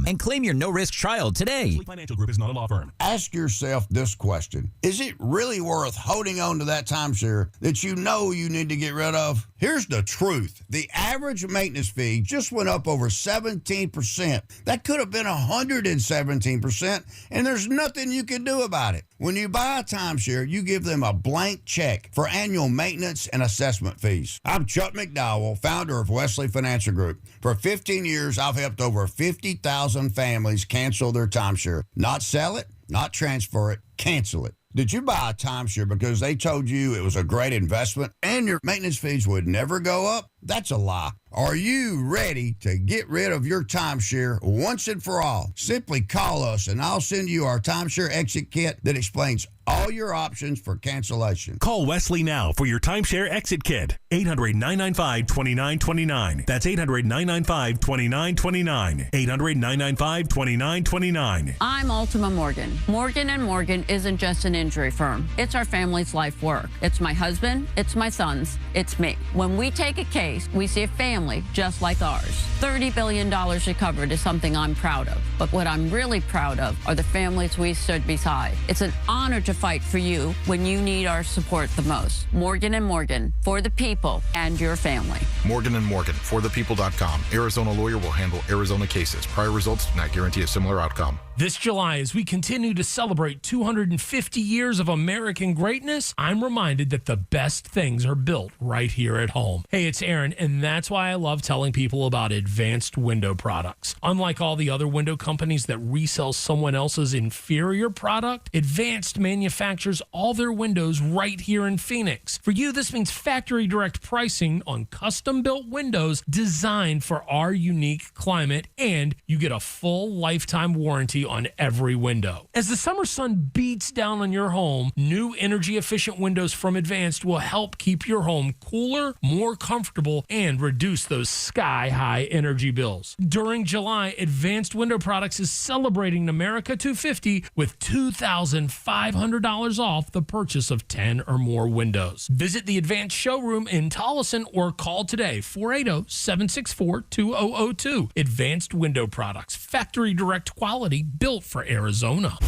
and claim your no-risk trial today. Financial Group is not a law firm. Ask yourself this question. Is it really worth holding on to that timeshare that you know you need to get rid of? Here's the truth. The average maintenance fee just went up over 17%. That could have been 117%, and there's nothing you can do about it. When you buy a timeshare, you give them a blank check for annual maintenance and assessment fees. I'm Chuck McDowell, founder of Wesley Financial Group. For 15 years, I've helped over 50,000 families cancel their timeshare. Not sell it, not transfer it, cancel it. Did you buy a timeshare because they told you it was a great investment and your maintenance fees would never go up? That's a lie. Are you ready to get rid of your timeshare once and for all? Simply call us and I'll send you our timeshare exit kit that explains all your options for cancellation. Call Wesley now for your timeshare exit kit. 800-995-2929. That's 800-995-2929. 800-995-2929. I'm Ultima Morgan. Morgan & Morgan isn't just an injury firm. It's our family's life work. It's my husband, it's my sons, it's me. When we take a case, we see a family just like ours. $30 billion recovered is something I'm proud of. But what I'm really proud of are the families we stood beside. It's an honor to fight for you when you need our support the most. Morgan & Morgan, for the people and your family. Morgan & Morgan, forthepeople.com. Arizona lawyer will handle Arizona cases. Prior results do not guarantee a similar outcome. This July, as we continue to celebrate 250 years of American greatness, I'm reminded that the best things are built right here at home. Hey, it's Aaron, and that's why I love telling people about Advanced Window Products. Unlike all the other window companies that resell someone else's inferior product, Advanced manufactures all their windows right here in Phoenix. For you, this means factory direct pricing on custom-built windows designed for our unique climate, and you get a full lifetime warranty on every window. As the summer sun beats down on your home, new energy-efficient windows from Advanced will help keep your home cooler, more comfortable, and reduce those sky-high energy bills. During July, Advanced Window Products is celebrating America 250 with $2,500 off the purchase of 10 or more windows. Visit the Advanced showroom in Tolleson or call today, 480-764-2002. Advanced Window Products, factory direct quality built for Arizona.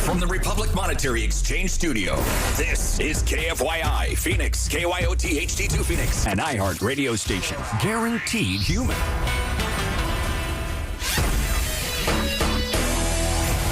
From the Republic Monetary Exchange Studio, this is KFYI Phoenix, KYOT HD2 Phoenix, an iHeart radio station. Guaranteed human.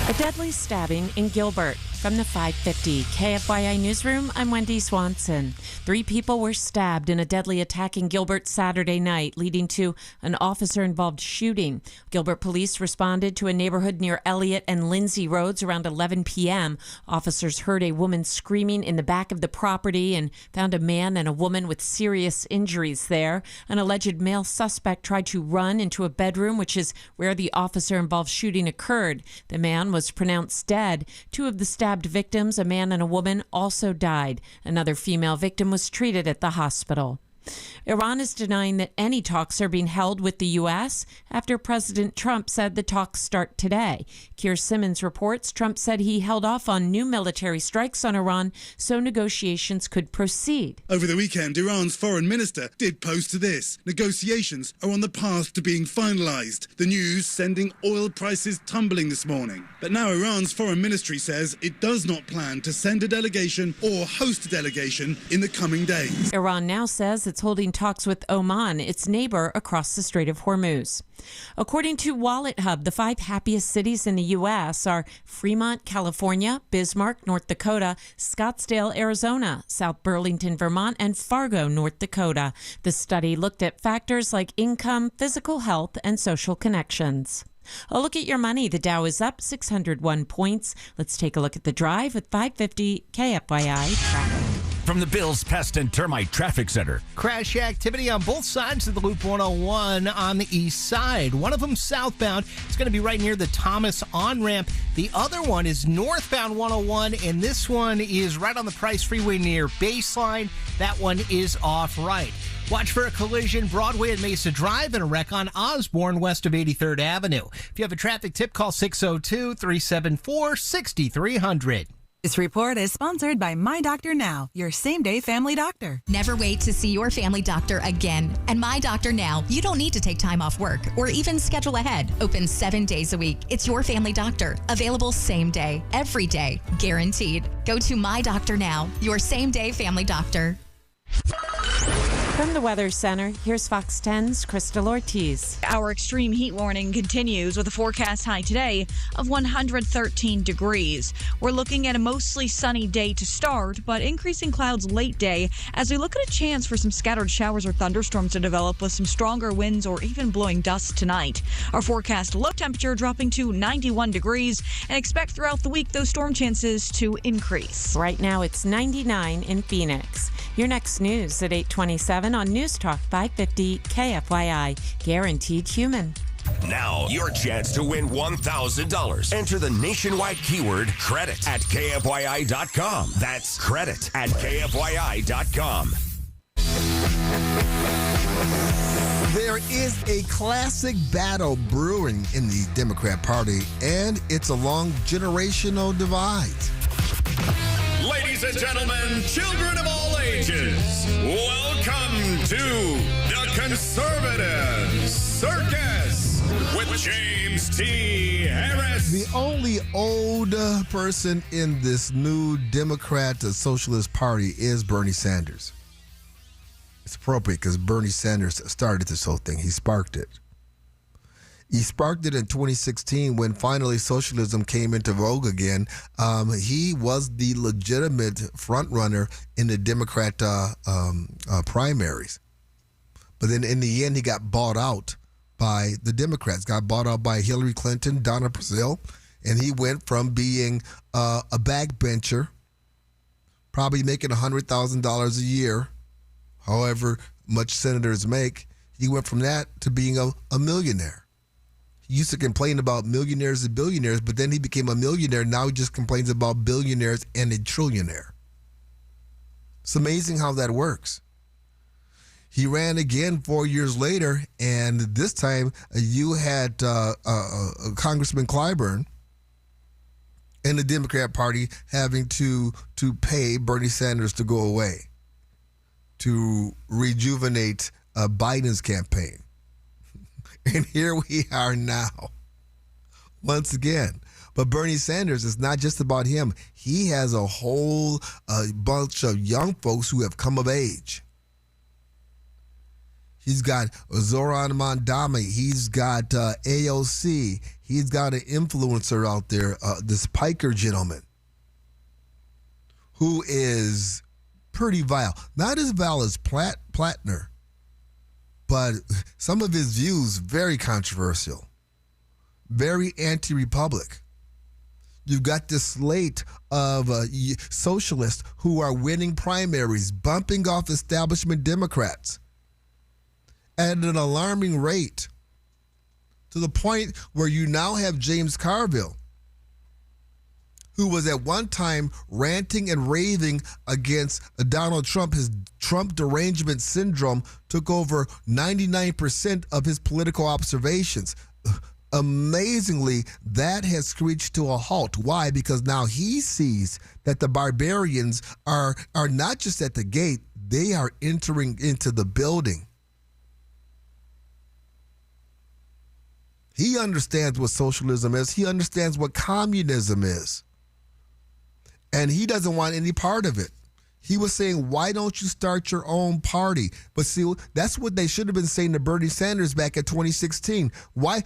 A deadly stabbing in Gilbert. From the 550 KFYI Newsroom, I'm Wendy Swanson. 3 people were stabbed in a deadly attack in Gilbert Saturday night, leading to an officer-involved shooting. Gilbert police responded to a neighborhood near Elliott and Lindsay Roads around 11 p.m. Officers heard a woman screaming in the back of the property and found a man and a woman with serious injuries there. An alleged male suspect tried to run into a bedroom, which is where the officer-involved shooting occurred. The man was pronounced dead. 2 of the stabbed victims, a man and a woman, also died. Another female victim was treated at the hospital. Iran is denying that any talks are being held with the U.S. after President Trump said the talks start today. Keir Simmons reports Trump said he held off on new military strikes on Iran so negotiations could proceed. Over the weekend, Iran's foreign minister did post this. Negotiations are on the path to being finalized. The news sending oil prices tumbling this morning. But now Iran's foreign ministry says it does not plan to send a delegation or host a delegation in the coming days. Iran now says it's holding talks with Oman, its neighbor across the Strait of Hormuz. According to Wallet Hub, the 5 happiest cities in the U.S. are Fremont, California, Bismarck, North Dakota, Scottsdale, Arizona, South Burlington, Vermont, and Fargo, North Dakota. The study looked at factors like income, physical health, and social connections. A look at your money. The Dow is up 601 points. Let's take a look at the drive with 550 KFYI traffic. From the Bills Pest and Termite Traffic Center. Crash activity on both sides of the Loop 101 on the east side. One of them southbound. It's going to be right near the Thomas on-ramp. The other one is northbound 101, and this one is right on the Price Freeway near Baseline. That one is off right. Watch for a collision Broadway and Mesa Drive and a wreck on Osborne west of 83rd Avenue. If you have a traffic tip, call 602-374-6300. This report is sponsored by My Doctor Now, your same-day family doctor. Never wait to see your family doctor again. And My Doctor Now, you don't need to take time off work or even schedule ahead. Open 7 days a week. It's your family doctor. Available same day, every day, guaranteed. Go to My Doctor Now, your same-day family doctor. From the Weather Center, here's Fox 10's Crystal Ortiz. Our extreme heat warning continues with a forecast high today of 113 degrees. We're looking at a mostly sunny day to start, but increasing clouds late day as we look at a chance for some scattered showers or thunderstorms to develop with some stronger winds or even blowing dust tonight. Our forecast low temperature dropping to 91 degrees and expect throughout the week those storm chances to increase. Right now it's 99 in Phoenix. Your next news at 8:27 on News Talk 550 KFYI. Guaranteed human. Now, your chance to win $1,000. Enter the nationwide keyword credit at KFYI.com. That's credit at KFYI.com. There is a classic battle brewing in the Democrat Party, and it's along generational divides. Ladies and gentlemen, children of all ages, welcome to the Conservative Circus with James T. Harris. The only old person in this new Democrat Socialist Party is Bernie Sanders. It's appropriate because Bernie Sanders started this whole thing. He sparked it. He sparked it in 2016 when finally socialism came into vogue again. He was the legitimate front runner in the Democrat primaries. But then in the end, he got bought out by the Democrats, got bought out by Hillary Clinton, Donna Brazile, and he went from being a backbencher, probably making $100,000 a year, however much senators make. He went from that to being a millionaire. He used to complain about millionaires and billionaires, but then he became a millionaire. Now he just complains about billionaires and a trillionaire. It's amazing how that works. He ran again 4 years later, and this time you had Congressman Clyburn and the Democrat Party having to pay Bernie Sanders to go away to rejuvenate Biden's campaign. And here we are now, once again. But Bernie Sanders, it's not just about him. He has a whole bunch of young folks who have come of age. He's got Zoran Mondami. He's got AOC. He's got an influencer out there, this Piker gentleman, who is pretty vile. Not as vile as Plattner, but some of his views very controversial, very anti-republic. You've got this slate of socialists who are winning primaries, bumping off establishment Democrats at an alarming rate, to the point where you now have James Carville, who was at one time ranting and raving against Donald Trump. His Trump derangement syndrome took over 99% of his political observations. Amazingly, that has screeched to a halt. Why? Because now he sees that the barbarians are not just at the gate, they are entering into the building. He understands what socialism is. He understands what communism is. And he doesn't want any part of it. He was saying, why don't you start your own party? But see, that's what they should have been saying to Bernie Sanders back at 2016. Why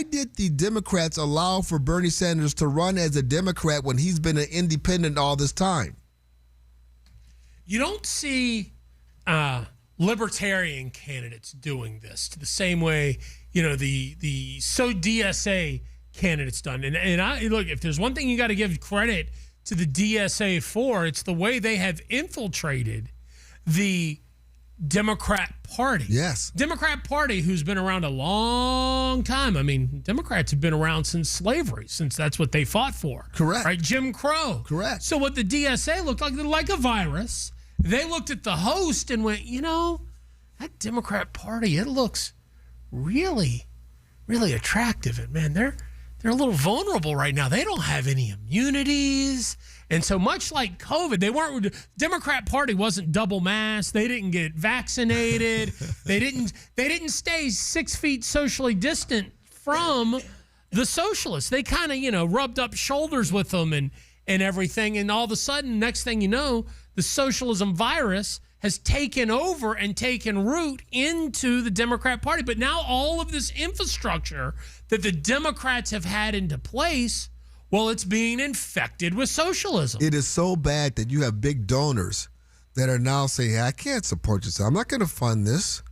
did the Democrats allow for Bernie Sanders to run as a Democrat when he's been an independent all this time? You don't see libertarian candidates doing this the same way, the DSA candidates done. And I look, if there's one thing you got to give credit to the DSA for, it's the way they have infiltrated the Democrat Party. Yes. Democrat Party, who's been around a long time. I mean, Democrats have been around since slavery, since that's what they fought for. Correct. Right? Jim Crow. Correct. So what the DSA looked like a virus. They looked at the host and went, that Democrat Party, it looks really, really attractive. And man, they're a little vulnerable right now. They don't have any immunities. And so much like COVID, Democrat Party wasn't double masked. They didn't get vaccinated. They didn't stay 6 feet socially distant from the socialists. They kind of, rubbed up shoulders with them and everything. And all of a sudden, next thing you know, the socialism virus has taken over and taken root into the Democrat Party. But now all of this infrastructure that the Democrats have had into place, well, it's being infected with socialism. It is so bad that you have big donors that are now saying, hey, I can't support this. I'm not going to fund this.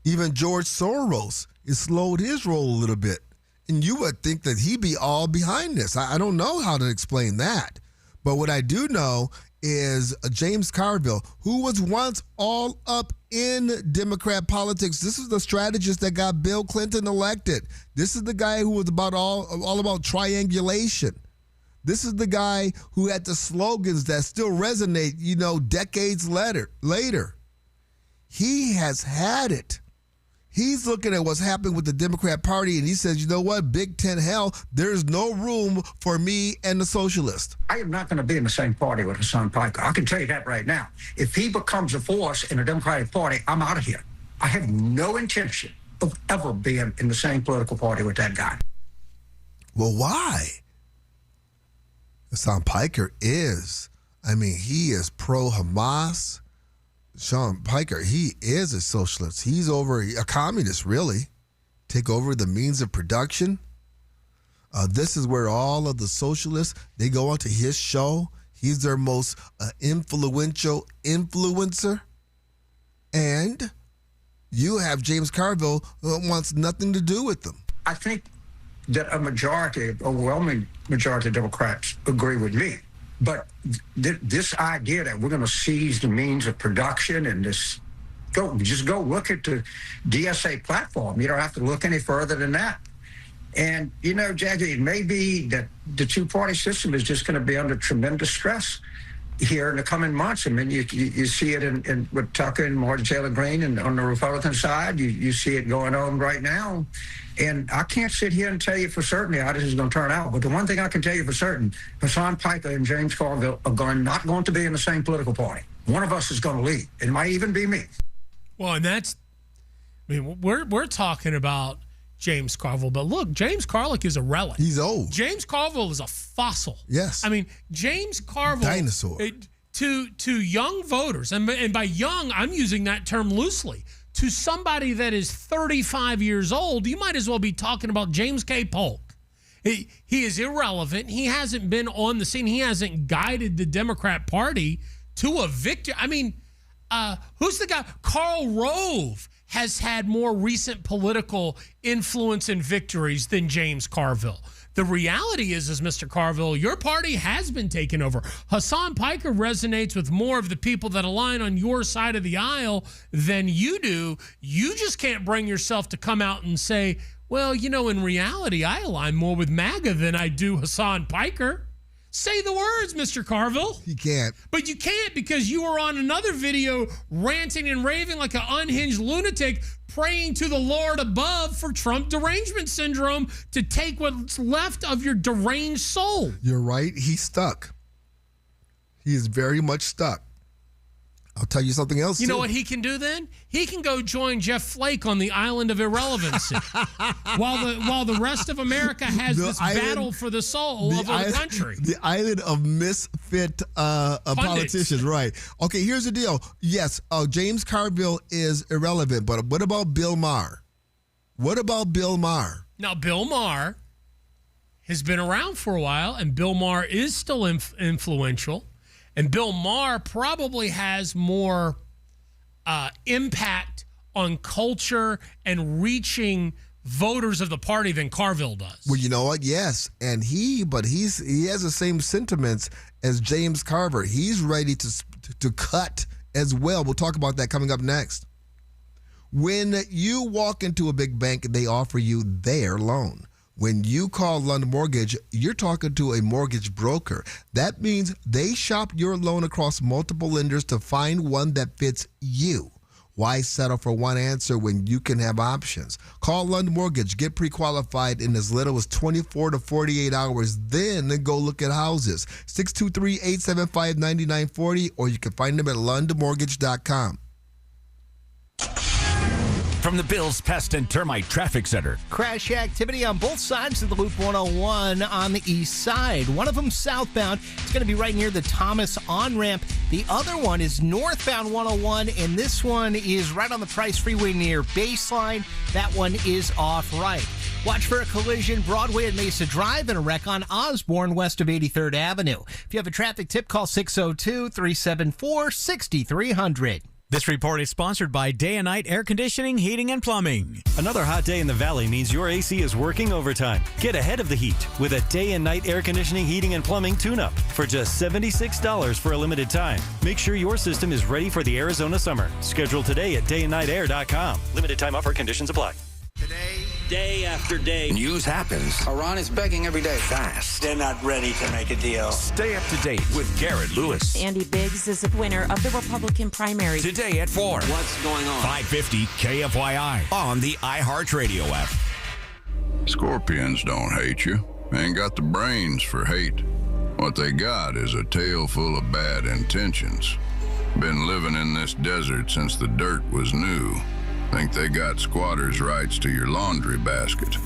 Even George Soros has slowed his roll a little bit. And you would think that he'd be all behind this. I don't know how to explain that. But what I do know is James Carville, who was once all up in Democrat politics. This is the strategist that got Bill Clinton elected. This is the guy who was all about triangulation. This is the guy who had the slogans that still resonate, decades later. He has had it. He's looking at what's happening with the Democrat Party, and he says, you know what, Big Ten hell, there's no room for me and the socialists. I am not going to be in the same party with Hassan Piker. I can tell you that right now. If he becomes a force in the Democratic Party, I'm out of here. I have no intention of ever being in the same political party with that guy. Well, why? Hassan Piker is. He is pro-Hamas. Sean Piker, he is a socialist. He's a communist, really. Take over the means of production. This is where all of the socialists, they go onto his show. He's their most influential influencer. And you have James Carville who wants nothing to do with them. I think that overwhelming majority of Democrats agree with me. But this idea that we're going to seize the means of production and just go look at the DSA platform. You don't have to look any further than that. And, you know, Jackie, it may be that the two-party system is just going to be under tremendous stress here in the coming months. I mean, you see it in with Tucker and Martin Taylor Greene, and on the Republican side, you see it going on right now. And I can't sit here and tell you for certain how this is going to turn out. But the one thing I can tell you for certain, Hassan Piker and James Carville are not going to be in the same political party. One of us is going to leave. It might even be me. Well, and that's, I mean, we're talking about James Carville, but look, James Carlick is a relic. He's old. James Carville is a fossil. Yes. I mean, James Carville. Dinosaur. To young voters, and by young, I'm using that term loosely. To somebody that is 35 years old, you might as well be talking about James K. Polk. He is irrelevant. He hasn't been on the scene. He hasn't guided the Democrat Party to a victory. I mean, who's the guy? Karl Rove has had more recent political influence and victories than James Carville. The reality is Mr. Carville, your party has been taken over. Hassan Piker resonates with more of the people that align on your side of the aisle than you do. You just can't bring yourself to come out and say, well, you know, in reality, I align more with MAGA than I do Hassan Piker. Say the words, Mr. Carville. You can't. But you can't, because you were on another video ranting and raving like an unhinged lunatic, praying to the Lord above for Trump derangement syndrome to take what's left of your deranged soul. You're right. He's stuck. He is very much stuck. I'll tell you something else, You know too. what he can do then? He can go join Jeff Flake on the island of irrelevancy while the rest of America has this battle for the soul of the country. The island of misfit politicians, right. Okay, here's the deal. Yes, James Carville is irrelevant, but what about Bill Maher? What about Bill Maher? Now, Bill Maher has been around for a while, and Bill Maher is still influential. And Bill Maher probably has more impact on culture and reaching voters of the party than Carville does. Well, you know what? Yes, and he has the same sentiments as James Carver. He's ready to cut as well. We'll talk about that coming up next. When you walk into a big bank, they offer you their loan. When you call London Mortgage, you're talking to a mortgage broker. That means they shop your loan across multiple lenders to find one that fits you. Why settle for one answer when you can have options? Call London Mortgage. Get pre-qualified in as little as 24 to 48 hours. Then go look at houses. 623-875-9940, or you can find them at londonmortgage.com. From the Bills Pest and Termite Traffic Center. Crash activity on both sides of the Loop 101 on the east side. One of them southbound. It's going to be right near the Thomas on-ramp. The other one is northbound 101, and this one is right on the Price Freeway near Baseline. That one is off right. Watch for a collision Broadway and Mesa Drive and a wreck on Osborne west of 83rd Avenue. If you have a traffic tip, call 602-374-6300. This report is sponsored by Day and Night Air Conditioning, Heating, and Plumbing. Another hot day in the valley means your AC is working overtime. Get ahead of the heat with a Day and Night Air Conditioning, Heating, and Plumbing tune-up for just $76 for a limited time. Make sure your system is ready for the Arizona summer. Schedule today at dayandnightair.com. Limited time offer, conditions apply. Day after day, News happens Iran is begging every day. fast. They're not ready to make a deal. Stay up to date with Garrett Lewis. Andy Biggs is the winner of the Republican primary. Today at 4. What's going on? 550 KFYI on the iHeartRadio app. Scorpions don't hate you. They ain't got the brains for hate. What they got is a tail full of bad intentions. Been living in this desert since the dirt was new. Think they got squatters' rights to your laundry basket.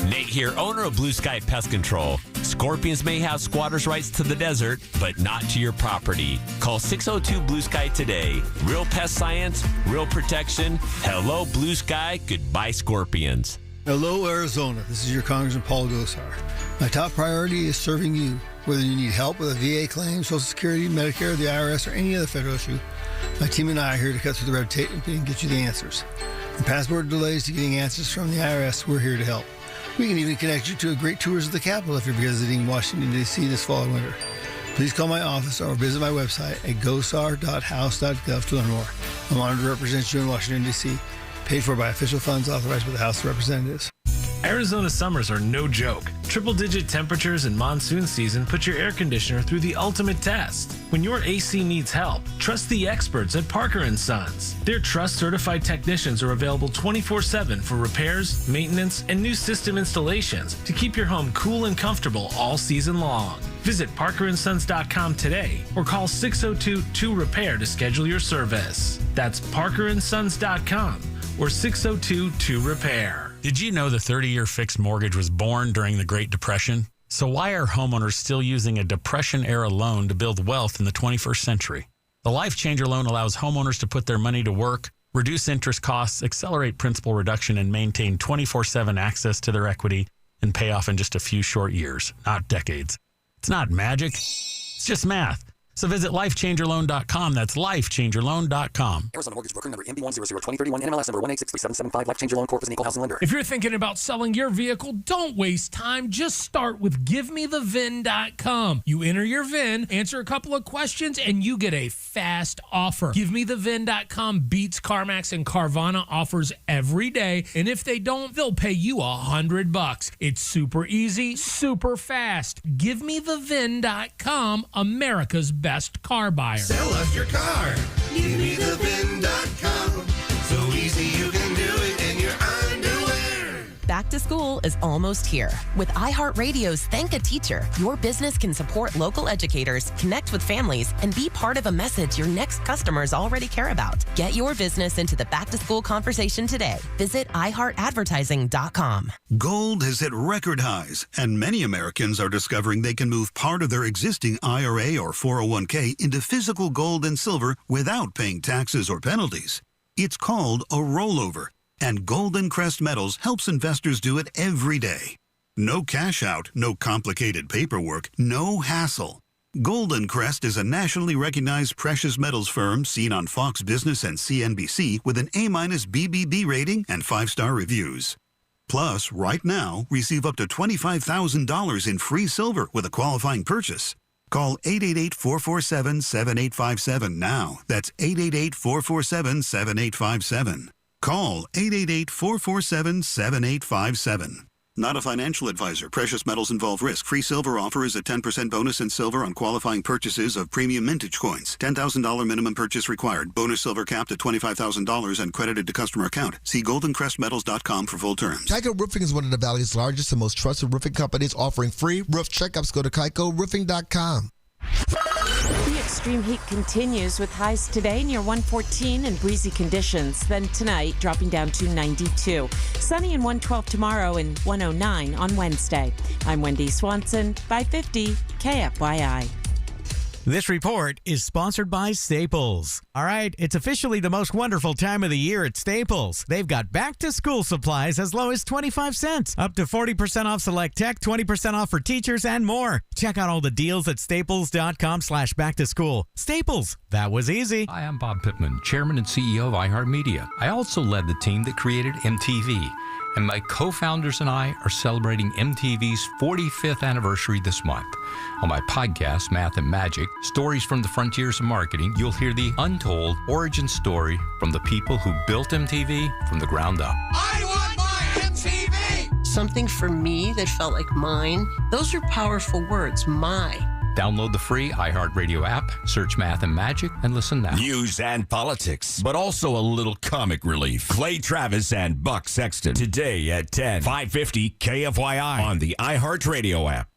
Nate here, owner of Blue Sky Pest Control. Scorpions may have squatters' rights to the desert, but not to your property. Call 602 Blue Sky today. Real pest science, real protection. Hello, Blue Sky. Goodbye, Scorpions. Hello, Arizona. This is your Congressman Paul Gosar. My top priority is serving you. Whether you need help with a VA claim, Social Security, Medicare, the IRS, or any other federal issue, my team and I are here to cut through the red tape and get you the answers. From passport delays to getting answers from the IRS, we're here to help. We can even connect you to a great tours of the Capitol if you're visiting Washington, D.C. this fall or winter. Please call my office or visit my website at gosar.house.gov to learn more. I'm honored to represent you in Washington, D.C., paid for by official funds authorized by the House of Representatives. Arizona summers are no joke. Triple-digit temperatures in monsoon season put your air conditioner through the ultimate test. When your AC needs help, trust the experts at Parker & Sons. Their trust-certified technicians are available 24/7 for repairs, maintenance, and new system installations to keep your home cool and comfortable all season long. Visit parkerandsons.com today or call 602-2-REPAIR to schedule your service. That's parkerandsons.com or 602-2-REPAIR. Did you know the 30-year fixed mortgage was born during the Great Depression? So why are homeowners still using a Depression-era loan to build wealth in the 21st century? The Life Changer loan allows homeowners to put their money to work, reduce interest costs, accelerate principal reduction, and maintain 24/7 access to their equity and pay off in just a few short years, not decades. It's not magic. It's just math. So visit lifechangerloan.com. That's lifechangerloan.com. Arizona Mortgage Broker number MB1002031, NMLS number 1863775. Life Changer Loan Corp is an equal housing lender. If you're thinking about selling your vehicle, don't waste time. Just start with GiveMeTheVin.com. You enter your VIN, answer a couple of questions, and you get a fast offer. GiveMeTheVin.com beats CarMax and Carvana offers every day, and if they don't, they'll pay you $100. It's super easy, super fast. GiveMeTheVin.com, America's best car buyer. Sell us your car. GiveMeTheVin.com. So easy you can do it in your underwear. Back to school is almost here. With iHeartRadio's Thank a Teacher, your business can support local educators, connect with families, and be part of a message your next customers already care about. Get your business into the back-to-school conversation today. Visit iHeartAdvertising.com. Gold has hit record highs, and many Americans are discovering they can move part of their existing IRA or 401k into physical gold and silver without paying taxes or penalties. It's called a rollover, and Golden Crest Metals helps investors do it every day. No cash out, no complicated paperwork, no hassle. Golden Crest is a nationally recognized precious metals firm seen on Fox Business and CNBC with an A- BBB rating and 5-star reviews. Plus, right now, receive up to $25,000 in free silver with a qualifying purchase. Call 888-447-7857 now. That's 888-447-7857. Call 888-447-7857. Not a financial advisor. Precious metals involve risk. Free silver offer is a 10% bonus in silver on qualifying purchases of premium mintage coins. $10,000 minimum purchase required. Bonus silver capped at $25,000 and credited to customer account. See goldencrestmetals.com for full terms. Geico Roofing is one of the Valley's largest and most trusted roofing companies, offering free roof checkups. Go to GeicoRoofing.com. The extreme heat continues with highs today near 114 and breezy conditions. Then tonight, dropping down to 92. Sunny and 112 tomorrow and 109 on Wednesday. I'm Wendy Swanson, 550 KFYI. This report is sponsored by Staples. All right, it's officially the most wonderful time of the year at Staples. They've got back-to-school supplies as low as 25 cents, up to 40% off select tech, 20% off for teachers, and more. Check out all the deals at staples.com/back-to-school. Staples, that was easy. Hi, I'm Bob Pittman, Chairman and CEO of iHeartMedia. I also led the team that created MTV. And my co-founders and I are celebrating MTV's 45th anniversary this month. On my podcast, Math and Magic, Stories from the Frontiers of Marketing, you'll hear the untold origin story from the people who built MTV from the ground up. I want my MTV! Something for me that felt like mine. Those are powerful words, my. Download the free iHeartRadio app, search Math and Magic, and listen now. News and politics, but also a little comic relief. Clay Travis and Buck Sexton. Today at 10, 550 KFYI on the iHeartRadio app.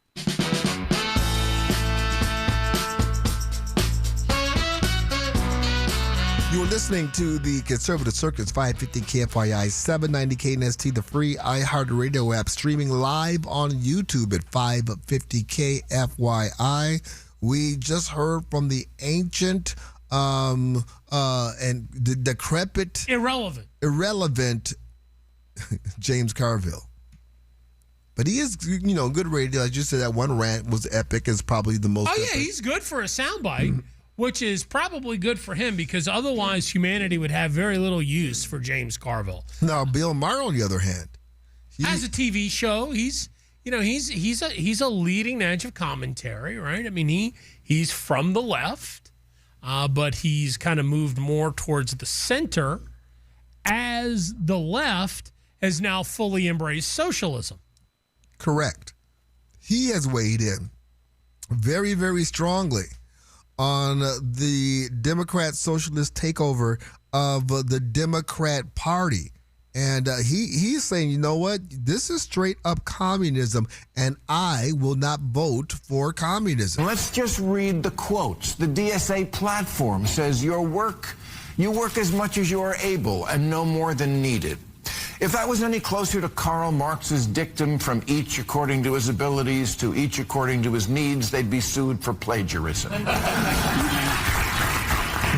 You're listening to the Conservative Circus, 550 KFYI, 790 KNST, the free iHeartRadio app, streaming live on YouTube at 550 KFYI. We just heard from the ancient and the decrepit, irrelevant James Carville. But he is, good radio. Like you said, that one rant was epic. It's probably the most. Oh, yeah, he's good for a soundbite. Which is probably good for him because otherwise humanity would have very little use for James Carville. Now, Bill Maher, on the other hand, has a TV show. He's a leading edge of commentary, right? I mean, he's from the left, but he's kind of moved more towards the center as the left has now fully embraced socialism. Correct. He has weighed in very, very strongly on the Democrat socialist takeover of the Democrat Party. And he's saying, you know what? This is straight up communism, and I will not vote for communism. Let's just read the quotes. The DSA platform says you work as much as you are able and no more than needed. If that was any closer to Karl Marx's dictum, from each according to his abilities to each according to his needs, they'd be sued for plagiarism.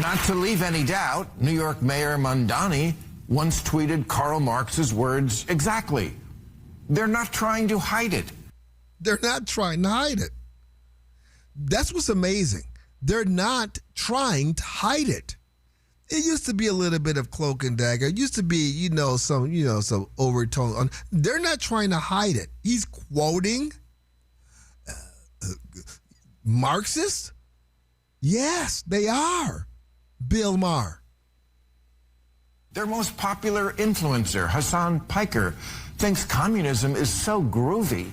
Not to leave any doubt, New York Mayor Mondani once tweeted Karl Marx's words exactly. They're not trying to hide it. They're not trying to hide it. That's what's amazing. They're not trying to hide it. It used to be a little bit of cloak and dagger. It used to be, some overtone. They're not trying to hide it. He's quoting Marxists? Yes, they are. Bill Maher. Their most popular influencer, Hassan Piker, thinks communism is so groovy.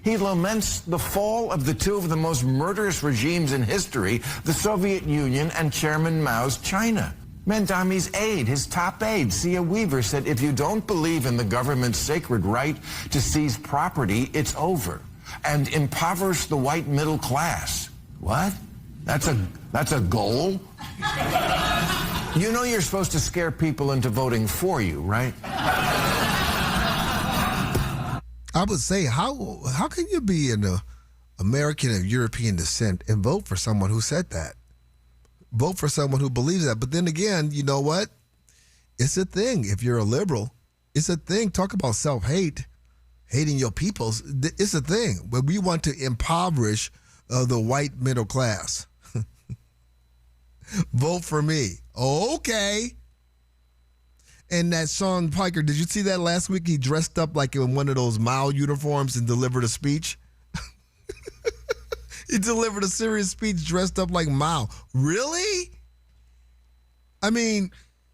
He laments the fall of the two of the most murderous regimes in history, the Soviet Union and Chairman Mao's China. Mandami's aide, his top aide, Sia Weaver, said, if you don't believe in the government's sacred right to seize property, it's over. And impoverish the white middle class. What? That's a goal? You know you're supposed to scare people into voting for you, right? I would say, how can you be an American of European descent and vote for someone who said that? Vote for someone who believes that. But then again, you know what? It's a thing. If you're a liberal, it's a thing. Talk about self-hate, hating your peoples. It's a thing. But we want to impoverish the white middle class. Vote for me. Okay. And that Sean Piker, did you see that last week? He dressed up like in one of those Mao uniforms and delivered a speech. He delivered a serious speech dressed up like Mao. Really? I mean,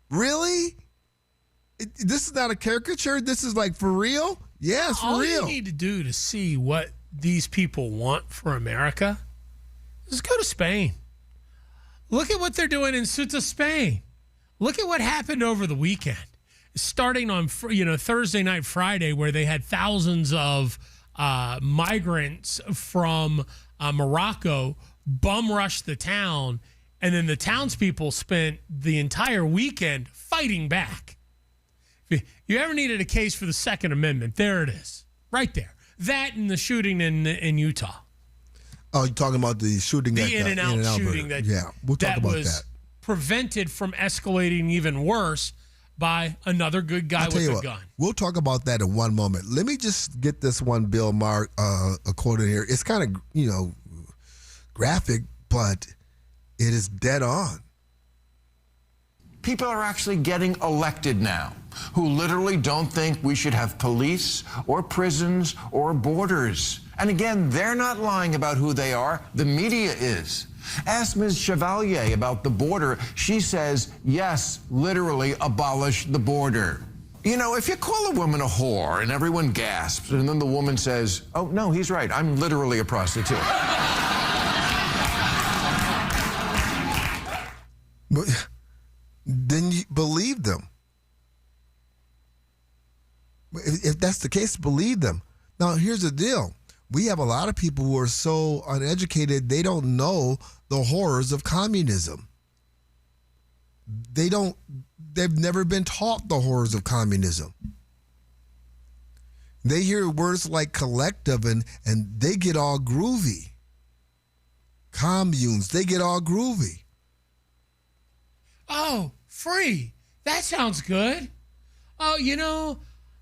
really? This is not a caricature? This is like for real? Yes, for All real. you need to do to see what these people want for America is go to Spain. Look at what they're doing in Ceuta, Spain. Look at what happened over the weekend. Starting on Thursday night, Friday, where they had thousands of migrants from Morocco bum rush the town, and then the townspeople spent the entire weekend fighting back. If you ever needed a case for the Second Amendment, there it is, right there. That and the shooting in Utah. Oh, you're talking about the shooting? The in-and-out shooting burger. We'll talk about that. Prevented from escalating even worse by another good guy with a gun. We'll talk about that in one moment. Let me just get this one Bill Maher quote in here. It's kind of, graphic, but it is dead on. People are actually getting elected now who literally don't think we should have police or prisons or borders. And again, they're not lying about who they are. The media is. Ask Ms. Chevalier about the border. She says, yes, literally abolish the border. You know, if you call a woman a whore and everyone gasps, and then the woman says, oh, no, he's right, I'm literally a prostitute. But then you believe them. If that's the case, believe them. Now, here's the deal. We have a lot of people who are so uneducated, they don't know the horrors of communism. They've never been taught the horrors of communism. They hear words like collective and they get all groovy. Communes, they get all groovy. Oh, free. That sounds good. Oh,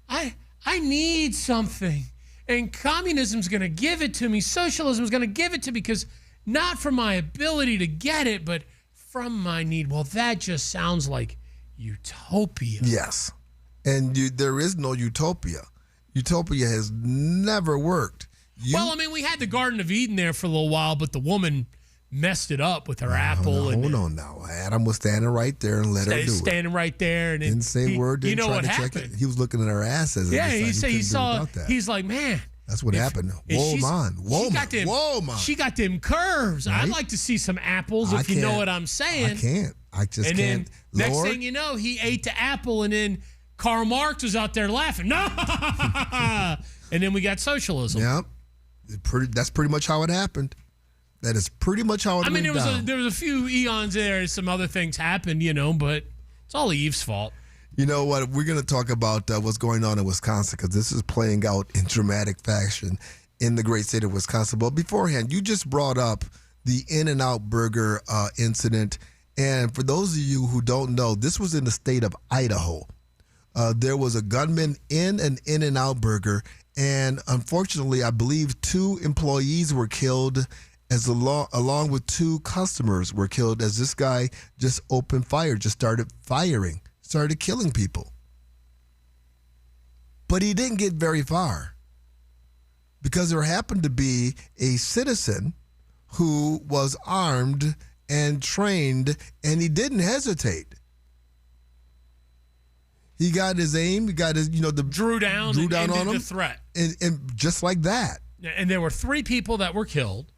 I need something. And communism's going to give it to me. Socialism's going to give it to me because not from my ability to get it, but from my need. Well, that just sounds like utopia. Yes. And there is no utopia. Utopia has never worked. We had the Garden of Eden there for a little while, but the woman messed it up with her apple. Hold on now. Adam was standing right there and let her do it. Standing right there. And didn't say a word. Didn't try to check it. He was looking at her asses. Yeah, he saw. He's like, man. That's what happened. Whoa, man. She got them curves. Right? I'd like to see some apples, if you know what I'm saying. I can't. I just can't. And then next thing you know, he ate the apple, and then Karl Marx was out there laughing. No! And then we got socialism. Yep. That's pretty much how it happened. That is pretty much how it went down. There was a few eons there. Some other things happened, but it's all Eve's fault. You know what? We're going to talk about what's going on in Wisconsin because this is playing out in dramatic fashion in the great state of Wisconsin. But beforehand, you just brought up the In-N-Out Burger incident. And for those of you who don't know, this was in the state of Idaho. There was a gunman in an In-N-Out Burger. And unfortunately, I believe 2 employees were killed along with 2 customers were killed as this guy just opened fire, just started killing people. But he didn't get very far because there happened to be a citizen who was armed and trained, and he didn't hesitate. He got his aim. He got his, drew down on him. The threat. And just like that. And there were 3 people that were killed.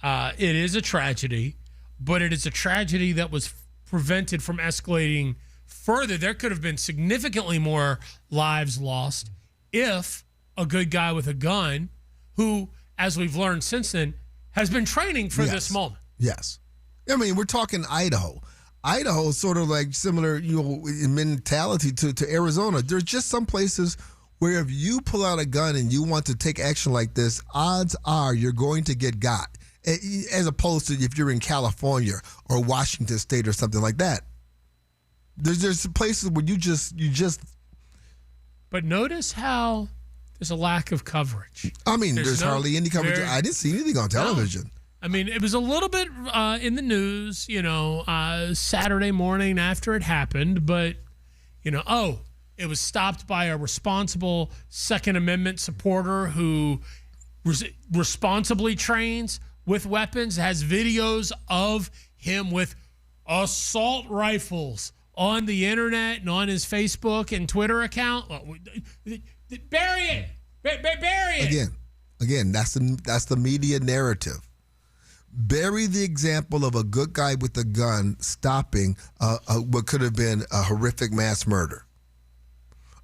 It is a tragedy, but it is a tragedy that was prevented from escalating further. There could have been significantly more lives lost if a good guy with a gun, who, as we've learned since then, has been training for this moment. Yes. I mean, we're talking Idaho. Idaho is sort of like similar, in mentality to Arizona. There's just some places where if you pull out a gun and you want to take action like this, odds are you're going to get got, as opposed to if you're in California or Washington State or something like that. There's places where you just. But notice how there's a lack of coverage. I mean, there's hardly any coverage. I didn't see anything on television. No. I mean, it was a little bit in the news, Saturday morning after it happened, but, it was stopped by a responsible Second Amendment supporter who responsibly trains with weapons, has videos of him with assault rifles on the internet and on his Facebook and Twitter account. Bury it! Bury it! Again, that's the media narrative. Bury the example of a good guy with a gun stopping what could have been a horrific mass murder.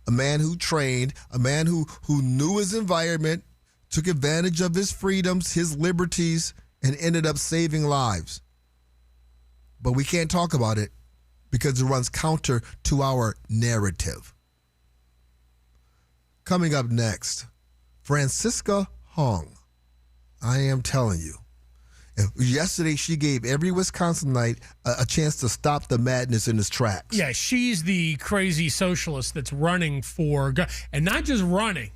A man who trained, a man who knew his environment, took advantage of his freedoms, his liberties, and ended up saving lives. But we can't talk about it because it runs counter to our narrative. Coming up next, Francisca Hong. I am telling you. Yesterday, she gave every Wisconsinite a chance to stop the madness in its tracks. Yeah, she's the crazy socialist that's running for, and not just running,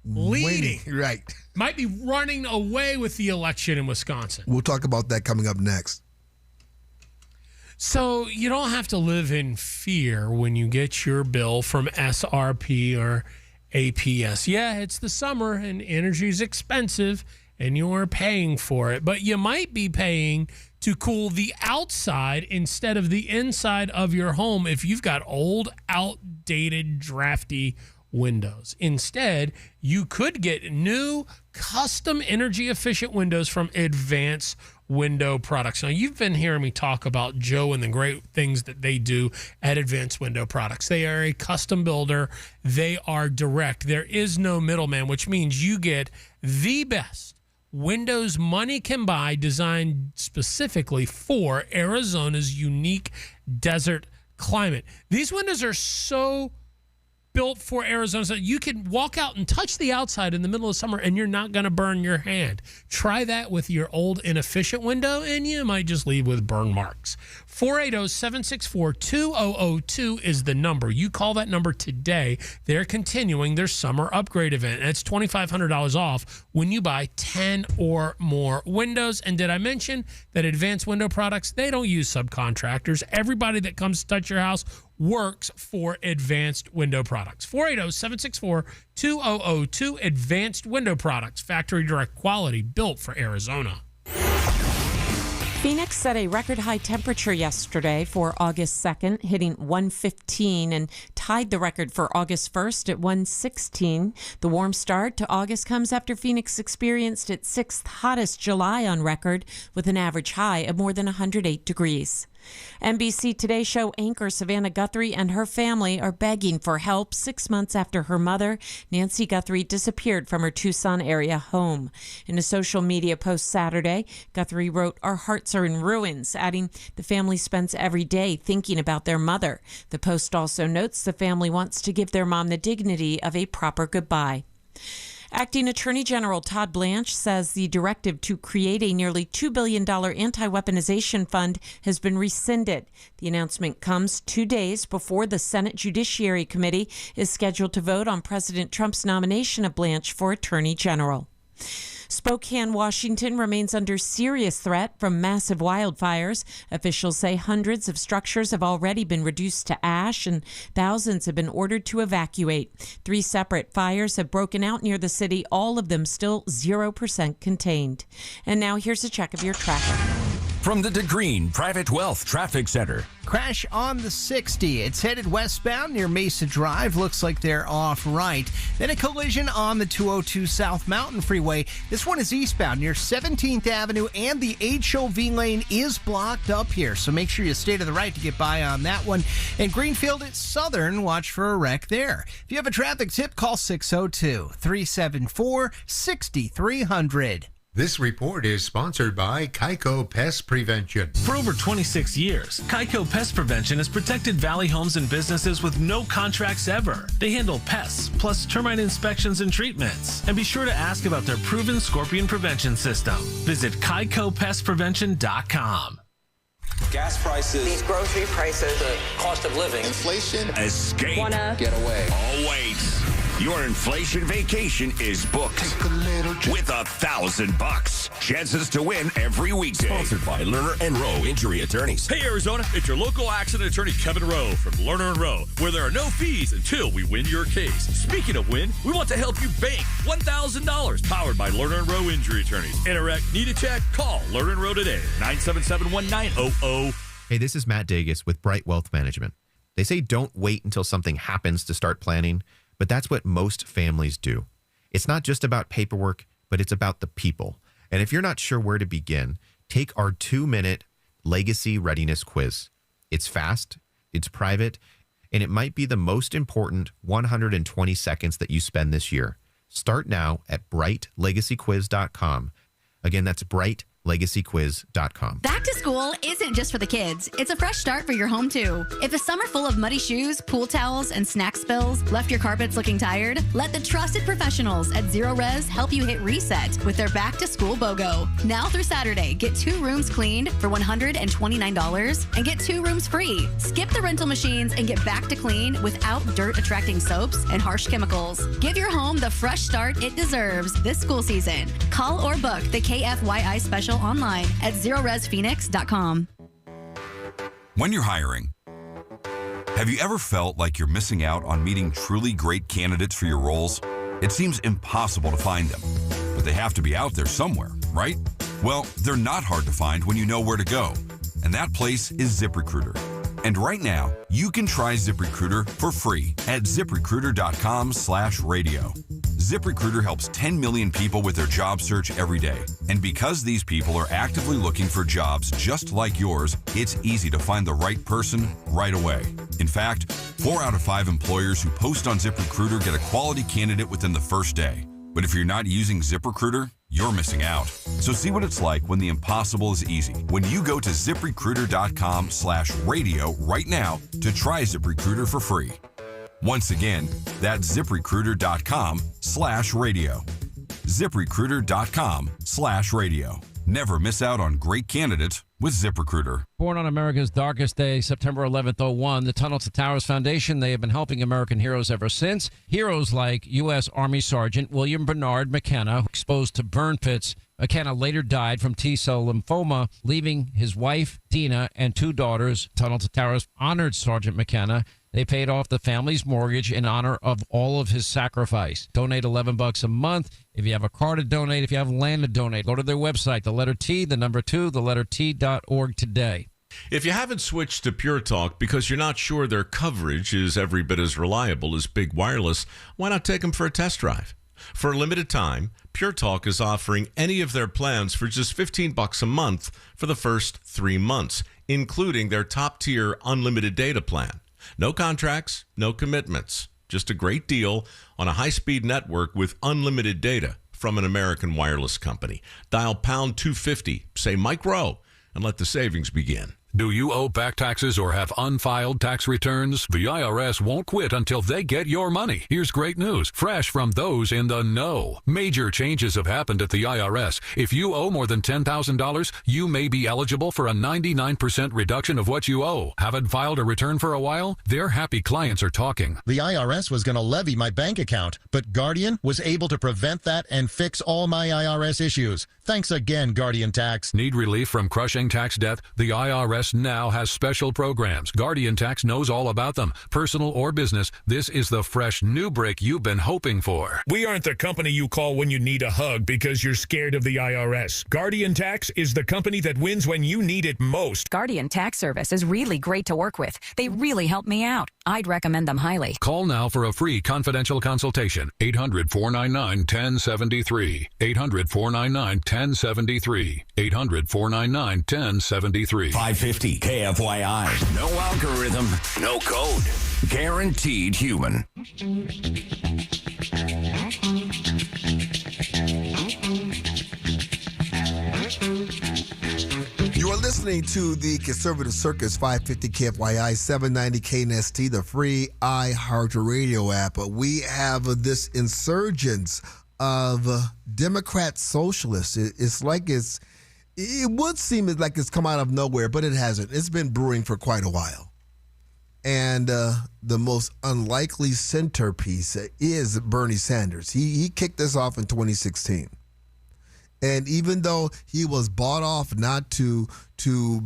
leading. Right. Might be running away with the election in Wisconsin. We'll talk about that coming up next. So you don't have to live in fear when you get your bill from SRP or APS. Yeah, it's the summer and energy's expensive, and you're paying for it. But you might be paying to cool the outside instead of the inside of your home if you've got old, outdated, drafty windows. Instead, you could get new, custom, energy-efficient windows from Advanced Window Products. Now, you've been hearing me talk about Joe and the great things that they do at Advanced Window Products. They are a custom builder. They are direct. There is no middleman, which means you get the best windows money can buy, designed specifically for Arizona's unique desert climate. These windows are so built for Arizona so you can walk out and touch the outside in the middle of summer and you're not going to burn your hand. Try that with your old inefficient window and you might just leave with burn marks. 480-764-2002 is the number. You call that number today. They're continuing their summer upgrade event. It's $2,500 off when you buy 10 or more windows. And did I mention that Advanced Window Products, they don't use subcontractors. Everybody that comes to touch your house works for Advanced Window Products. 480-764-2002, Advanced Window Products, factory direct quality built for Arizona. Phoenix set a record high temperature yesterday for August 2nd, hitting 115 and tied the record for August 1st at 116. The warm start to August comes after Phoenix experienced its sixth hottest July on record with an average high of more than 108 degrees. NBC Today show anchor Savannah Guthrie and her family are begging for help 6 months after her mother, Nancy Guthrie, disappeared from her Tucson area home. In a social media post Saturday, Guthrie wrote, "Our hearts are in ruins," adding, "The family spends every day thinking about their mother." The post also notes the family wants to give their mom the dignity of a proper goodbye. Acting Attorney General Todd Blanche says the directive to create a nearly $2 billion anti-weaponization fund has been rescinded. The announcement comes 2 days before the Senate Judiciary Committee is scheduled to vote on President Trump's nomination of Blanche for Attorney General. Spokane, Washington remains under serious threat from massive wildfires. Officials say hundreds of structures have already been reduced to ash and thousands have been ordered to evacuate. 3 separate fires have broken out near the city, all of them still 0% contained. And now here's a check of your traffic. From the DeGreen Private Wealth Traffic Center. Crash on the 60. It's headed westbound near Mesa Drive. Looks like they're off right. Then a collision on the 202 South Mountain Freeway. This one is eastbound near 17th Avenue, and the HOV lane is blocked up here. So make sure you stay to the right to get by on that one. And Greenfield at Southern, watch for a wreck there. If you have a traffic tip, call 602-374-6300. This report is sponsored by Kaiko Pest Prevention. For over 26 years, Kaiko Pest Prevention has protected Valley homes and businesses with no contracts ever. They handle pests, plus termite inspections and treatments. And be sure to ask about their proven scorpion prevention system. Visit KaikoPestPrevention.com. Gas prices, these grocery prices, the cost of living, inflation, Escape. get away. Oh, wait. Your inflation vacation is booked with $1,000. Chances to win every weekday. Sponsored by Lerner and Rowe Injury Attorneys. Hey, Arizona, it's your local accident attorney, Kevin Rowe from Lerner and Rowe, where there are no fees until we win your case. Speaking of win, we want to help you bank $1,000, powered by Lerner and Rowe Injury Attorneys. Interact, need a check? Call Lerner and Rowe today, 977-1900. Hey, this is Matt Dagus with Bright Wealth Management. They say don't wait until something happens to start planning, but that's what most families do. It's not just about paperwork, but it's about the people. And if you're not sure where to begin, take our 2-minute legacy readiness quiz. It's fast, it's private, and it might be the most important 120 seconds that you spend this year. Start now at brightlegacyquiz.com. Again, that's brightlegacyquiz.com. Back to school isn't just for the kids. It's a fresh start for your home, too. If a summer full of muddy shoes, pool towels, and snack spills left your carpets looking tired, let the trusted professionals at Zero Res help you hit reset with their Back to School BOGO. Now through Saturday, get 2 rooms cleaned for $129 and get 2 rooms free. Skip the rental machines and get back to clean without dirt-attracting soaps and harsh chemicals. Give your home the fresh start it deserves this school season. Call or book the KFYI special online at ZeroResPhoenix.com. When you're hiring, have you ever felt like you're missing out on meeting truly great candidates for your roles? It seems impossible to find them, but they have to be out there somewhere, right? Well, they're not hard to find when you know where to go, and that place is ZipRecruiter. And right now, you can try ZipRecruiter for free at ZipRecruiter.com/radio. ZipRecruiter helps 10 million people with their job search every day. And because these people are actively looking for jobs just like yours, it's easy to find the right person right away. In fact, 4 out of 5 employers who post on ZipRecruiter get a quality candidate within the first day. But if you're not using ZipRecruiter, you're missing out. So see what it's like when the impossible is easy. When you go to ZipRecruiter.com/radio right now to try ZipRecruiter for free. Once again, that's ZipRecruiter.com/radio. ZipRecruiter.com/radio. Never miss out on great candidates with ZipRecruiter. Born on America's darkest day, September 11th, 01, the Tunnel to Towers Foundation, they have been helping American heroes ever since. Heroes like U.S. Army Sergeant William Bernard McKenna, exposed to burn pits. McKenna later died from T-cell lymphoma, leaving his wife, Dina, and 2 daughters. Tunnel to Towers honored Sergeant McKenna They paid off the family's mortgage in honor of all of his sacrifice. Donate $11 a month. If you have a car to donate, if you have land to donate, go to their website, the letter T, the number 2, the letter T.org today. If you haven't switched to Pure Talk because you're not sure their coverage is every bit as reliable as Big Wireless, why not take them for a test drive? For a limited time, Pure Talk is offering any of their plans for just $15 a month for the first 3 months, including their top-tier unlimited data plan. No contracts, no commitments. Just a great deal on a high-speed network with unlimited data from an American wireless company. Dial pound 250, say Mike Rowe, and let the savings begin. Do you owe back taxes or have unfiled tax returns? The IRS won't quit until they get your money. Here's great news, fresh from those in the know. Major changes have happened at the IRS. If you owe more than $10,000, you may be eligible for a 99% reduction of what you owe. Haven't filed a return for a while? Their happy clients are talking. The IRS was going to levy my bank account, but Guardian was able to prevent that and fix all my IRS issues. Thanks again, Guardian Tax. Need relief from crushing tax debt? The IRS now has special programs. Guardian Tax knows all about them. Personal or business, this is the fresh new break you've been hoping for. We aren't the company you call when you need a hug because you're scared of the IRS. Guardian Tax is the company that wins when you need it most. Guardian Tax Service is really great to work with. They really help me out. I'd recommend them highly. Call now for a free confidential consultation. 800-499-1073. 800-499-1073. 800-499-1073. 550 KFYI. No algorithm, no code. Guaranteed human. You are listening to the Conservative Circus, 550 KFYI, 790 KNST, the free iHeartRadio app. We have this insurgence of Democrat socialists. It would seem like it's come out of nowhere, but it hasn't. It's been brewing for quite a while. And the most unlikely centerpiece is Bernie Sanders. He kicked this off in 2016. And even though he was bought off not to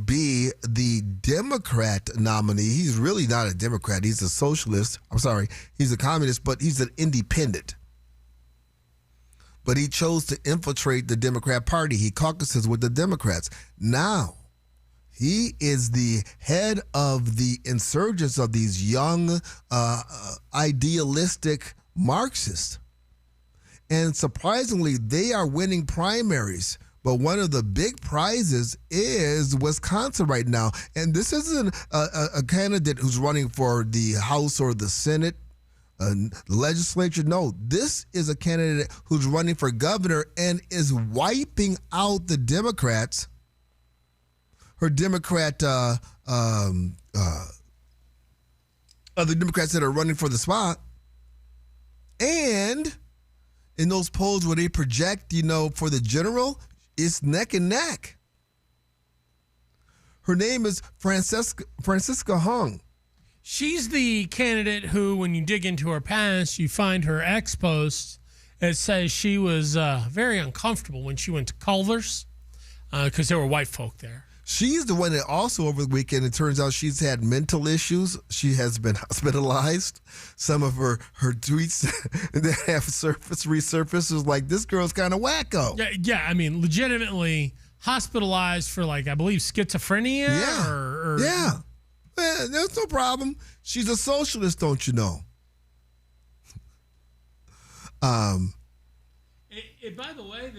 be the Democrat nominee, he's really not a Democrat. He's a socialist. I'm sorry, he's a communist, but he's an independent. But he chose to infiltrate the Democrat Party. He caucuses with the Democrats. Now, he is the head of the insurgents of these young, idealistic Marxists. And surprisingly, they are winning primaries. But one of the big prizes is Wisconsin right now. And this isn't a candidate who's running for the House or the Senate, the legislature. No, this is a candidate who's running for governor and is wiping out the Democrats. Her Democrat, other Democrats that are running for the spot. And in those polls where they project, for the general, it's neck and neck. Her name is Francisca Hung. She's the candidate who, when you dig into her past, you find her ex post that says she was very uncomfortable when she went to Culver's because there were white folk there. She's the one that also over the weekend, it turns out she's had mental issues. She has been hospitalized. Some of her tweets that have resurfaced is like, this girl's kind of wacko. Yeah, I mean, legitimately hospitalized for, I believe schizophrenia. Yeah, yeah. There's no problem. She's a socialist, don't you know? By the way,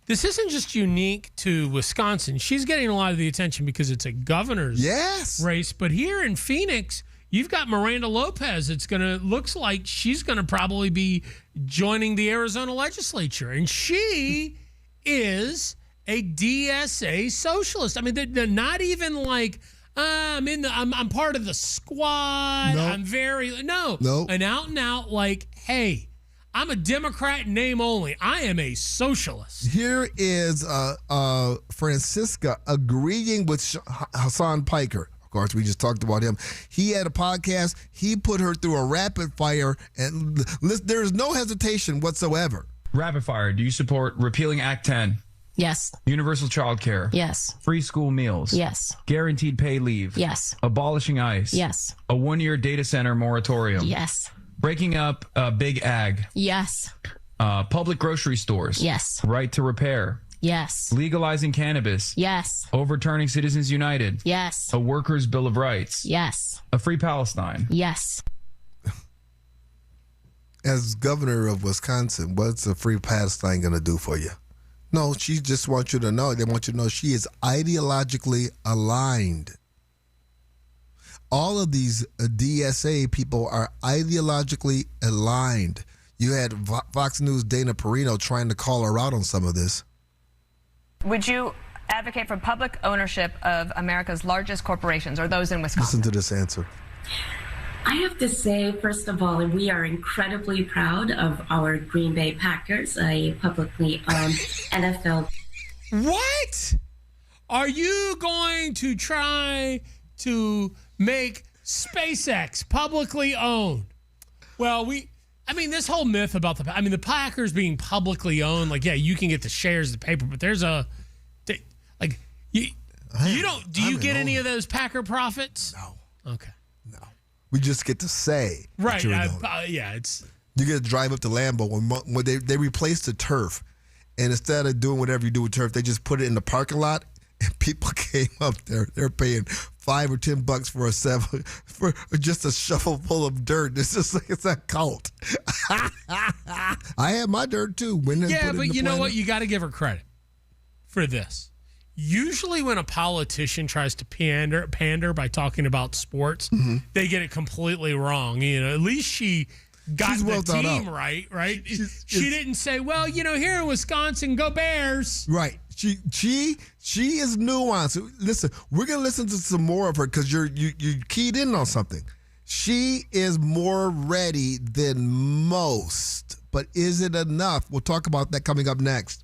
this isn't just unique to Wisconsin. She's getting a lot of the attention because it's a governor's race. But here in Phoenix, you've got Miranda Lopez. Looks like she's gonna probably be joining the Arizona legislature, and she is a DSA socialist. I mean, they're not even like, I'm part of the squad. No. An out and out hey, I'm a Democrat in name only. I am a socialist. Here is Francisca agreeing with Hassan Piker. Of course, we just talked about him. He had a podcast. He put her through a rapid fire, and there's no hesitation whatsoever. Rapid fire. Do you support repealing Act 10? Yes. Universal child care. Yes. Free school meals. Yes. Guaranteed pay leave. Yes. Abolishing ICE. Yes. A 1-year data center moratorium. Yes. Breaking up Big Ag. Yes. Public grocery stores. Yes. Right to repair. Yes. Legalizing cannabis. Yes. Overturning Citizens United. Yes. A workers' bill of rights. Yes. A free Palestine. Yes. As governor of Wisconsin, what's a free Palestine going to do for you? No, she just wants you to know. They want you to know she is ideologically aligned. All of these DSA people are ideologically aligned. You had Fox News' Dana Perino trying to call her out on some of this. Would you advocate for public ownership of America's largest corporations or those in Wisconsin? Listen to this answer. I have to say, first of all, we are incredibly proud of our Green Bay Packers, a publicly owned NFL. What? Are you going to try to make SpaceX publicly owned? Well, this whole myth about the Packers being publicly owned, like, yeah, you can get the shares of the paper, but there's do you get any of those Packer profits? No. Okay. We just get to say. Right. You it's. You get to drive up to Lambeau when they replaced the turf, and instead of doing whatever you do with turf, they just put it in the parking lot, and people came up there. They're paying $5 or $10 for just a shovel full of dirt. It's just like it's a cult. I had my dirt too. Yeah, but you know what? You got to give her credit for this. Usually when a politician tries to pander by talking about sports, they get it completely wrong. At least she got the team right? She didn't say, well, here in Wisconsin, go Bears. Right. She is nuanced. Listen, we're going to listen to some more of her because you keyed in on something. She is more ready than most, but is it enough? We'll talk about that coming up next.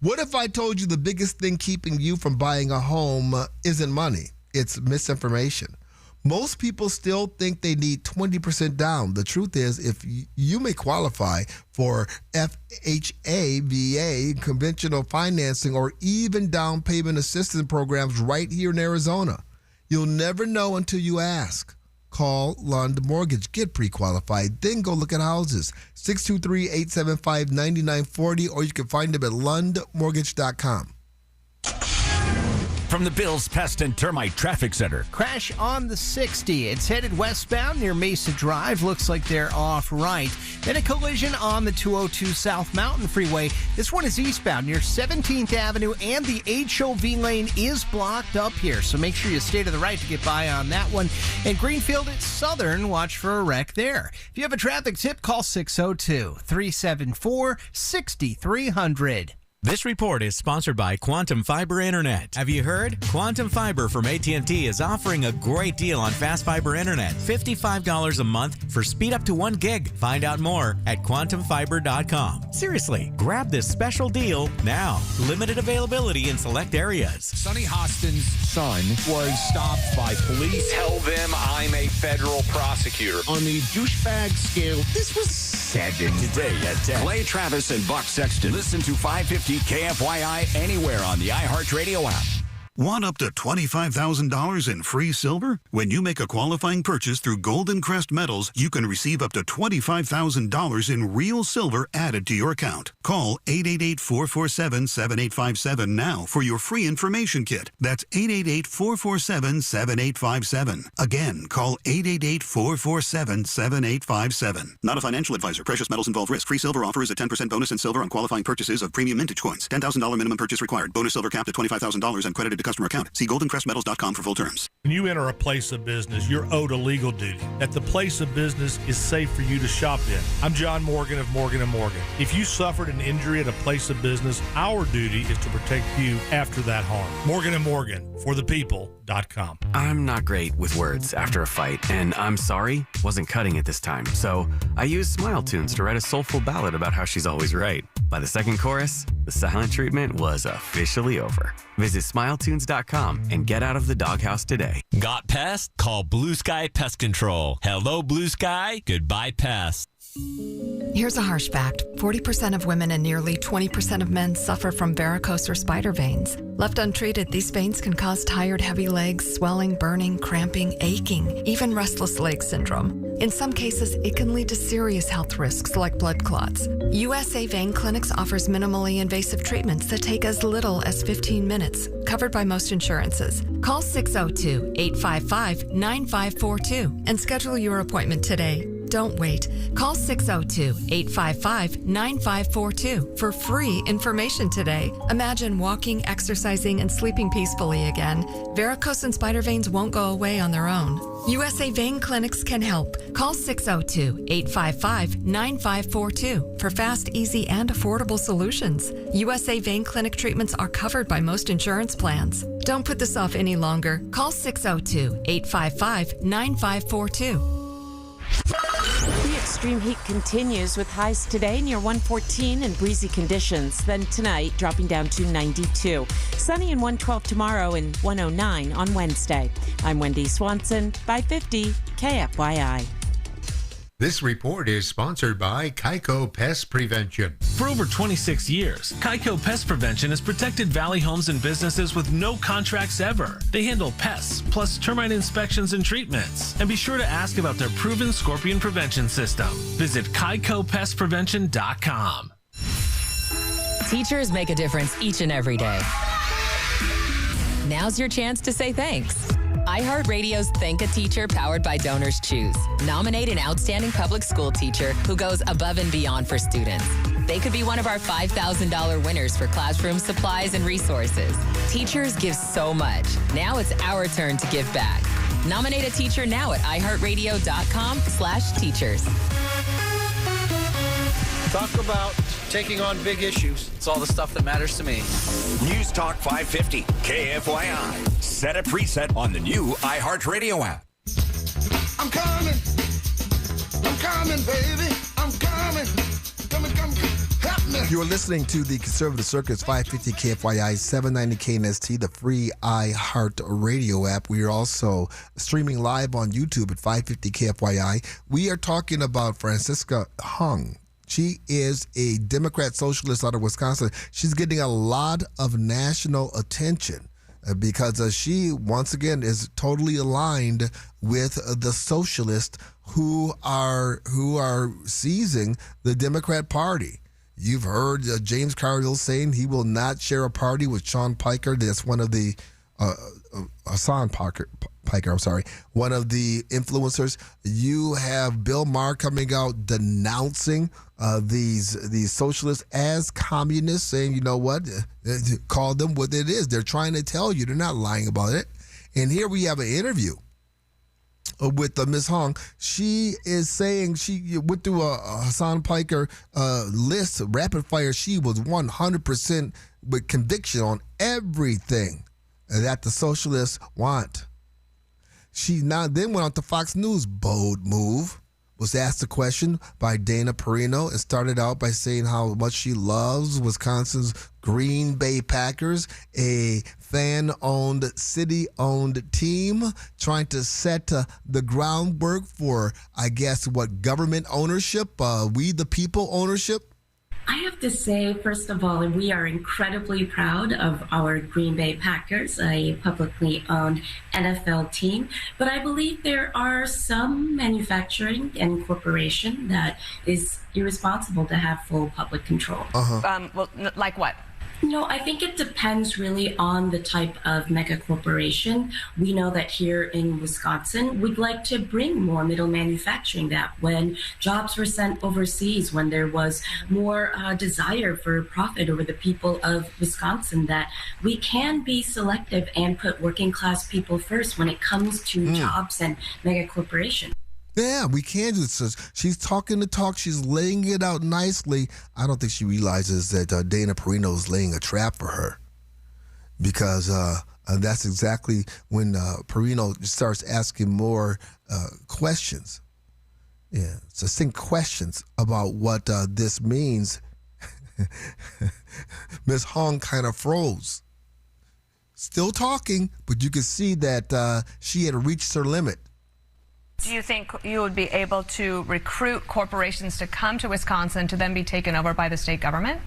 What if I told you the biggest thing keeping you from buying a home isn't money? It's misinformation. Most people still think they need 20% down. The truth is, if you may qualify for FHA, VA, conventional financing, or even down payment assistance programs right here in Arizona. You'll never know until you ask. Call Lund Mortgage. Get pre-qualified. Then go look at houses. 623-875-9940, or you can find them at lundmortgage.com. From the Bills Pest and Termite Traffic Center. Crash on the 60. It's headed westbound near Mesa Drive. Looks like they're off right. Then a collision on the 202 South Mountain Freeway. This one is eastbound near 17th Avenue, and the HOV lane is blocked up here. So make sure you stay to the right to get by on that one. And Greenfield at Southern, watch for a wreck there. If you have a traffic tip, call 602-374-6300. This report is sponsored by Quantum Fiber Internet. Have you heard? Quantum Fiber from AT&T is offering a great deal on fast fiber internet. $55 a month for speed up to 1 gig. Find out more at quantumfiber.com. Seriously, grab this special deal now. Limited availability in select areas. Sonny Hostin's son was stopped by police. Tell them I'm a federal prosecutor. On the douchebag scale, this was 7. Today at 10. Clay Travis and Buck Sexton. Listen to 550 KFYI anywhere on the iHeartRadio app. Want up to $25,000 in free silver? When you make a qualifying purchase through Golden Crest Metals, you can receive up to $25,000 in real silver added to your account. Call 888-447-7857 now for your free information kit. That's 888-447-7857. Again, call 888-447-7857. Not a financial advisor. Precious metals involve risk. Free silver offer is a 10% bonus in silver on qualifying purchases of premium mintage coins. $10,000 minimum purchase required. Bonus silver capped at $25,000 and credited to customer account. See goldencrestmetals.com for full terms. When you enter a place of business, you're owed a legal duty that the place of business is safe for you to shop in. I'm John Morgan of Morgan & Morgan. If you suffered an injury at a place of business, our duty is to protect you after that harm. Morgan & Morgan, for the people.com. I'm not great with words after a fight, and I'm sorry wasn't cutting it this time, so I used Smile Tunes to write a soulful ballad about how she's always right. By the second chorus, the silent treatment was officially over. Visit SmileTunes.com and get out of the doghouse today. Got pests? Call Blue Sky Pest Control. Hello, Blue Sky. Goodbye, pests. Here's a harsh fact. 40% of women and nearly 20% of men suffer from varicose or spider veins. Left untreated, these veins can cause tired, heavy legs, swelling, burning, cramping, aching, even restless leg syndrome. In some cases, it can lead to serious health risks like blood clots. USA Vein Clinics offers minimally invasive treatments that take as little as 15 minutes, covered by most insurances. Call 602-855-9542 and schedule your appointment today. Don't wait. Call 602-855-9542 for free information today. Imagine walking, exercising, and sleeping peacefully again. Varicose and spider veins won't go away on their own. USA Vein Clinics can help. Call 602-855-9542 for fast, easy, and affordable solutions. USA Vein Clinic treatments are covered by most insurance plans. Don't put this off any longer. Call 602-855-9542. The extreme heat continues with highs today near 114 and breezy conditions. Then tonight, dropping down to 92. Sunny and 112 tomorrow and 109 on Wednesday. I'm Wendy Swanson, 550 KFYI. This report is sponsored by Kaiko Pest Prevention. For over 26 years, Kaiko Pest Prevention has protected Valley homes and businesses with no contracts ever. They handle pests, plus termite inspections and treatments. And be sure to ask about their proven scorpion prevention system. Visit KaikoPestPrevention.com. Teachers make a difference each and every day. Now's your chance to say thanks. iHeartRadio's Thank a Teacher powered by Donors Choose. Nominate an outstanding public school teacher who goes above and beyond for students. They could be one of our $5,000 winners for classroom supplies and resources. Teachers give so much. Now it's our turn to give back. Nominate a teacher now at iHeartRadio.com/teachers. Talk about taking on big issues. It's all the stuff that matters to me. News Talk 550, KFYI. Set a preset on the new iHeartRadio app. I'm coming, baby. I'm coming. Help me. You're listening to the Conservative Circus 550 KFYI 790 KNST, the free iHeartRadio app. We are also streaming live on YouTube at 550 KFYI. We are talking about Francisca Hung. She is a Democrat socialist out of Wisconsin. She's getting a lot of national attention because she, once again, is totally aligned with the socialists who are seizing the Democrat Party. You've heard James Carville saying he will not share a party with Sean Piker. That's one of the Hassan Piker, one of the influencers. You have Bill Maher coming out denouncing these socialists as communists, saying, you know what, call them what it is. They're trying to tell you. They're not lying about it. And here we have an interview with Ms. Hong. She is saying she went through a Hassan Piker list, rapid fire. She was 100% with conviction on everything that the socialists want. She now then went on to Fox News. Bold move. Was asked a question by Dana Perino and started out by saying how much she loves Wisconsin's Green Bay Packers, a fan-owned, city-owned team, trying to set the groundwork for, I guess, what government ownership, we the people ownership. I have to say, first of all, we are incredibly proud of our Green Bay Packers, a publicly owned NFL team. But I believe there are some manufacturing and corporation that is irresponsible to have full public control. Well, like what? No, I think it depends really on the type of mega corporation. We know that here in Wisconsin, we'd like to bring more middle manufacturing, that when jobs were sent overseas, when there was more desire for profit over the people of Wisconsin, that we can be selective and put working class people first when it comes to jobs and mega corporations. Yeah, we can do this. She's talking the talk. She's laying it out nicely. I don't think she realizes that Dana Perino is laying a trap for her, because that's exactly when Perino starts asking more questions. Yeah, succinct questions about what this means. Ms. Hong kind of froze. Still talking, but you could see that she had reached her limit. Do you think you would be able to recruit corporations to come to Wisconsin to then be taken over by the state government?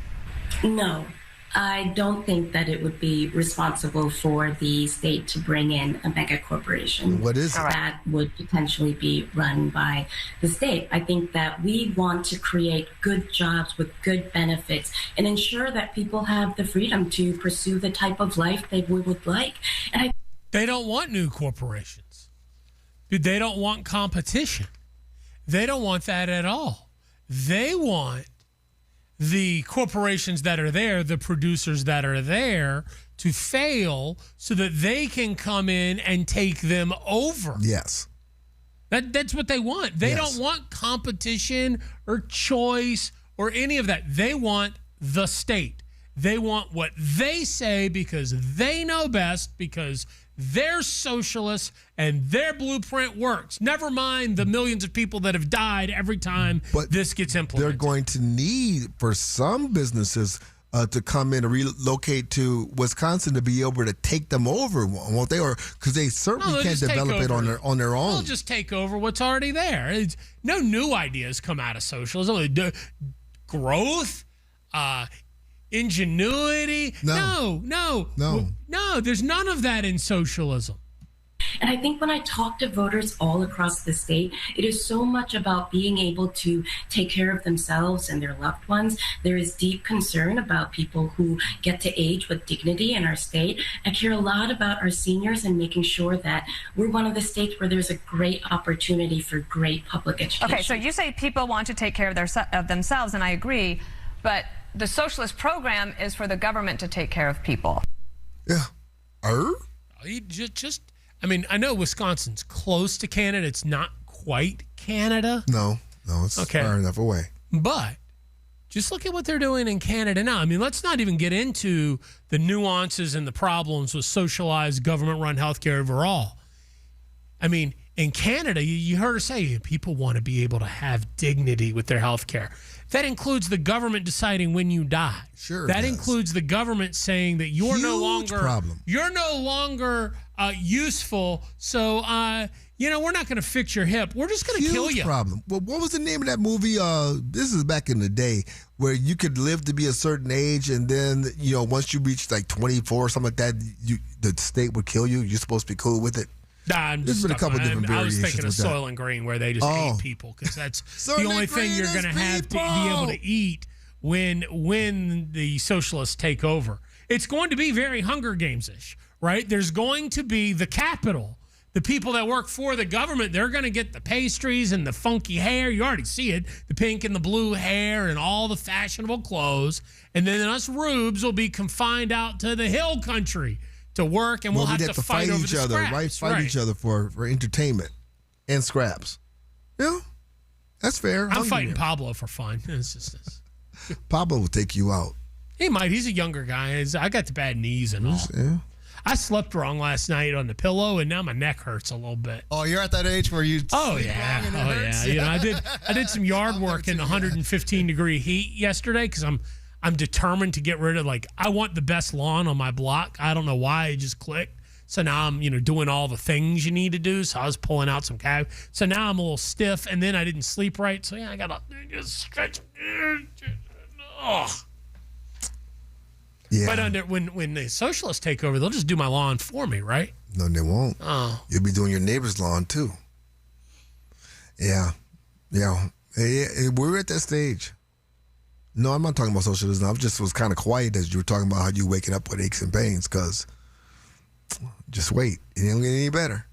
No, I don't think that it would be responsible for the state to bring in a mega corporation. What is it? That would potentially be run by the state. I think that we want to create good jobs with good benefits and ensure that people have the freedom to pursue the type of life they would like. And they don't want new corporations. Dude, they don't want competition. They don't want that at all. They want the corporations that are there, the producers that are there, to fail so that they can come in and take them over. Yes. That's what they want. They Yes. don't want competition or choice or any of that. They want the state. They want what they say because they know best, because they're socialists and their blueprint works. Never mind the millions of people that have died every time this gets implemented. They're going to need, for some businesses, to come in and relocate to Wisconsin to be able to take them over, won't they? Or because they certainly can't develop it on their own. They'll just take over what's already there. No new ideas come out of socialism. Growth, ingenuity. No. There's none of that in socialism. And I think when I talk to voters all across the state, it is so much about being able to take care of themselves and their loved ones. There is deep concern about people who get to age with dignity in our state. I care a lot about our seniors and making sure that we're one of the states where there's a great opportunity for great public education. Okay, so you say people want to take care of themselves, and I agree, but the socialist program is for the government to take care of people. Yeah. I know Wisconsin's close to Canada. It's not quite Canada. No, it's far enough away. But just look at what they're doing in Canada now. I mean, let's not even get into the nuances and the problems with socialized government-run healthcare overall. I mean, in Canada, you heard her say people want to be able to have dignity with their healthcare. That includes the government deciding when you die. Sure. That includes the government saying that you're no longer useful. So we're not going to fix your hip. We're just going to kill you. Problem. Well, what was the name of that movie? This is back in the day where you could live to be a certain age, and then once you reach like 24 or something like that, the state would kill you. You're supposed to be cool with it. There's been a couple different variations. I was thinking of Soil and Green, where they just ate people, because that's the only thing you're going to have to be able to eat when the socialists take over. It's going to be very Hunger Games-ish, right? There's going to be the capital. The people that work for the government, they're going to get the pastries and the funky hair. You already see it, the pink and the blue hair and all the fashionable clothes. And then us rubes will be confined out to the hill country to work, and we'll have to fight over each other, scraps. right? Fight each other for entertainment and scraps. Yeah, that's fair. I'm fighting Pablo for fun. It's just this. Pablo will take you out. He might. He's a younger guy. I got the bad knees and all. Yeah. I slept wrong last night on the pillow, and now my neck hurts a little bit. Oh, you're at that age where you sleep wrong and it hurts? Yeah. I did some yard work in 115-degree heat yesterday because I'm determined to get rid of, I want the best lawn on my block. I don't know why, it just clicked. So now I'm, doing all the things you need to do. So I was pulling out some cab. So now I'm a little stiff, and then I didn't sleep right. So I got to just stretch. Oh. Yeah. But when the socialists take over, they'll just do my lawn for me, right? No, they won't. Oh. You'll be doing your neighbor's lawn, too. Yeah. We're at that stage. No, I'm not talking about socialism. I just was kind of quiet as you were talking about how you waking up with aches and pains, because just wait. It ain't get any better.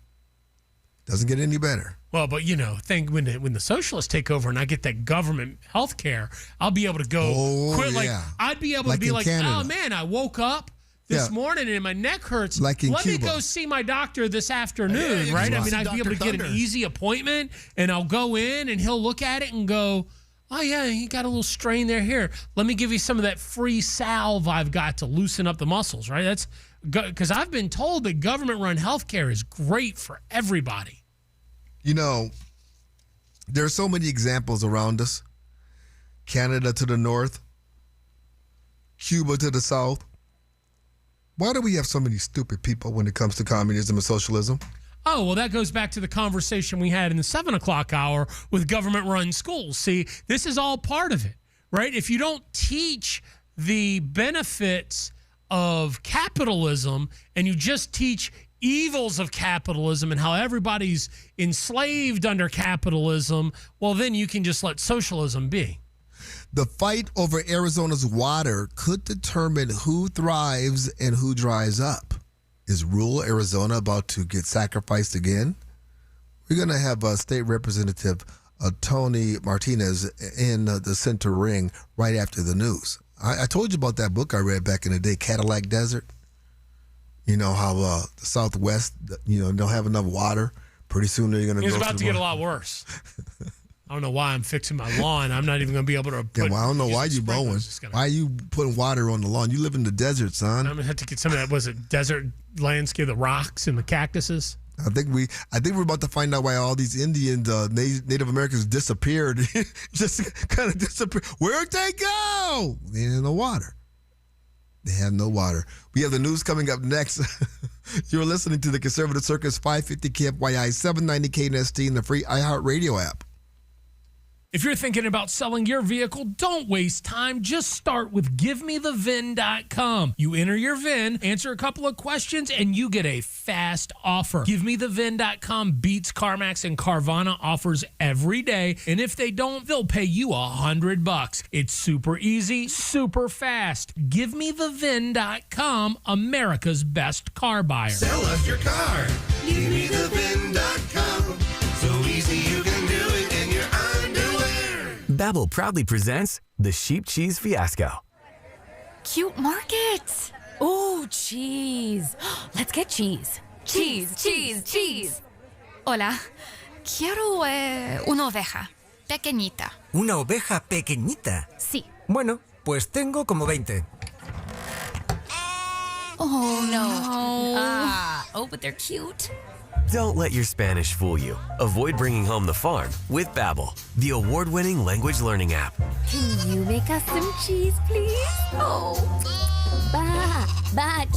Doesn't get any better. Well, but think when the socialists take over and I get that government health care, I'll be able to go quit. I'd be able to be like, Canada. Oh man, I woke up this morning and my neck hurts. Like in Let Cuba. me go see my doctor this afternoon, right? I mean, I'd be able to get an easy appointment, and I'll go in and he'll look at it and go, oh, yeah, you got a little strain there. Here, let me give you some of that free salve I've got to loosen up the muscles, right? That's because I've been told that government-run healthcare is great for everybody. There are so many examples around us. Canada to the north, Cuba to the south. Why do we have so many stupid people when it comes to communism and socialism? Oh, well, that goes back to the conversation we had in the 7 o'clock hour with government-run schools. See, this is all part of it, right? If you don't teach the benefits of capitalism and you just teach evils of capitalism and how everybody's enslaved under capitalism, well, then you can just let socialism be. The fight over Arizona's water could determine who thrives and who dries up. Is rural Arizona about to get sacrificed again? We're going to have State Representative Tony Martinez in the center ring right after the news. I told you about that book I read back in the day, Cadillac Desert. You know how the Southwest, don't have enough water. Pretty soon they're going to go. It's about to get a lot worse. I don't know why I'm fixing my lawn. I'm not even going to be able to put... Yeah, well, I don't know why you mowing. Why are you putting water on the lawn? You live in the desert, son. I'm going to have to get some of that, was it desert landscape, the rocks and the cactuses? I think we're about to find out why all these Indian Native Americans disappeared. Just kind of disappeared. Where'd they go? They had no water. They have no water. We have the news coming up next. You're listening to the Conservative Circus, 550 KFYI, 790 KNST, and the free iHeartRadio app. If you're thinking about selling your vehicle, don't waste time. Just start with GiveMeTheVIN.com. You enter your VIN, answer a couple of questions, and you get a fast offer. GiveMeTheVIN.com beats CarMax and Carvana offers every day, and if they don't, they'll pay you $100. It's super easy, super fast. GiveMeTheVIN.com, America's best car buyer. Sell us your car. GiveMeTheVIN.com. So easy you can do it in your underwear. Babbel proudly presents the Sheep Cheese Fiasco. Cute markets. Ooh, cheese. Let's get cheese. Cheese, cheese, cheese. Hola. Quiero una oveja. Pequeñita. ¿Una oveja pequeñita? Sí. Bueno, pues tengo como 20. Oh, no. But they're cute. Don't let your Spanish fool you. Avoid bringing home the farm with Babbel, the award-winning language learning app. Can you make us some cheese, please? Oh,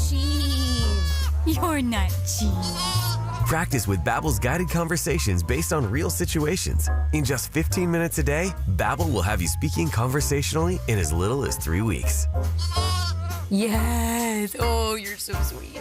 cheese. You're not cheese. Practice with Babbel's guided conversations based on real situations. In just 15 minutes a day, Babbel will have you speaking conversationally in as little as 3 weeks. Yes. Oh, you're so sweet.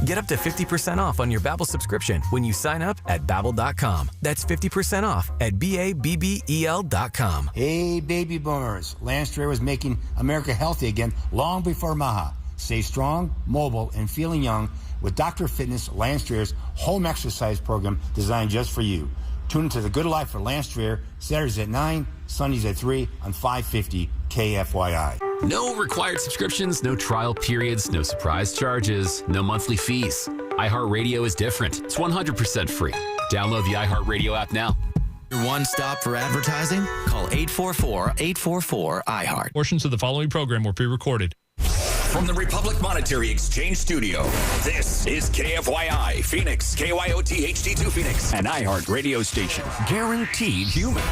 Get up to 50% off on your Babbel subscription when you sign up at Babbel.com. That's 50% off at Babbel.com. Hey, baby boomers. Landstrayer was making America healthy again long before Maha. Stay strong, mobile, and feeling young with Dr. Fitness Landstrayer's home exercise program designed just for you. Tune into The Good Life for Landstrayer, Saturdays at 9, Sundays at 3 on 550 KFYI. No required subscriptions, no trial periods, no surprise charges, no monthly fees. iHeartRadio is different. It's 100% free. Download the iHeartRadio app now. Your one stop for advertising? Call 844-844-iHeart. Portions of the following program were pre-recorded. From the Republic Monetary Exchange Studio, this is KFYI Phoenix, KYOT HD2 Phoenix, an iHeart radio station. Guaranteed human.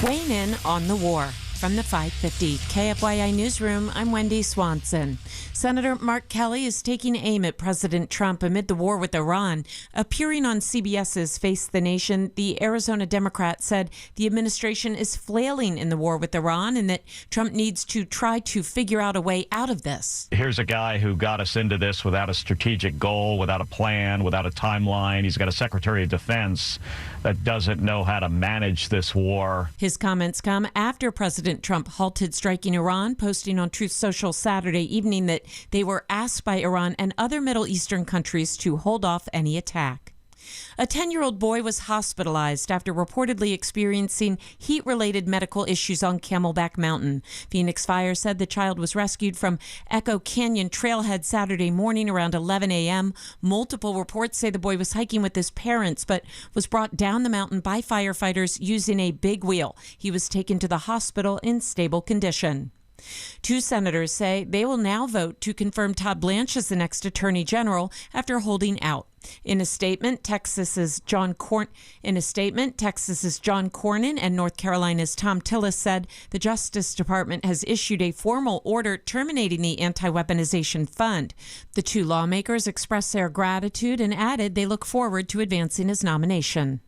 Weighing in on the war. From the 550 KFYI Newsroom, I'm Wendy Swanson. Senator Mark Kelly is taking aim at President Trump amid the war with Iran. Appearing on CBS's Face the Nation, the Arizona Democrat said the administration is flailing in the war with Iran and that Trump needs to try to figure out a way out of this. Here's a guy who got us into this without a strategic goal, without a plan, without a timeline. He's got a Secretary of Defense that doesn't know how to manage this war. His comments come after President Trump halted striking Iran, posting on Truth Social Saturday evening that they were asked by Iran and other Middle Eastern countries to hold off any attack. A 10-year-old boy was hospitalized after reportedly experiencing heat-related medical issues on Camelback Mountain. Phoenix Fire said the child was rescued from Echo Canyon Trailhead Saturday morning around 11 a.m. Multiple reports say the boy was hiking with his parents, but was brought down the mountain by firefighters using a big wheel. He was taken to the hospital in stable condition. Two senators say they will now vote to confirm Todd Blanche as the next attorney general after holding out. In a statement, Texas's John Cornyn and North Carolina's Tom Tillis said the Justice Department has issued a formal order terminating the anti-weaponization fund. The two lawmakers expressed their gratitude and added they look forward to advancing his nomination.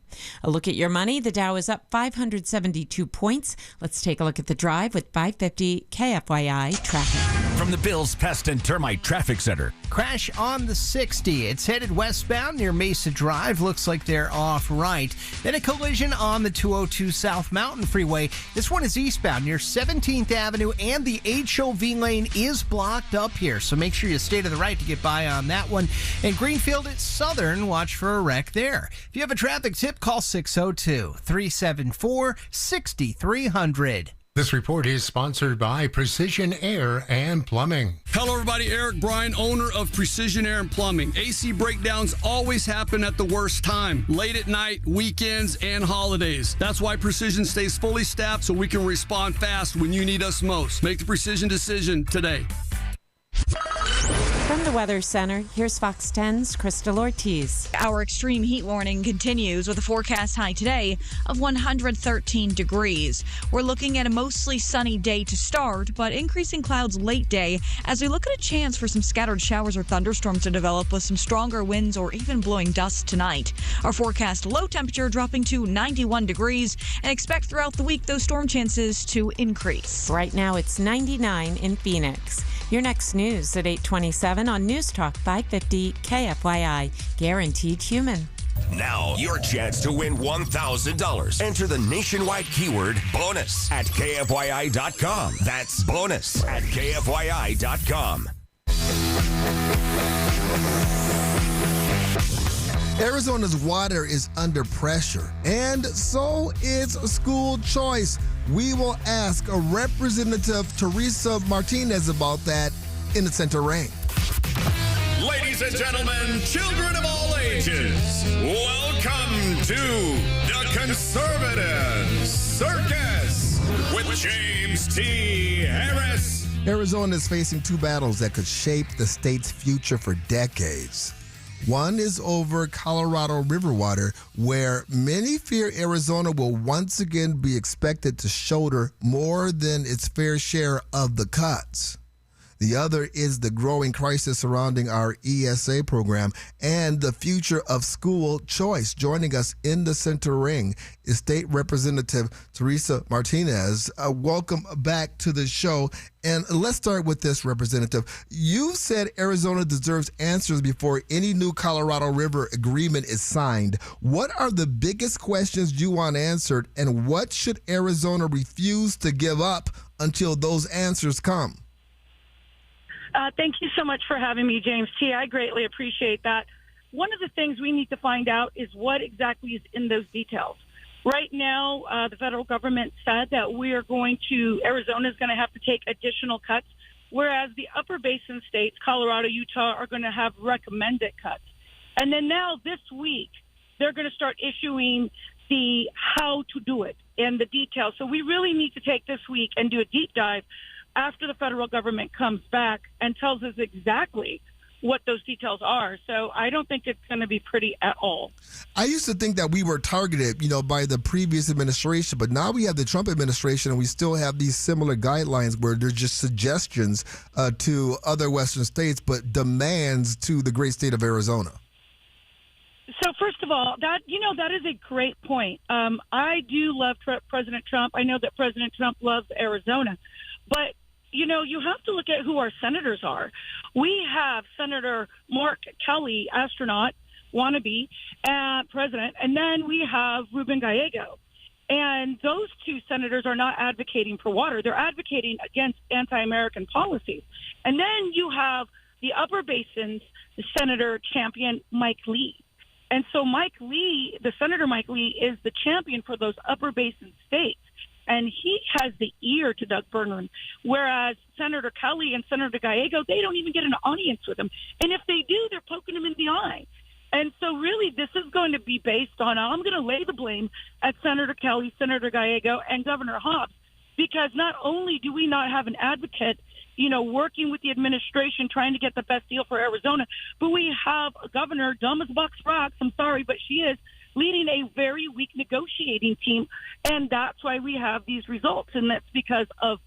A look at your money. The Dow is up 572 points. Let's take a look at the drive with 550 KFYI traffic. From the Bills Pest and Termite Traffic Center. Crash on the 60. It's headed westbound near Mesa Drive. Looks like they're off right. Then a collision on the 202 South Mountain Freeway. This one is eastbound near 17th Avenue, and the HOV lane is blocked up here. So make sure you stay to the right to get by on that one. And Greenfield at Southern, watch for a wreck there. If you have a traffic tip, call 602-374-6300. This report is sponsored by Precision Air and Plumbing. Hello, everybody. Eric Bryan, owner of Precision Air and Plumbing. AC breakdowns always happen at the worst time, late at night, weekends, and holidays. That's why Precision stays fully staffed so we can respond fast when you need us most. Make the Precision decision today. From the Weather Center, here's Fox 10's Crystal Ortiz. Our extreme heat warning continues with a forecast high today of 113 degrees. We're looking at a mostly sunny day to start, but increasing clouds late day as we look at a chance for some scattered showers or thunderstorms to develop with some stronger winds or even blowing dust tonight. Our forecast low temperature dropping to 91 degrees, and expect throughout the week those storm chances to increase. Right now it's 99 in Phoenix. Your next news at 8:27 on News Talk 550 KFYI. Guaranteed human. Now, your chance to win $1,000. Enter the nationwide keyword bonus at KFYI.com. That's bonus at KFYI.com. Arizona's water is under pressure, and so is school choice. We will ask a Representative Teresa Martinez about that in the Center Ring. Ladies and gentlemen, children of all ages, welcome to the Conservative Circus with James T. Harris. Arizona is facing two battles that could shape the state's future for decades. One is over Colorado River water, where many fear Arizona will once again be expected to shoulder more than its fair share of the cuts. The other is the growing crisis surrounding our ESA program and the future of school choice. Joining us in the Center Ring is State Representative Teresa Martinez. Welcome back to the show. And let's start with this, Representative. You said Arizona deserves answers before any new Colorado River agreement is signed. What are the biggest questions you want answered, and what should Arizona refuse to give up until those answers come? Thank you so much for having me, James T. I greatly appreciate that. One of the things we need to find out is what exactly is in those details. Right now, the federal government said that Arizona is going to have to take additional cuts, whereas the upper basin states, Colorado, Utah, are going to have recommended cuts. And then now this week, they're going to start issuing the how to do it and the details. So we really need to take this week and do a deep dive after the federal government comes back and tells us exactly what those details are. So I don't think it's going to be pretty at all. I used to think that we were targeted, by the previous administration, but now we have the Trump administration and we still have these similar guidelines where they're just suggestions to other Western states, but demands to the great state of Arizona. So first of all, that is a great point. I do love President Trump. I know that President Trump loves Arizona, but you have to look at who our senators are. We have Senator Mark Kelly, astronaut, wannabe, president, and then we have Ruben Gallego. And those two senators are not advocating for water. They're advocating against anti-American policies. And then you have the upper basins, the Senator champion Mike Lee. And so Senator Mike Lee is the champion for those upper basin states. And he has the ear to Doug Burnham, whereas Senator Kelly and Senator Gallego, they don't even get an audience with him. And if they do, they're poking him in the eye. And so really this is going to be based on, I'm going to lay the blame at Senator Kelly, Senator Gallego, and Governor Hobbs, because not only do we not have an advocate working with the administration, trying to get the best deal for Arizona. But we have a governor, dumb as box rocks, I'm sorry, but she is leading a very weak negotiating team. And that's why we have these results. And that's because of,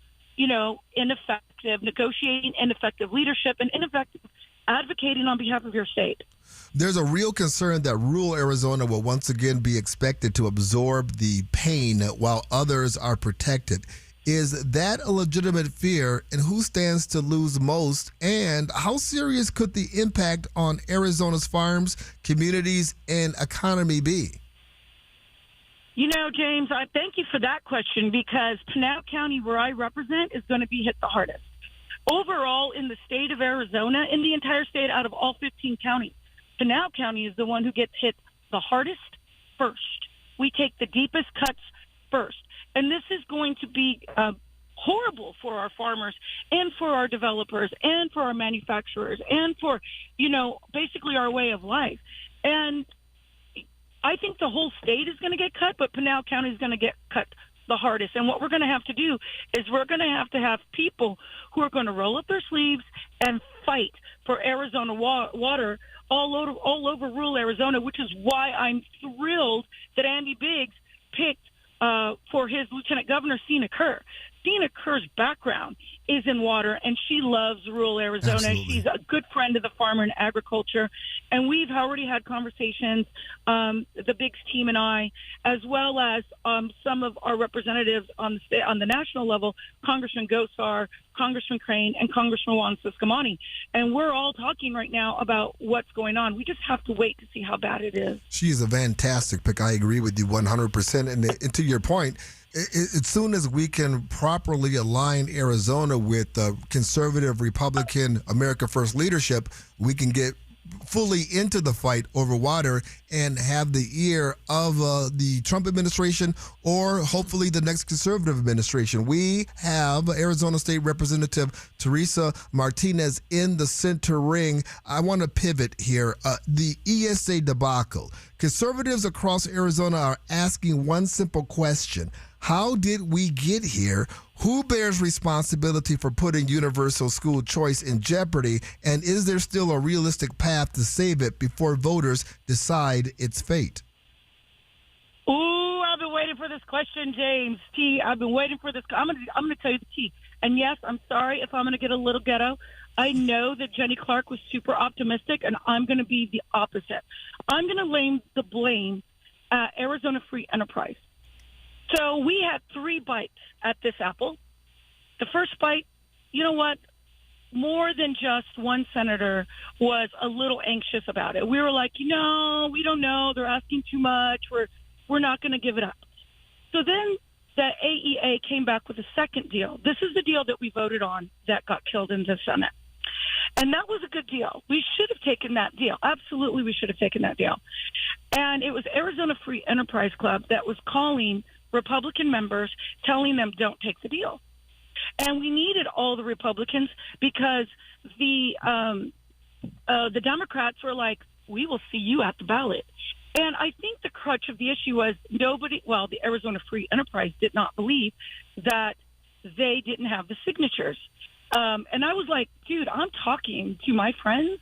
ineffective negotiating, ineffective leadership, and ineffective advocating on behalf of your state. There's a real concern that rural Arizona will once again be expected to absorb the pain while others are protected. Is that a legitimate fear, and who stands to lose most? And how serious could the impact on Arizona's farms, communities, and economy be? James, I thank you for that question, because Pinal County, where I represent, is going to be hit the hardest. Overall, in the state of Arizona, in the entire state, out of all 15 counties, Pinal County is the one who gets hit the hardest first. We take the deepest cuts first. And this is going to be horrible for our farmers and for our developers and for our manufacturers and for, basically our way of life. And I think the whole state is going to get cut, but Pinal County is going to get cut the hardest. And what we're going to have to do is we're going to have people who are going to roll up their sleeves and fight for Arizona water all over rural Arizona, which is why I'm thrilled that Andy Biggs picked for his Lieutenant Governor, Sina Kerr. Sina Kerr's background is in water, and she loves rural Arizona. Absolutely. She's a good friend of the farmer and agriculture, and we've already had conversations, the Biggs team and I, as well as some of our representatives on the national level, Congressman Gosar, Congressman Crane, and Congressman Juan Ciscomani. And we're all talking right now about what's going on. We just have to wait to see how bad it is. She's a fantastic pick. I agree with you 100%. And to your point, as soon as we can properly align Arizona with conservative Republican America First leadership, we can get fully into the fight over water and have the ear of the Trump administration or hopefully the next conservative administration. We have Arizona State Representative Teresa Martinez in the center ring. I want to pivot here. The ESA debacle. Conservatives across Arizona are asking one simple question. How did we get here? Who bears responsibility for putting universal school choice in jeopardy? And is there still a realistic path to save it before voters decide its fate? Ooh, I've been waiting for this question, James. T, I've been waiting for this. I'm gonna tell you the T. And yes, I'm sorry if I'm gonna get a little ghetto. I know that Jenny Clark was super optimistic, and I'm gonna be the opposite. I'm gonna lay the blame at Arizona Free Enterprise. So we had 3 bites at this apple. The first bite, you know what? More than just one senator was a little anxious about it. We were like, we don't know. They're asking too much. We're not going to give it up. So then the AEA came back with a second deal. This is the deal that we voted on that got killed in the Senate. And that was a good deal. We should have taken that deal. Absolutely, we should have taken that deal. And it was Arizona Free Enterprise Club that was calling Republican members, telling them don't take the deal. And we needed all the Republicans because the Democrats were like, we will see you at the ballot. And I think the crutch of the issue was the Arizona Free Enterprise did not believe that they didn't have the signatures. And I was like, dude, I'm talking to my friends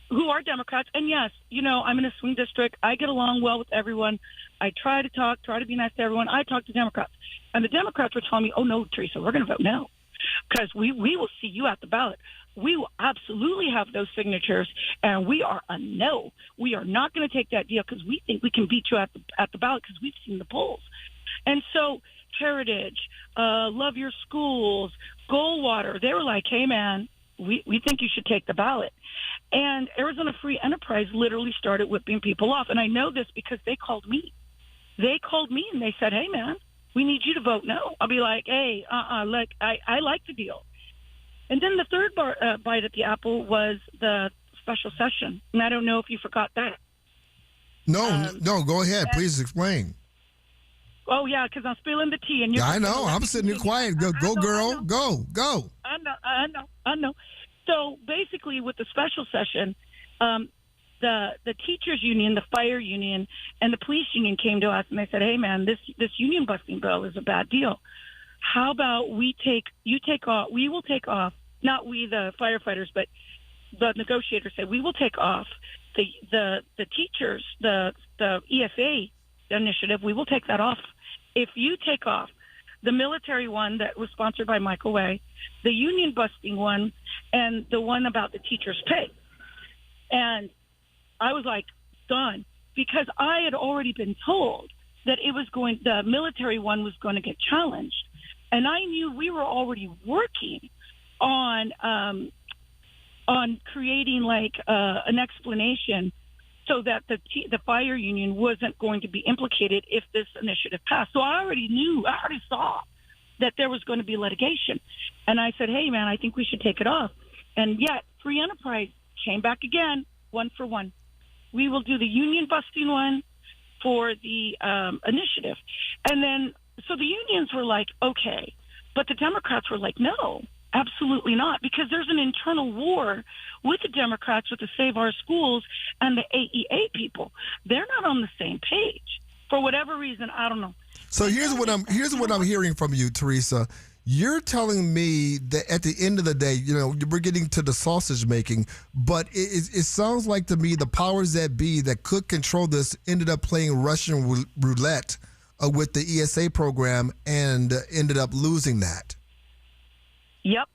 who are Democrats. And yes, I'm in a swing district. I get along well with everyone. I try to be nice to everyone. I talk to Democrats. And the Democrats were telling me, oh, no, Teresa, we're going to vote no. Because we will see you at the ballot. We will absolutely have those signatures, and we are a no. We are not going to take that deal because we think we can beat you at the ballot because we've seen the polls. And so Heritage, Love Your Schools, Goldwater, they were like, hey, man, we think you should take the ballot. And Arizona Free Enterprise literally started whipping people off. And I know this because they called me. They called me and they said, hey, man, we need you to vote no. I'll be like, hey, I like the deal. And then the third bite at the apple was the special session. And I don't know if you forgot that. No, go ahead. Please explain. Oh, yeah, because I'm spilling the tea. And I know. I'm sitting here quiet. Go, girl. Go. I know. So basically with the special session, the teachers union, the fire union, and the police union came to us and they said, hey, man, this union busting bill is a bad deal. How about we will take off not we, the firefighters, but the negotiators said, we will take off the teachers, the EFA initiative, we will take that off. If you take off the military one that was sponsored by Michael Way, the union busting one, and the one about the teachers' pay. And I was like, done, because I had already been told that the military one was going to get challenged. And I knew we were already working on creating like an explanation so that the fire union wasn't going to be implicated if this initiative passed. So I already saw that there was going to be litigation. And I said, hey, man, I think we should take it off. And yet free enterprise came back again, 1 for 1. We will do the union busting one for the initiative. And then, so the unions were like, okay. But the Democrats were like, no, absolutely not. Because there's an internal war with the Democrats, with the Save Our Schools and the AEA people. They're not on the same page. For whatever reason, I don't know. So here's what I'm hearing from you, Teresa. You're telling me that at the end of the day, we're getting to the sausage making, but it sounds like to me the powers that be that could control this ended up playing Russian roulette with the ESA program and ended up losing that. Yep.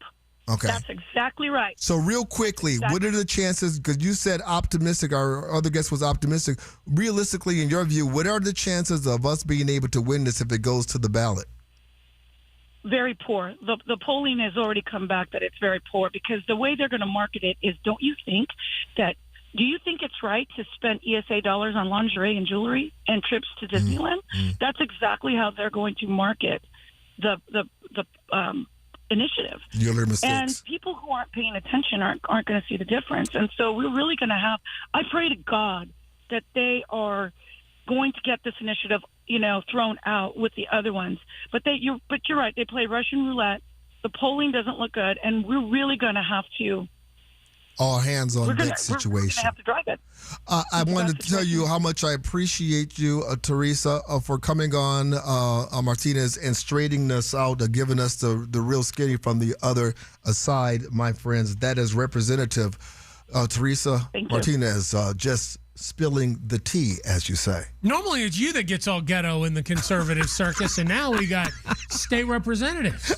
Okay. That's exactly right. So real quickly, what are the chances, because you said optimistic, our other guest was optimistic, realistically, in your view, what are the chances of us being able to win this if it goes to the ballot? Very poor. The polling has already come back that it's very poor, because the way they're going to market it is, do you think it's right to spend ESA dollars on lingerie and jewelry and trips to Disneyland? That's exactly how they're going to market the initiative. You'll learn mistakes. And people who aren't paying attention aren't going to see the difference. And so we're really going to have, I pray to God that they are going to get this initiative, thrown out with the other ones. But you're right. They play Russian roulette. The polling doesn't look good, and we're really going to have to. All hands on deck situation. We're going to have to drive it. I wanted to tell you how much I appreciate you, Teresa, for coming on Martinez and straightening us out, giving us the real skinny from the other side, my friends. That is Representative Teresa Martinez, just spilling the tea, as you say. Normally it's you that gets all ghetto in the conservative circus, and now we got state representatives.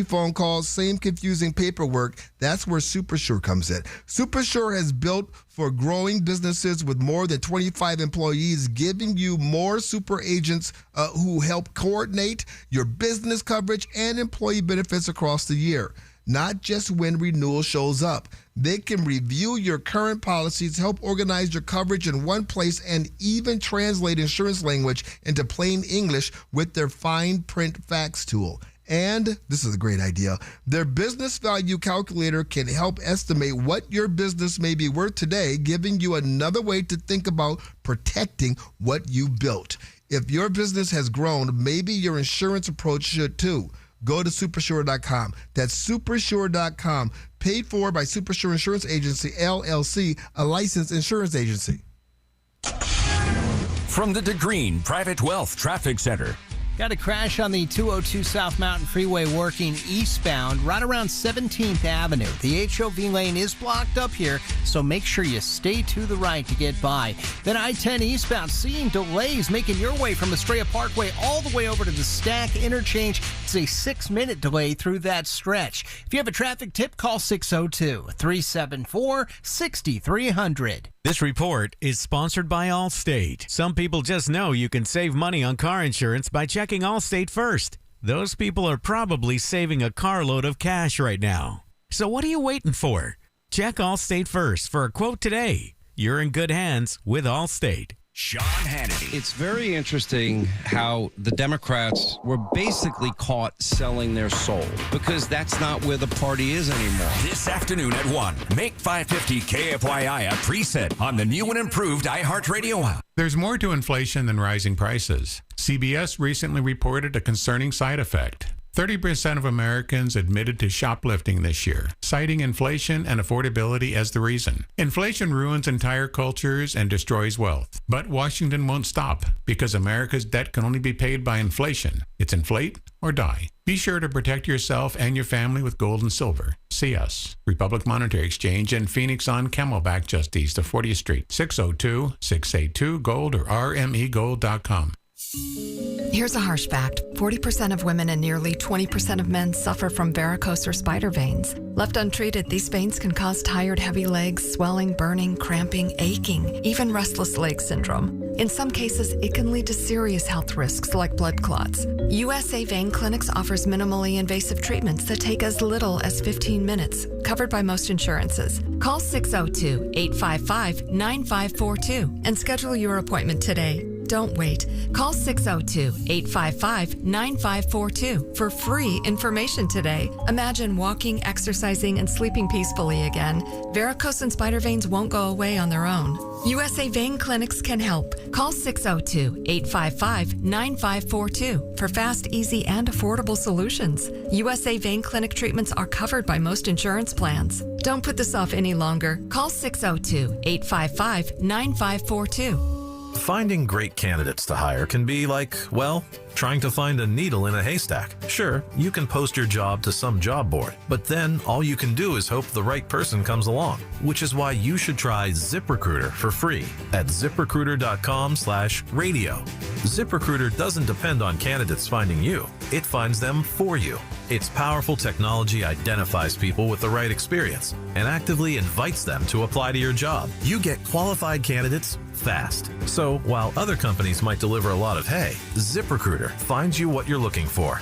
Phone calls, same confusing paperwork. That's where SuperSure comes in. SuperSure has built for growing businesses with more than 25 employees, giving you more super agents who help coordinate your business coverage and employee benefits across the year. Not just when renewal shows up. They can review your current policies, help organize your coverage in one place, and even translate insurance language into plain English with their fine print fax tool. And this is a great idea. Their business value calculator can help estimate what your business may be worth today, giving you another way to think about protecting what you built. If your business has grown, maybe your insurance approach should too. Go to supersure.com. That's supersure.com. Paid for by Supersure Insurance Agency, LLC, a licensed insurance agency. From the DeGreen Private Wealth Traffic Center. Got a crash on the 202 South Mountain Freeway working eastbound right around 17th Avenue. The HOV lane is blocked up here, so make sure you stay to the right to get by. Then I-10 eastbound, seeing delays making your way from Estrella Parkway all the way over to the Stack Interchange. It's a 6-minute delay through that stretch. If you have a traffic tip, call 602-374-6300. This report is sponsored by Allstate. Some people just know you can save money on car insurance by checking Allstate first. Those people are probably saving a carload of cash right now. So what are you waiting for? Check Allstate first for a quote today. You're in good hands with Allstate. Sean Hannity. It's very interesting how the Democrats were basically caught selling their soul, because that's not where the party is anymore. This afternoon at 1, make 550 KFYI a preset on the new and improved iHeartRadio app. There's more to inflation than rising prices. CBS recently reported a concerning side effect. 30% of Americans admitted to shoplifting this year, citing inflation and affordability as the reason. Inflation ruins entire cultures and destroys wealth. But Washington won't stop, because America's debt can only be paid by inflation. It's inflate or die. Be sure to protect yourself and your family with gold and silver. See us, Republic Monetary Exchange in Phoenix on Camelback, just east of 40th Street, 602-682-GOLD or rmegold.com. Here's a harsh fact. 40% of women and nearly 20% of men suffer from varicose or spider veins. Left untreated, these veins can cause tired, heavy legs, swelling, burning, cramping, aching, even restless leg syndrome. In some cases, it can lead to serious health risks like blood clots. USA Vein Clinics offers minimally invasive treatments that take as little as 15 minutes, covered by most insurances. Call 602-855-9542 and schedule your appointment today. Don't wait. Call 602-855-9542 for free information today. Imagine walking, exercising, and sleeping peacefully again. Varicose and spider veins won't go away on their own. USA Vein Clinics can help. Call 602-855-9542 for fast, easy, and affordable solutions. USA Vein Clinic treatments are covered by most insurance plans. Don't put this off any longer. Call 602-855-9542. Finding great candidates to hire can be like, well, trying to find a needle in a haystack. Sure, you can post your job to some job board, but then all you can do is hope the right person comes along, which is why you should try ZipRecruiter for free at ZipRecruiter.com/radio. ZipRecruiter doesn't depend on candidates finding you. It finds them for you. Its powerful technology identifies people with the right experience and actively invites them to apply to your job. You get qualified candidates fast. So while other companies might deliver a lot of hay, ZipRecruiter finds you what you're looking for.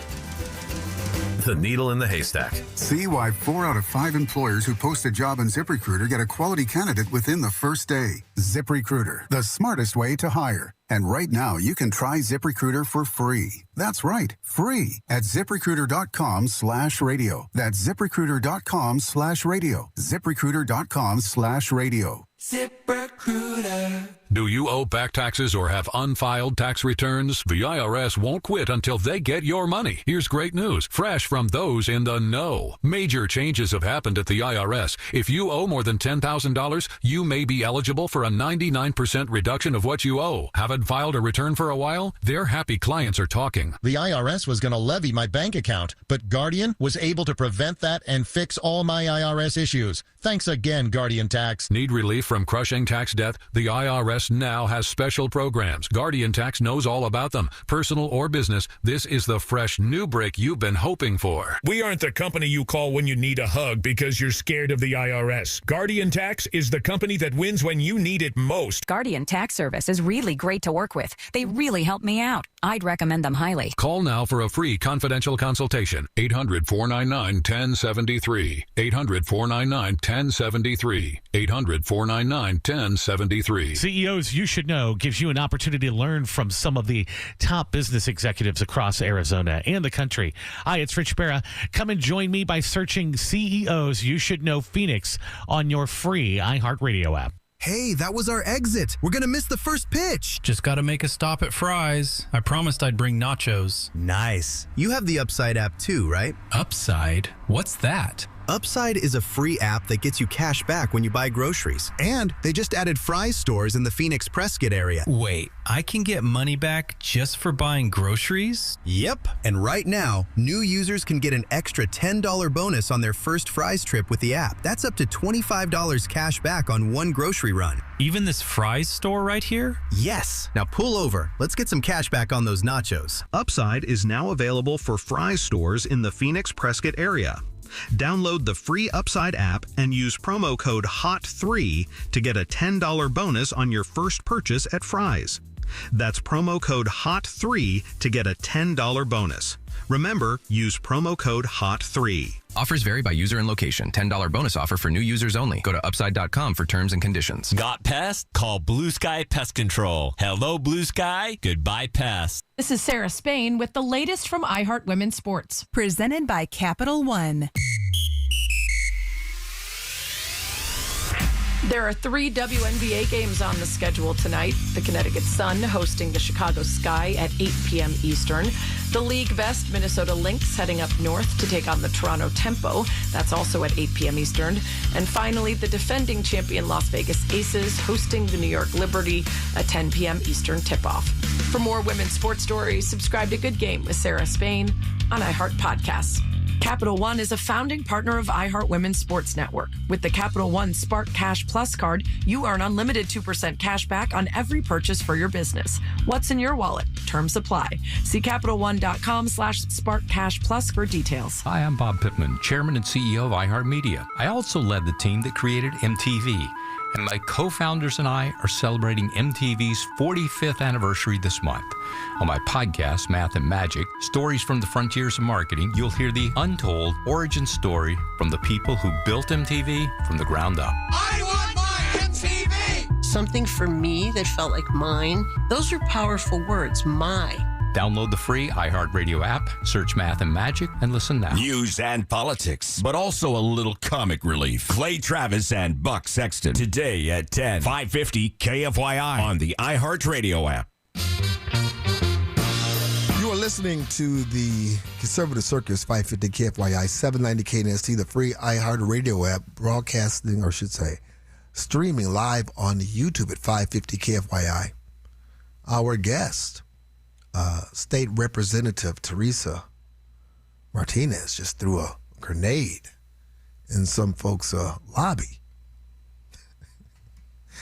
The needle in the haystack. See why 4 out of 5 employers who post a job on ZipRecruiter get a quality candidate within the first day. ZipRecruiter, the smartest way to hire. And right now, you can try ZipRecruiter for free. That's right, free at ZipRecruiter.com/radio. That's ZipRecruiter.com/radio. ZipRecruiter.com/radio. ZipRecruiter. Do you owe back taxes or have unfiled tax returns? The IRS won't quit until they get your money. Here's great news, fresh from those in the know. Major changes have happened at the IRS. If you owe more than $10,000, you may be eligible for a 99% reduction of what you owe. Haven't filed a return for a while? Their happy clients are talking. The IRS was going to levy my bank account, but Guardian was able to prevent that and fix all my IRS issues. Thanks again, Guardian Tax. Need relief from crushing tax debt? The IRS now has special programs. Guardian Tax knows all about them. Personal or business, this is the fresh new break you've been hoping for. We aren't the company you call when you need a hug because you're scared of the IRS. Guardian Tax is the company that wins when you need it most. Guardian Tax Service is really great to work with. They really help me out. I'd recommend them highly. Call now for a free confidential consultation. 800-499-1073. 800-499-1073. 800-499-1073. CEOs You Should Know gives you an opportunity to learn from some of the top business executives across Arizona and the country. Hi, it's Rich Barra. Come and join me by searching CEOs You Should Know Phoenix on your free iHeartRadio app. Hey, that was our exit. We're going to miss the first pitch. Just got to make a stop at Fry's. I promised I'd bring nachos. Nice. You have the Upside app too, right? Upside? What's that? Upside is a free app that gets you cash back when you buy groceries. And they just added Fry's stores in the Phoenix Prescott area. Wait, I can get money back just for buying groceries? Yep. And right now, new users can get an extra $10 bonus on their first Fry's trip with the app. That's up to $25 cash back on one grocery run. Even this Fry's store right here? Yes. Now pull over. Let's get some cash back on those nachos. Upside is now available for Fry's stores in the Phoenix Prescott area. Download the free Upside app and use promo code HOT3 to get a $10 bonus on your first purchase at Fry's. That's promo code HOT3 to get a $10 bonus. Remember, use promo code HOT3. Offers vary by user and location. $10 bonus offer for new users only. Go to upside.com for terms and conditions. Got pest? Call Blue Sky Pest Control. Hello, Blue Sky. Goodbye, pest. This is Sarah Spain with the latest from iHeart Women's Sports. Presented by Capital One. There are 3 WNBA games on the schedule tonight. The Connecticut Sun hosting the Chicago Sky at 8 p.m. Eastern. The league best Minnesota Lynx heading up north to take on the Toronto Tempo. That's also at 8 p.m. Eastern. And finally, the defending champion Las Vegas Aces hosting the New York Liberty at 10 p.m. Eastern tip-off. For more women's sports stories, subscribe to Good Game with Sarah Spain on iHeart Podcasts. Capital One is a founding partner of iHeart Women's Sports Network. With the Capital One Spark Cash Plus card, you earn unlimited 2% cash back on every purchase for your business. What's in your wallet? Terms apply. See CapitalOne.com/SparkCashPlus for details. Hi, I'm Bob Pittman, Chairman and CEO of iHeartMedia. I also led the team that created MTV. And my co-founders and I are celebrating MTV's 45th anniversary this month. On my podcast, Math and Magic, Stories from the Frontiers of Marketing, you'll hear the untold origin story from the people who built MTV from the ground up. I want my MTV! Something for me that felt like mine. Those are powerful words, my. Download the free iHeartRadio app, search Math and Magic, and listen now. News and politics, but also a little comic relief. Clay Travis and Buck Sexton. Today at 10, 550 KFYI on the iHeartRadio app. You are listening to the Conservative Circus 550 KFYI 790 KNST, the free iHeartRadio app, broadcasting, or should say, streaming live on YouTube at 550 KFYI. Our guest, State Representative Teresa Martinez, just threw a grenade in some folks' lobby.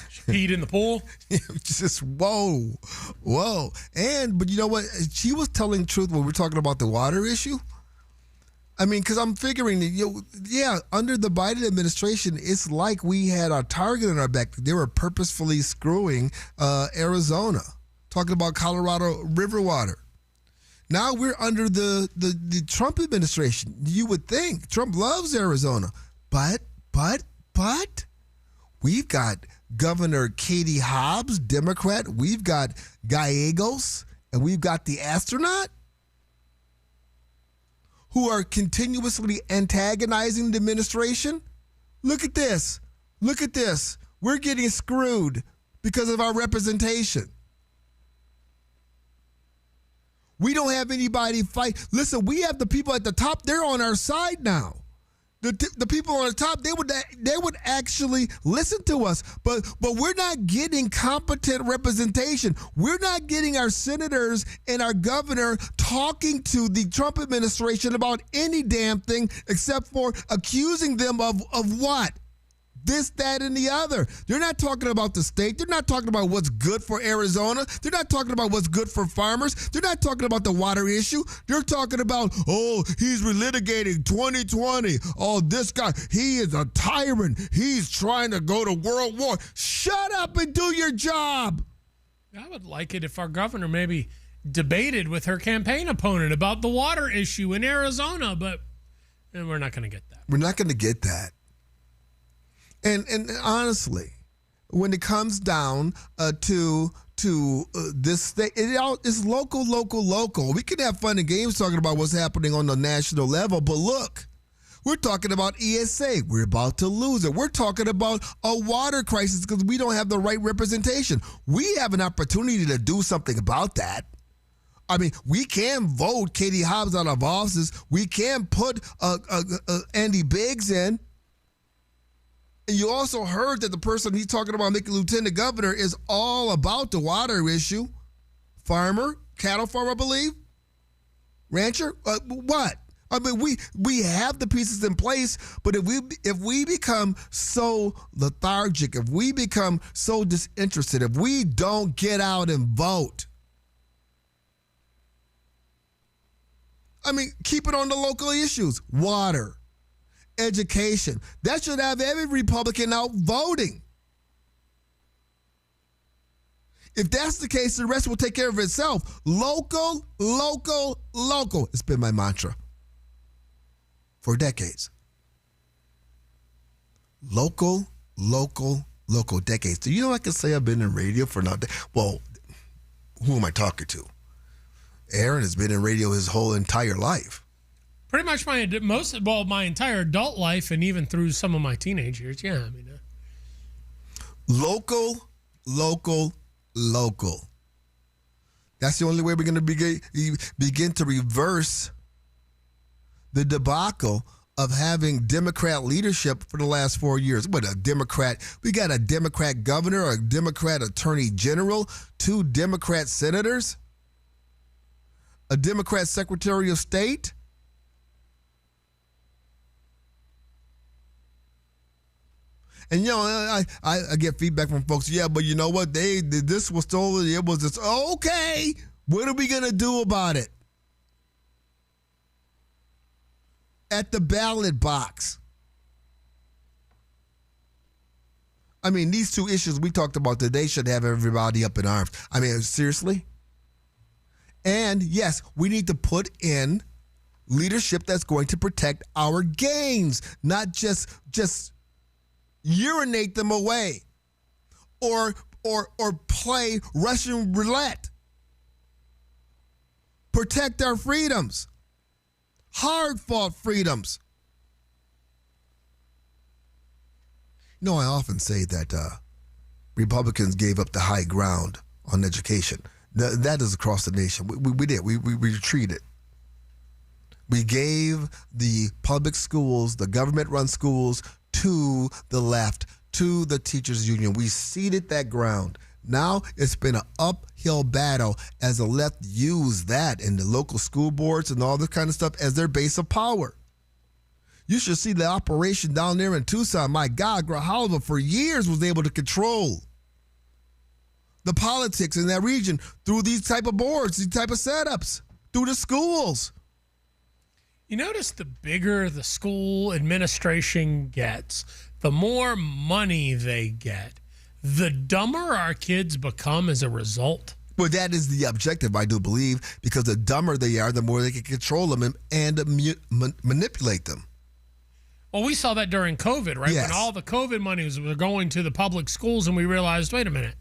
She peed in the pool? Just whoa. But you know what? She was telling the truth when we're talking about the water issue. I mean, because I'm figuring that, under the Biden administration, it's like we had a target on our back. They were purposefully screwing Arizona. Talking about Colorado River water. Now we're under the Trump administration. You would think Trump loves Arizona. But we've got Governor Katie Hobbs, Democrat. We've got Gallegos, and we've got the astronaut who are continuously antagonizing the administration. Look at this. We're getting screwed because of our representation. We don't have anybody fight. Listen, we have the people at the top. They're on our side now. The people on the top, they would actually listen to us. But we're not getting competent representation. We're not getting our senators and our governor talking to the Trump administration about any damn thing except for accusing them of what? This, that, and the other. They're not talking about the state. They're not talking about what's good for Arizona. They're not talking about what's good for farmers. They're not talking about the water issue. They're talking about, he's relitigating 2020. Oh, this guy, he is a tyrant. He's trying to go to world war. Shut up and do your job. I would like it if our governor maybe debated with her campaign opponent about the water issue in Arizona, but we're not going to get that. We're not going to get that. And honestly, when it comes down to this state, it's local. We can have fun and games talking about what's happening on the national level, but look, we're talking about ESA. We're about to lose it. We're talking about a water crisis because we don't have the right representation. We have an opportunity to do something about that. I mean, we can vote Katie Hobbs out of office. We can put Andy Biggs in. And you also heard that the person he's talking about making lieutenant governor is all about the water issue. Farmer, cattle farmer, I believe. Rancher, what? I mean, we have the pieces in place, but if we become so lethargic, if we become so disinterested, if we don't get out and vote, I mean, keep it on the local issues. Water. Education. That should have every Republican out voting. If that's the case, the rest will take care of itself. Local, local, local. It's been my mantra for decades. Local, local, local, decades. Do you know I can say I've been in radio for now? Well, who am I talking to? Aaron has been in radio his whole entire life. Pretty much my entire adult life, and even through some of my teenage years. Yeah, I mean, local, local, local. That's the only way we're going to begin to reverse the debacle of having Democrat leadership for the last 4 years. What a Democrat. We got a Democrat governor, a Democrat attorney general, 2 Democrat senators, a Democrat secretary of state. And, I get feedback from folks, yeah, but you know what? This was stolen. It was just, okay, what are we going to do about it? At the ballot box. I mean, these 2 issues we talked about today should have everybody up in arms. I mean, seriously? And, yes, we need to put in leadership that's going to protect our gains, not just urinate them away or play Russian roulette. Protect our freedoms. Hard-fought freedoms. I often say that Republicans gave up the high ground on education. That is across the nation. We did. We retreated. We gave the public schools, the government-run schools, to the left, to the teachers union. We ceded that ground. Now it's been an uphill battle as the left use that and the local school boards and all this kind of stuff as their base of power. You should see the operation down there in Tucson. My God, Grijalva for years was able to control the politics in that region through these type of boards, these type of setups, through the schools. You notice the bigger the school administration gets, the more money they get, the dumber our kids become as a result. Well, that is the objective, I do believe, because the dumber they are, the more they can control them and manipulate them. Well, we saw that during COVID, right? Yes. When all the COVID money was going to the public schools, and we realized, wait a minute,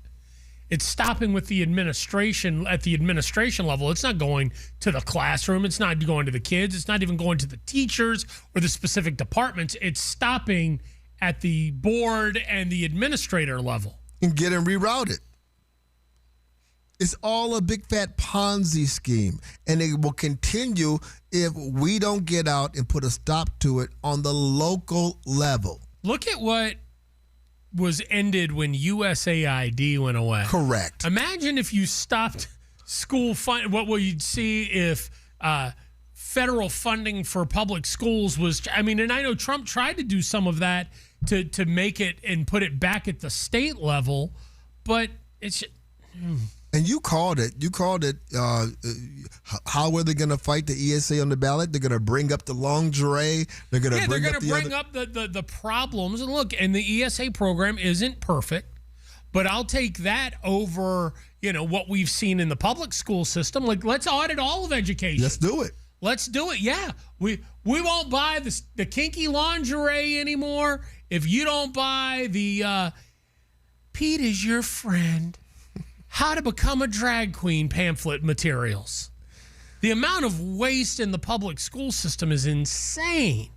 it's stopping with the administration at the administration level. It's not going to the classroom. It's not going to the kids. It's not even going to the teachers or the specific departments. It's stopping at the board and the administrator level. And getting rerouted. It's all a big fat Ponzi scheme. And it will continue if we don't get out and put a stop to it on the local level. Look at what was ended when USAID went away. Correct. Imagine if you stopped school fund. What you'd see if federal funding for public schools was. I mean, and I know Trump tried to do some of that to make it and put it back at the state level, but it's. And you called it. How are they going to fight the ESA on the ballot? They're going to bring up the lingerie. They're going to bring up the problems. And look, and the ESA program isn't perfect, but I'll take that over, what we've seen in the public school system. Like, let's audit all of education. Let's do it. Let's do it. Yeah, we won't buy the kinky lingerie anymore if you don't buy the Pete is your friend. How to Become a Drag Queen pamphlet materials. The amount of waste in the public school system is insane.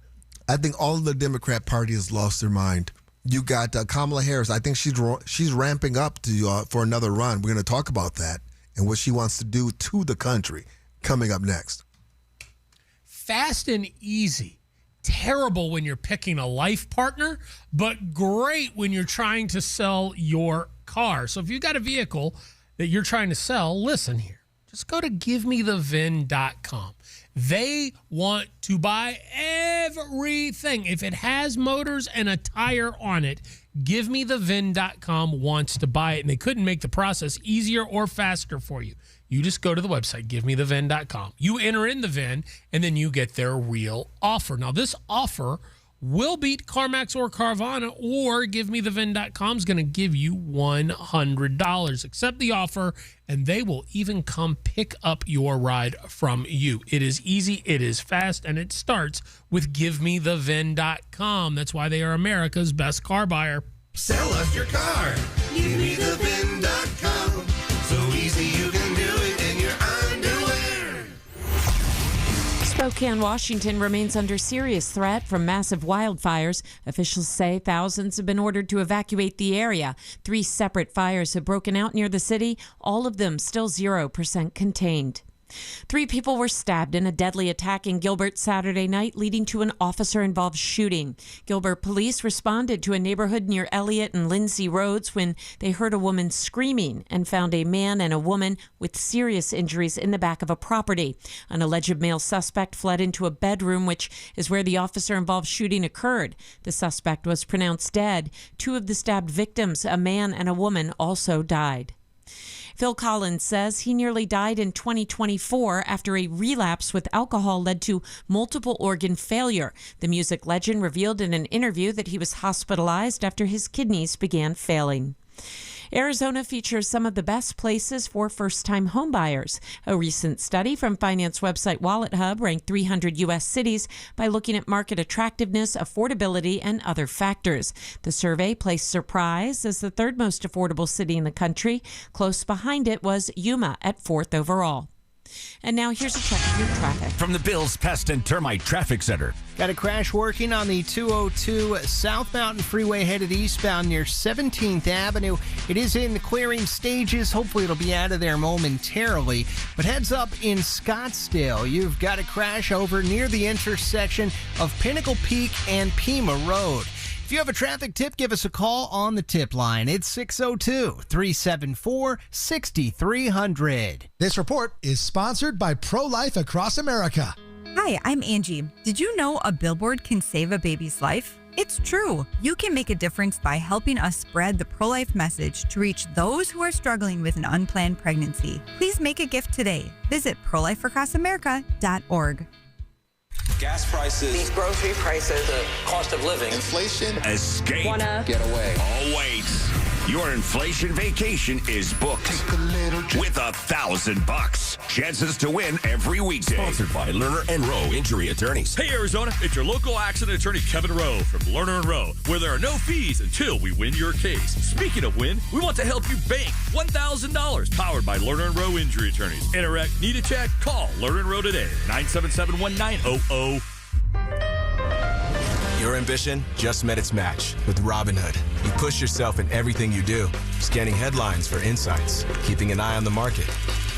I think all of the Democrat Party has lost their mind. You got Kamala Harris. I think she's ramping up to for another run. We're going to talk about that and what she wants to do to the country coming up next. Fast and easy. Terrible when you're picking a life partner, but great when you're trying to sell your car. So if you've got a vehicle that you're trying to sell, listen here. Just go to givemethevin.com. They want to buy everything. If it has motors and a tire on it, givemethevin.com wants to buy it, and they couldn't make the process easier or faster for you. You just go to the website, givemethevin.com. You enter in the VIN, and then you get their real offer. Now, this offer will beat CarMax or Carvana, or GiveMeTheVin.com is going to give you $100. Accept the offer, and they will even come pick up your ride from you. It is easy, it is fast, and it starts with GiveMeTheVin.com. That's why they are America's best car buyer. Sell us your car. GiveMeTheVin.com. So easy you can do it in your underwear. Spokane, Washington remains under serious threat from massive wildfires. Officials say thousands have been ordered to evacuate the area. 3 separate fires have broken out near the city, all of them still 0% contained. 3 people were stabbed in a deadly attack in Gilbert Saturday night, leading to an officer-involved shooting. Gilbert police responded to a neighborhood near Elliott and Lindsay Roads when they heard a woman screaming and found a man and a woman with serious injuries in the back of a property. An alleged male suspect fled into a bedroom, which is where the officer-involved shooting occurred. The suspect was pronounced dead. 2 of the stabbed victims, a man and a woman, also died. Phil Collins says he nearly died in 2024 after a relapse with alcohol led to multiple organ failure. The music legend revealed in an interview that he was hospitalized after his kidneys began failing. Arizona features some of the best places for first-time homebuyers. A recent study from finance website Wallet Hub ranked 300 U.S. cities by looking at market attractiveness, affordability, and other factors. The survey placed Surprise as the 3rd most affordable city in the country. Close behind it was Yuma at 4th overall. And now here's a check of your traffic. From the Bills Pest and Termite Traffic Center. Got a crash working on the 202 South Mountain Freeway headed eastbound near 17th Avenue. It is in the clearing stages. Hopefully it'll be out of there momentarily. But heads up in Scottsdale, you've got a crash over near the intersection of Pinnacle Peak and Pima Road. If you have a traffic tip, give us a call on the tip line. It's 602-374-6300. This report is sponsored by Pro-Life Across America. Hi, I'm Angie. Did you know a billboard can save a baby's life? It's true. You can make a difference by helping us spread the pro-life message to reach those who are struggling with an unplanned pregnancy. Please make a gift today. Visit prolifeacrossamerica.org. Gas prices, these grocery prices, the cost of living, inflation, escape, get away. Oh, wait. Your inflation vacation is booked with $1,000. Chances to win every weekday. Sponsored by Lerner and Rowe Injury Attorneys. Hey, Arizona, it's your local accident attorney, Kevin Rowe from Lerner and Rowe, where there are no fees until we win your case. Speaking of win, we want to help you bank $1,000, powered by Lerner and Rowe Injury Attorneys. Interact, need a check? Call Lerner and Rowe today, 977-1900. Your ambition just met its match with Robinhood. You push yourself in everything you do, scanning headlines for insights, keeping an eye on the market.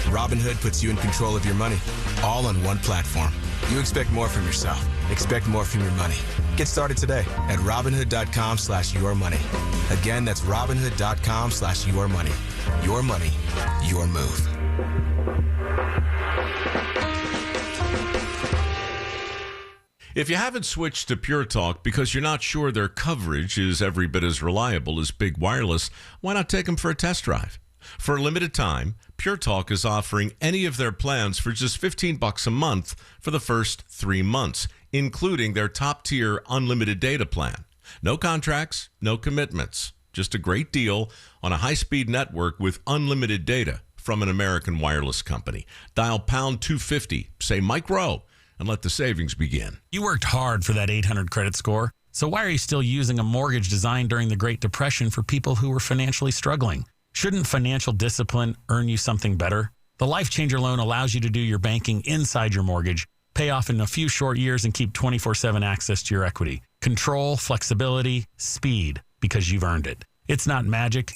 Robinhood puts you in control of your money, all on one platform. You expect more from yourself. Expect more from your money. Get started today at Robinhood.com/yourmoney. Again, that's Robinhood.com/yourmoney. Your money, your move. If you haven't switched to Pure Talk because you're not sure their coverage is every bit as reliable as Big Wireless, why not take them for a test drive? For a limited time, Pure Talk is offering any of their plans for just $15 a month for the first 3 months, including their top-tier unlimited data plan. No contracts, no commitments, just a great deal on a high-speed network with unlimited data from an American wireless company. Dial pound 250, say Mike Rowe, and let the savings begin. You worked hard for that 800 credit score, so why are you still using a mortgage designed during the Great Depression for people who were financially struggling? Shouldn't financial discipline earn you something better? The Life Changer loan allows you to do your banking inside your mortgage, pay off in a few short years, and keep 24/7 access to your equity. Control, flexibility, speed, because you've earned it. It's not magic,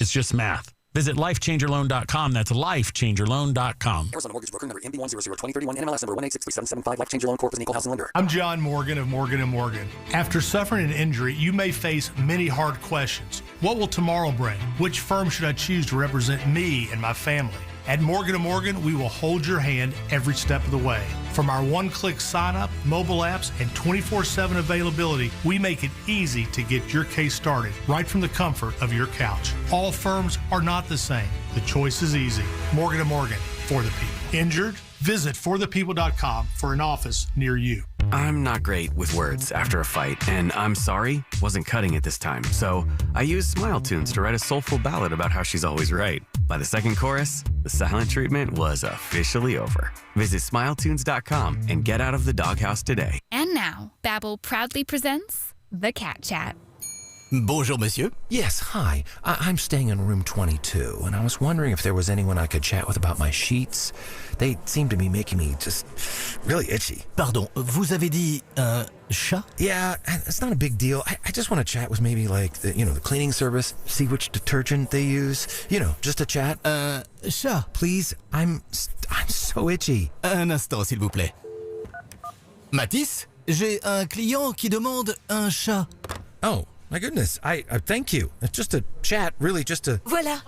it's just math. Visit lifechangerloan.com. That's lifechangerloan.com. Arizona Mortgage Broker number MB1002031, NMLS number 1863775. Life Changer Loan Corp is an equal housing lender. I'm John Morgan of Morgan & Morgan. After suffering an injury, you may face many hard questions. What will tomorrow bring? Which firm should I choose to represent me and my family? At Morgan & Morgan, we will hold your hand every step of the way. From our one-click sign-up, mobile apps, and 24/7 availability, we make it easy to get your case started right from the comfort of your couch. All firms are not the same. The choice is easy. Morgan & Morgan, for the people. Injured? Visit forthepeople.com for an office near you. I'm not great with words after a fight, and I'm sorry wasn't cutting it this time, so I used Smile Tunes to write a soulful ballad about how she's always right. By the second chorus, the silent treatment was officially over. Visit smiletunes.com and get out of the doghouse today. And now, Babbel proudly presents The Cat Chat. Bonjour, monsieur. Yes, hi. I'm staying in room 22, and I was wondering if there was anyone I could chat with about my sheets. They seem to be making me just really itchy. Pardon, vous avez dit chat? Yeah, it's not a big deal. I just want to chat with maybe like the cleaning service, see which detergent they use. Just a chat. Chat. Please, I'm so itchy. Un instant, s'il vous plaît. Mathis, j'ai un client qui demande un chat. Oh. My goodness, I thank you. It's just a chat, really just a... Voila.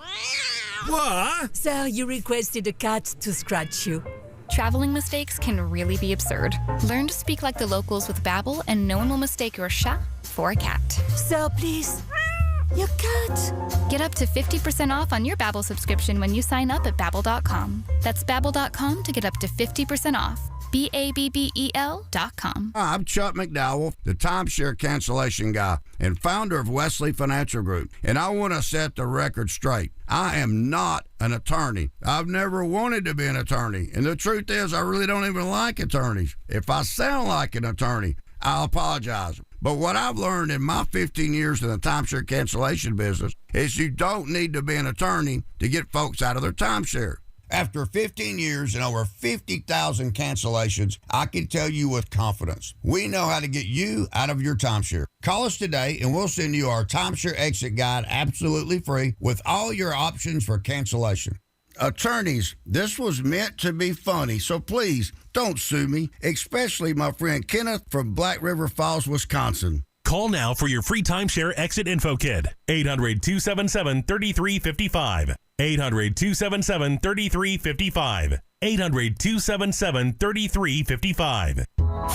What? Sir, you requested a cat to scratch you. Traveling mistakes can really be absurd. Learn to speak like the locals with Babbel, and no one will mistake your chat for a cat. Sir, please. Your cat. Get up to 50% off on your Babbel subscription when you sign up at Babbel.com. That's Babbel.com to get up to 50% off. BABBEL.com. Hi, I'm Chuck McDowell, the timeshare cancellation guy and founder of Wesley Financial Group, and I want to set the record straight. I am not an attorney. I've never wanted to be an attorney, and the truth is I really don't even like attorneys. If I sound like an attorney, I'll apologize. But what I've learned in my 15 years in the timeshare cancellation business is you don't need to be an attorney to get folks out of their timeshare. After 15 years and over 50,000 cancellations, I can tell you with confidence, we know how to get you out of your timeshare. Call us today and we'll send you our timeshare exit guide absolutely free with all your options for cancellation. Attorneys, this was meant to be funny, so please don't sue me, especially my friend Kenneth from Black River Falls, Wisconsin. Call now for your free timeshare exit info kit. 800-277-3355. 800-277-3355. 800-277-3355.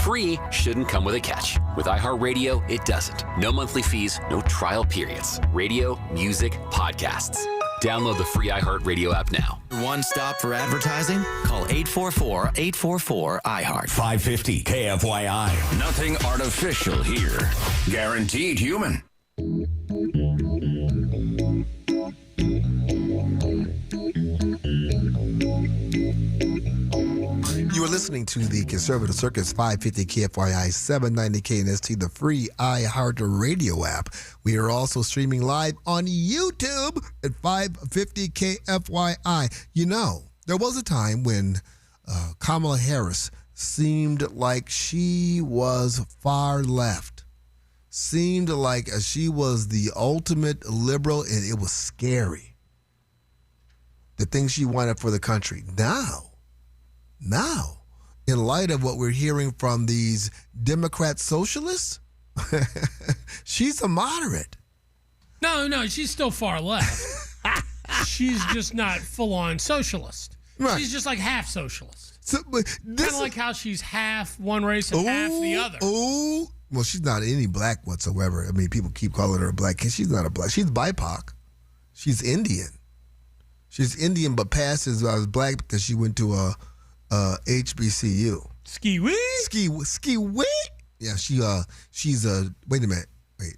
Free shouldn't come with a catch. With iHeartRadio, it doesn't. No monthly fees, no trial periods. Radio, music, podcasts. Download the free iHeartRadio app now. One stop for advertising? Call 844-844-iHeart. 550 KFYI. Nothing artificial here. Guaranteed human. You are listening to the Conservative Circus 550 KFYI 790 KNST, the free iHeartRadio app. We are also streaming live on YouTube at 550 KFYI. There was a time when Kamala Harris seemed like she was far left. Seemed like she was the ultimate liberal, and it was scary. The things she wanted for the country. Now, in light of what we're hearing from these Democrat socialists, she's a moderate. No, she's still far left. She's just not full-on socialist. Right. She's just like half socialist. So, kind of like how she's half one race and half the other. Well, she's not any black whatsoever. I mean, people keep calling her a black kid. She's not a black. She's BIPOC. She's Indian. She's Indian, but passes as black because she went to a HBCU. Ski wee? Ski wee? Yeah, she's a. Wait a minute. Wait,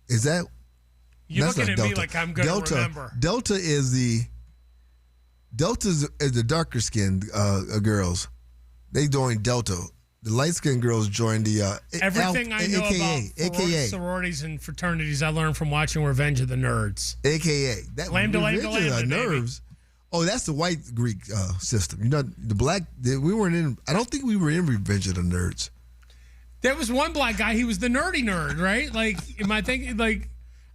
is that? You're that's looking at Delta. me like I'm going to remember. Delta is the darker skinned girls. They joined Delta. The light skinned girls joined the everything I know about sororities and fraternities I learned from watching Revenge of the Nerds. AKA that Lambda, nerves. Oh, that's the white Greek system. The black. We weren't in. I don't think we were in Revenge of the Nerds. There was one black guy. He was the nerdy nerd, right? Like, am I thinking like?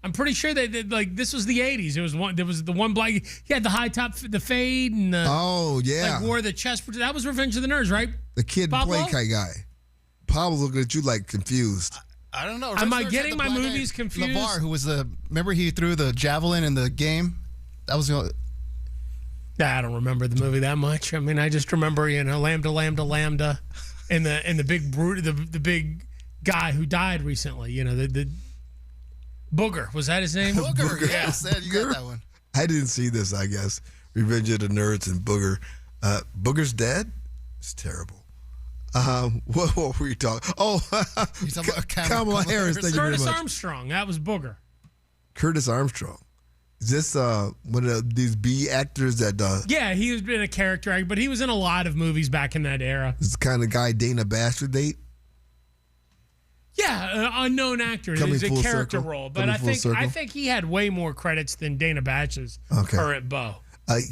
I'm pretty sure that like this was the '80s. There was the one black. He had the high top, the fade, and like wore the chest. That was Revenge of the Nerds, right? The kid play kind guy. Pablo's looking at you like confused. I don't know. Am I getting my movies confused? LeVar, who was remember he threw the javelin in the game? That was the. I don't remember the movie that much. I mean, I just remember lambda, and the big brute, the big guy who died recently. The Booger, was that his name? Booger, yeah. You got that one. I didn't see this, I guess. Revenge of the Nerds and Booger. Booger's dead? It's terrible. What were we talking? Oh, You're talking about Kamala Harris. Thank you very Curtis much. Armstrong. That was Booger. Curtis Armstrong. Is this one of these B actors that? Yeah, he was been a character actor, but he was in a lot of movies back in that era. This kind of guy Dana Bastard date. Yeah, an unknown actor. It was a character role, but I think he had way more credits than Dana Batch's current beau.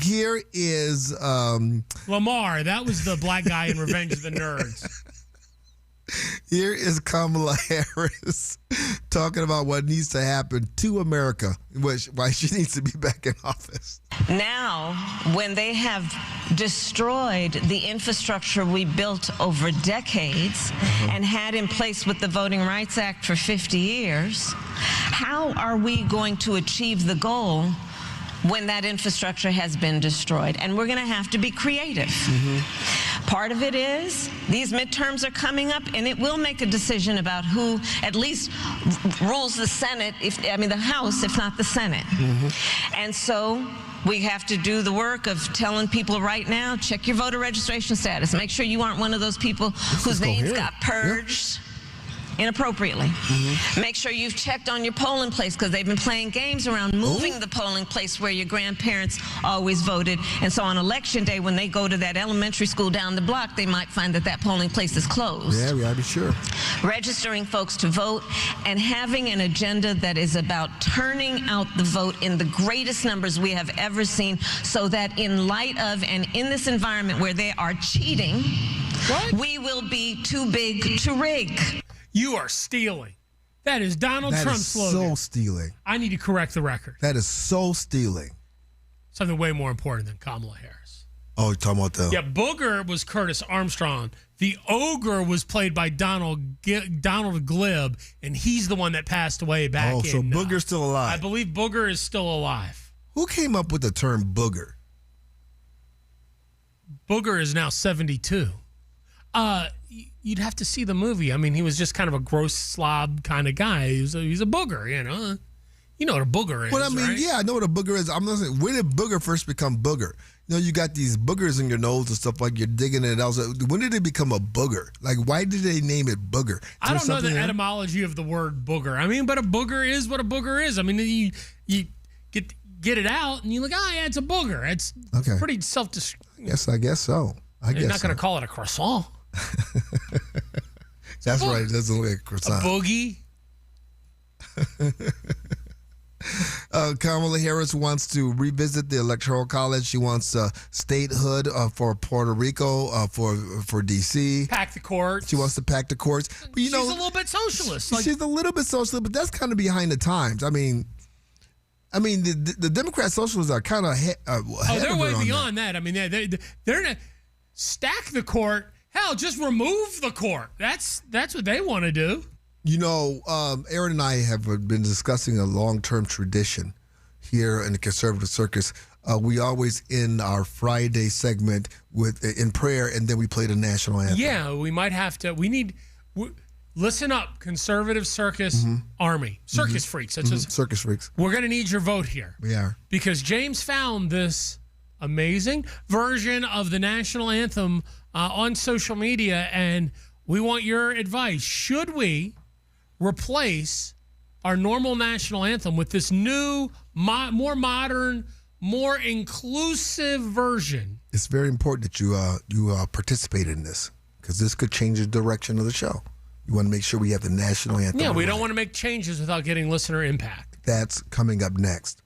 Here is Lamar. That was the black guy in Revenge of the Nerds. Here is Kamala Harris talking about what needs to happen to America, why she needs to be back in office. Now, when they have destroyed the infrastructure we built over decades and had in place with the Voting Rights Act for 50 years, how are we going to achieve the goal when that infrastructure has been destroyed? And we're going to have to be creative. Part of it is these midterms are coming up, and it will make a decision about who at least rules the Senate, the House, if not the Senate. And so we have to do the work of telling people right now, check your voter registration status. Make sure you aren't one of those people whose names got purged inappropriately. Make sure you've checked on your polling place, because they've been playing games around moving the polling place where your grandparents always voted. And so on election day, when they go to that elementary school down the block, they might find that polling place is closed. Yeah, we gotta be sure. Registering folks to vote and having an agenda that is about turning out the vote in the greatest numbers we have ever seen, so that in light of and in this environment where they are cheating, we will be too big to rig. You are stealing. That is Donald Trump's slogan. That is so stealing. I need to correct the record. That is so stealing. Something way more important than Kamala Harris. Oh, you're talking about the... Yeah, Booger was Curtis Armstrong. The Ogre was played by Donald Glib, and he's the one that passed away back in... Oh, so Booger's still alive. I believe Booger is still alive. Who came up with the term Booger? Booger is now 72. You'd have to see the movie. I mean, he was just kind of a gross slob kind of guy. He's a booger, you know. You know what a booger is, Well, I mean, right? yeah, I know what a booger is. I'm not saying, when did booger first become booger? You know, you got these boogers in your nose and stuff, like you're digging it out. When did it become a booger? Like, why did they name it booger? I don't know the etymology of the word booger. I mean, but a booger is what a booger is. I mean, you get it out and you look, yeah, it's a booger. It's pretty self-descriptive. Yes, I guess so. You're not going to call it a croissant. That's right. It doesn't look like a croissant. A boogie. Kamala Harris wants to revisit the Electoral College. She wants statehood for Puerto Rico, for D.C. Pack the courts. She wants to pack the courts. But, she's a little bit socialist. She's a little bit socialist, but that's kind of behind the times. I mean, the Democrat socialists are kind of they're way beyond that. I mean, they're not stack the court. Hell, just remove the court. That's what they want to do. You know, Aaron and I have been discussing a long-term tradition here in the Conservative Circus. We always end our Friday segment in prayer, and then we play the national anthem. Yeah, we might have to. Listen up, Conservative Circus Army. Circus freaks. That's Circus freaks. We're going to need your vote here. We are. Because James found this amazing version of the national anthem on social media, and we want your advice. Should we replace our normal national anthem with this new, more modern, more inclusive version? It's very important that you participate in this, because this could change the direction of the show. You want to make sure we have the national anthem. Yeah, we don't want to make changes without getting listener impact. That's coming up next.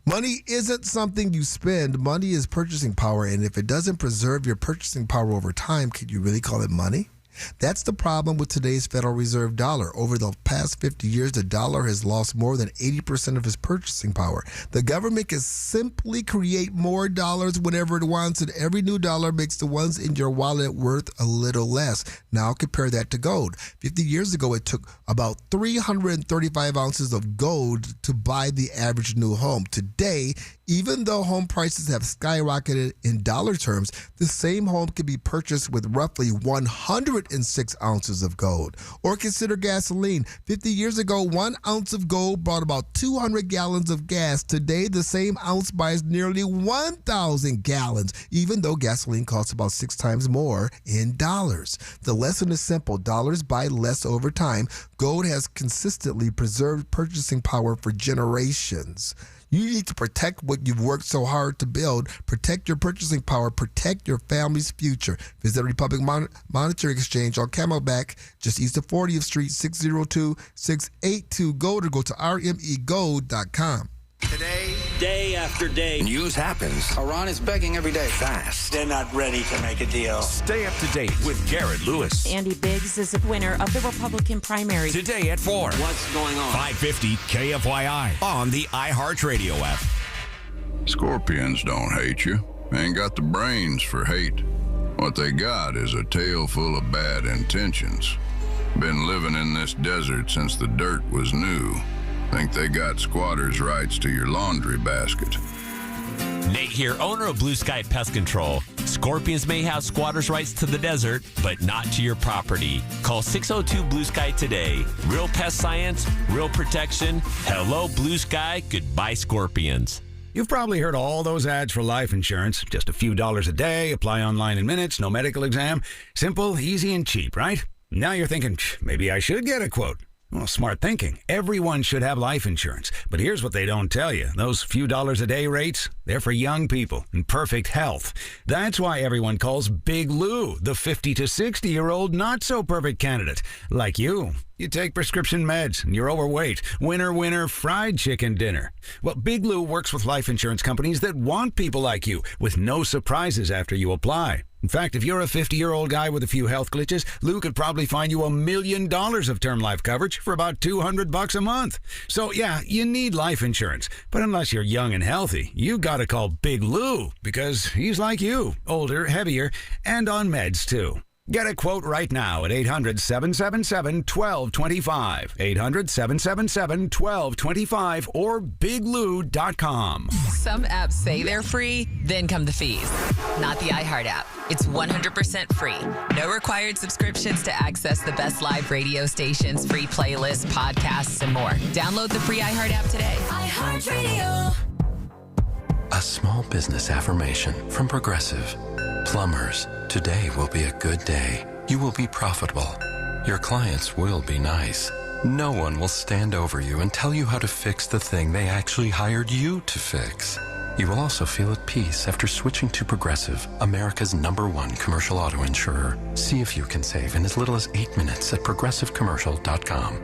Money isn't something you spend. Money is purchasing power, and if it doesn't preserve your purchasing power over time, can you really call it money? That's the problem with today's Federal Reserve dollar. Over the past 50 years, the dollar has lost more than 80% of its purchasing power. The government can simply create more dollars whenever it wants, and every new dollar makes the ones in your wallet worth a little less. Now compare that to gold. 50 years ago, it took about 335 ounces of gold to buy the average new home. Today, even though home prices have skyrocketed in dollar terms, the same home can be purchased with roughly 100 106 ounces of gold. Or consider gasoline. 50 years ago, 1 ounce of gold brought about 200 gallons of gas. Today, the same ounce buys nearly 1,000 gallons, even though gasoline costs about 6 times more in dollars. The lesson is simple. Dollars buy less over time. Gold has consistently preserved purchasing power for generations. You need to protect what you've worked so hard to build. Protect your purchasing power. Protect your family's future. Visit Republic Monetary Exchange on Camelback, just east of 40th Street, 602-682-GOLD, or go to rmegold.com. Today, day after day, News happens Iran is begging every day. fast. They're not ready to make a deal. Stay up to date with Garrett Lewis. Andy Biggs is the winner of the Republican primary. Today at 4. What's going on? 550 KFYI on the iHeartRadio app. Scorpions don't hate you. Ain't got the brains for hate. What they got is a tail full of bad intentions. Been living in this desert since the dirt was new. Think they got squatters' rights to your laundry basket. Nate here, owner of Blue Sky Pest Control. Scorpions may have squatters' rights to the desert, but not to your property. Call 602 Blue Sky today. Real pest science, real protection. Hello, Blue Sky. Goodbye, Scorpions. You've probably heard all those ads for life insurance. Just a few dollars a day, apply online in minutes, no medical exam. Simple, easy, and cheap, right? Now you're thinking, maybe I should get a quote. Well, smart thinking. Everyone should have life insurance. But here's what they don't tell you. Those few dollars a day rates, they're for young people in perfect health. That's why everyone calls Big Lou the 50 to 60-year-old not-so-perfect candidate. Like you. You take prescription meds and you're overweight. Winner, winner, fried chicken dinner. Well, Big Lou works with life insurance companies that want people like you with no surprises after you apply. In fact, if you're a 50-year-old guy with a few health glitches, Lou could probably find you $1 million of term life coverage for about $200 a month. So yeah, you need life insurance. But unless you're young and healthy, you gotta call Big Lou because he's like you, older, heavier, and on meds too. Get a quote right now at 800-777-1225. 800-777-1225 or biglou.com. Some apps say they're free, then come the fees. Not the iHeart app. It's 100% free. No required subscriptions to access the best live radio stations, free playlists, podcasts, and more. Download the free iHeart app today. iHeartRadio. A small business affirmation from Progressive. Plumbers, today will be a good day. You will be profitable. Your clients will be nice. No one will stand over you and tell you how to fix the thing they actually hired you to fix. You will also feel at peace after switching to Progressive, America's #1 commercial auto insurer. See if you can save in as little as 8 minutes at progressivecommercial.com.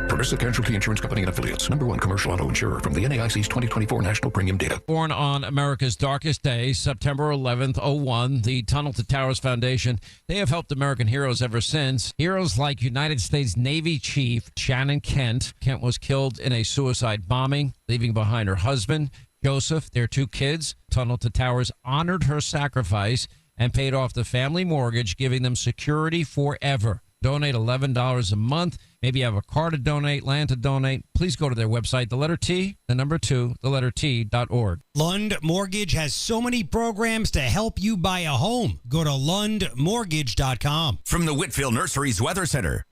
Progressive Casualty Insurance Company and Affiliates. #1 commercial auto insurer from the NAIC's 2024 National Premium Data. Born on America's darkest day, September 11th, 01, the Tunnel to Towers Foundation, they have helped American heroes ever since. Heroes like United States Navy Chief Shannon Kent. Kent was killed in a suicide bombing, leaving behind her husband, Joseph, their 2 kids. Tunnel to Towers honored her sacrifice and paid off the family mortgage, giving them security forever. Donate $11 a month. Maybe you have a car to donate, land to donate. Please go to their website, the letter T, the number 2, the letter T.org. Lund Mortgage has so many programs to help you buy a home. Go to lundmortgage.com. From the Whitfield Nurseries Weather Center.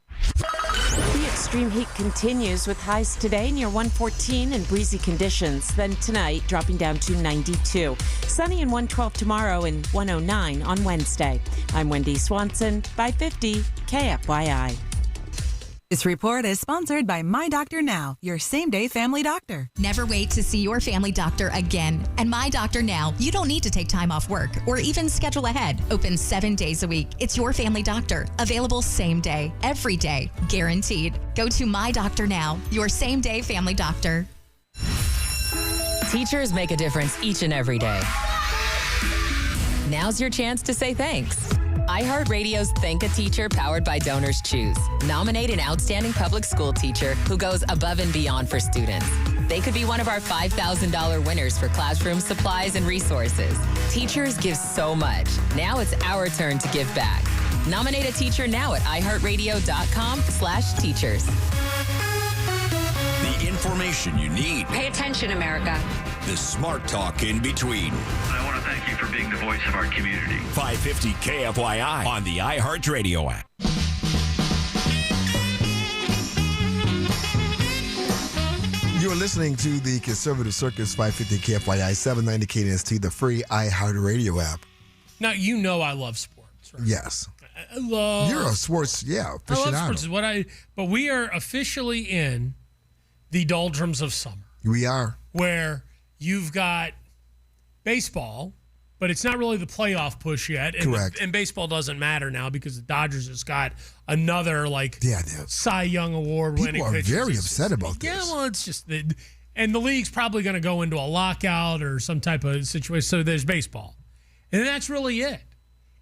The extreme heat continues with highs today near 114 and breezy conditions. Then tonight, dropping down to 92. Sunny and 112 tomorrow and 109 on Wednesday. I'm Wendy Swanson, 550 KFYI. This report is sponsored by My Doctor Now, your same-day family doctor. Never wait to see your family doctor again. And My Doctor Now, you don't need to take time off work or even schedule ahead. Open 7 days a week. It's your family doctor. Available same day, every day, guaranteed. Go to My Doctor Now, your same-day family doctor. Teachers make a difference each and every day. Now's your chance to say thanks. iHeartRadio's Thank a Teacher powered by Donors Choose. Nominate an outstanding public school teacher who goes above and beyond for students. They could be one of our $5,000 winners for classroom supplies and resources. Teachers give so much. Now it's our turn to give back. Nominate a teacher now at iHeartRadio.com/teachers. The information you need. Pay attention, America. The smart talk in between. I want to thank you for being the voice of our community. 550 KFYI on the iHeartRadio app. You're listening to the Conservative Circus 550 KFYI 790 KNST, the free iHeartRadio app. Now, you know I love sports, right? Yes. I love You're a sports, aficionado. I love sports. But we are officially in the doldrums of summer. We are. Where you've got baseball, but it's not really the playoff push yet. And Correct. And baseball doesn't matter now because the Dodgers just got another Cy Young Award winning People are pitcher. very upset about this. Yeah, well, it's just and the league's probably going to go into a lockout or some type of situation. So there's baseball, and that's really it.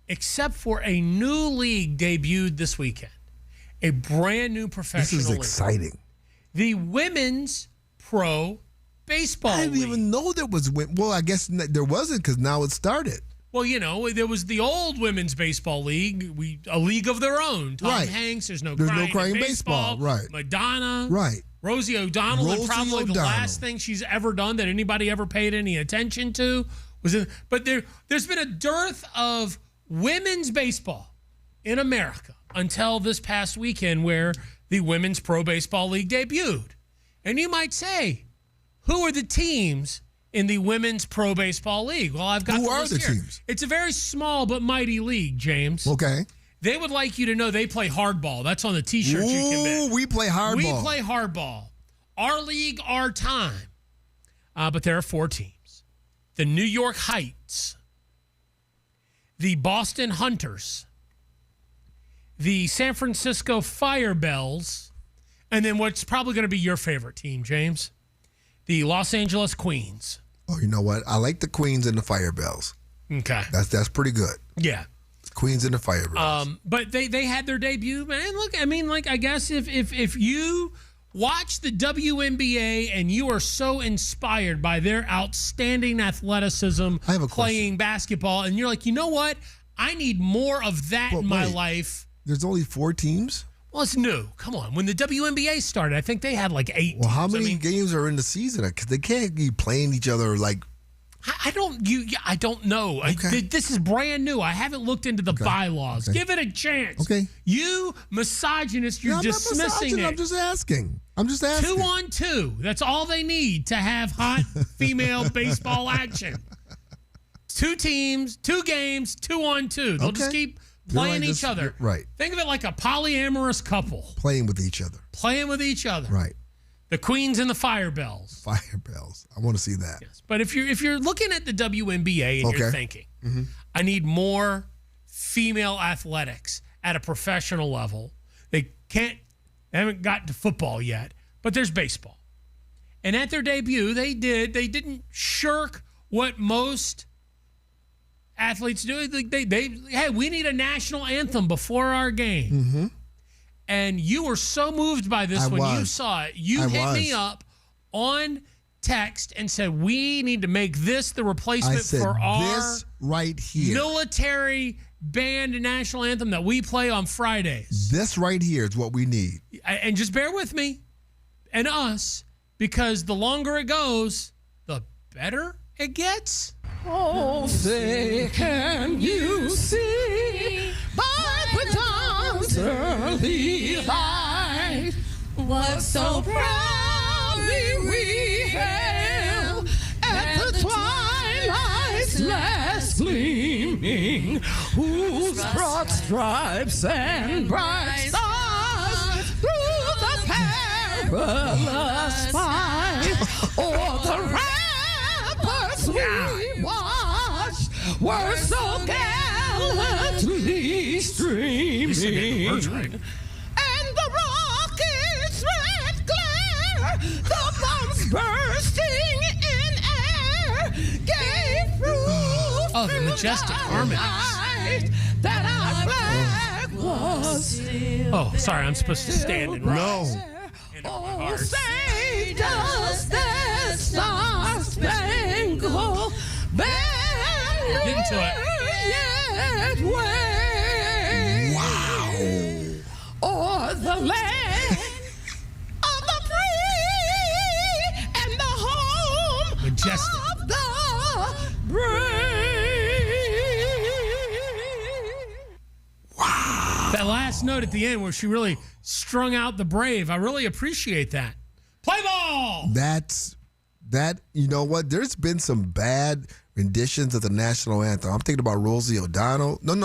Except for a new league debuted this weekend, a brand new professional league. This is exciting. The Women's Pro Baseball I didn't League. even know there was. Well, I guess there wasn't because now it started. Well, there was the old Women's Baseball League, a league of their own. Tom Right. Hanks, there's no There's crying, no crying in baseball. Right. Madonna. Right. Rosie O'Donnell, and Rosie probably the O'Donnell. last thing she's ever done that anybody ever paid any attention to was in. But there's been a dearth of women's baseball in America until this past weekend where the Women's Pro Baseball League debuted. And you might say, who are the teams in the Women's Pro Baseball League? Well, I've got Who the are list the here. teams? It's a very small but mighty league, James. Okay. They would like you to know they play hardball. That's on the T-shirt you can bet. Ooh, we play hardball. We play hardball. Our league, our time. But there are 4 teams. The New York Heights, the Boston Hunters, the San Francisco Firebells, and then what's probably going to be your favorite team, James, the Los Angeles Queens. Oh, you know what? I like the Queens and the Firebells. Okay. That's pretty good. Yeah. Queens and the Firebells. But they had their debut, man. Look, I mean, I guess if you watch the WNBA and you are so inspired by their outstanding athleticism playing basketball, and you're like, you know what? I need more of that in my life. There's only 4 teams? Well, it's new. Come on. When the WNBA started, I think they had 8 Well, how teams. many games are in the season? Because they can't be playing each other I don't know. Okay. This is brand new. I haven't looked into the bylaws. Okay. Give it a chance. Okay. You misogynist, you're I'm not dismissing misogynist. it. I'm just asking. 2-on-2. That's all they need to have hot female baseball action. 2 teams, 2 games, 2-on-2. They'll just keep playing each other. Right. Think of it like a polyamorous couple. Playing with each other. Right. The Queens and the Firebells. I want to see that. Yes. But if you're looking at the WNBA and you're thinking, I need more female athletics at a professional level. They haven't gotten to football yet, but there's baseball. And at their debut, they didn't shirk what most athletes do. Hey, we need a national anthem before our game. Mm-hmm. And you were so moved by this you saw it. You hit me up on text and said, we need to make this the replacement for our this right here. military band national anthem that we play on Fridays. This right here is what we need. And just bear with me and us, because the longer it goes, the better it gets. Oh, say, can you see by the dawn's early light what so proudly we hailed at the twilight's last gleaming, whose broad stripes and bright stars through the perilous fight o'er the ramparts we watched were so gallantly streaming, and the rocket's red glare, the bombs bursting in air, gave proof the majestic harmonies that our flag was still. Oh, sorry, I'm supposed to stand and rise. Oh, say does that star-spangled banner Get into it. yet wave? Wow. O'er the land of the free majestic. Wow. That last note at the end where she really strung out the brave, I really appreciate that. Play ball! You know what? There's been some bad renditions of the national anthem. I'm thinking about Rosie O'Donnell. No.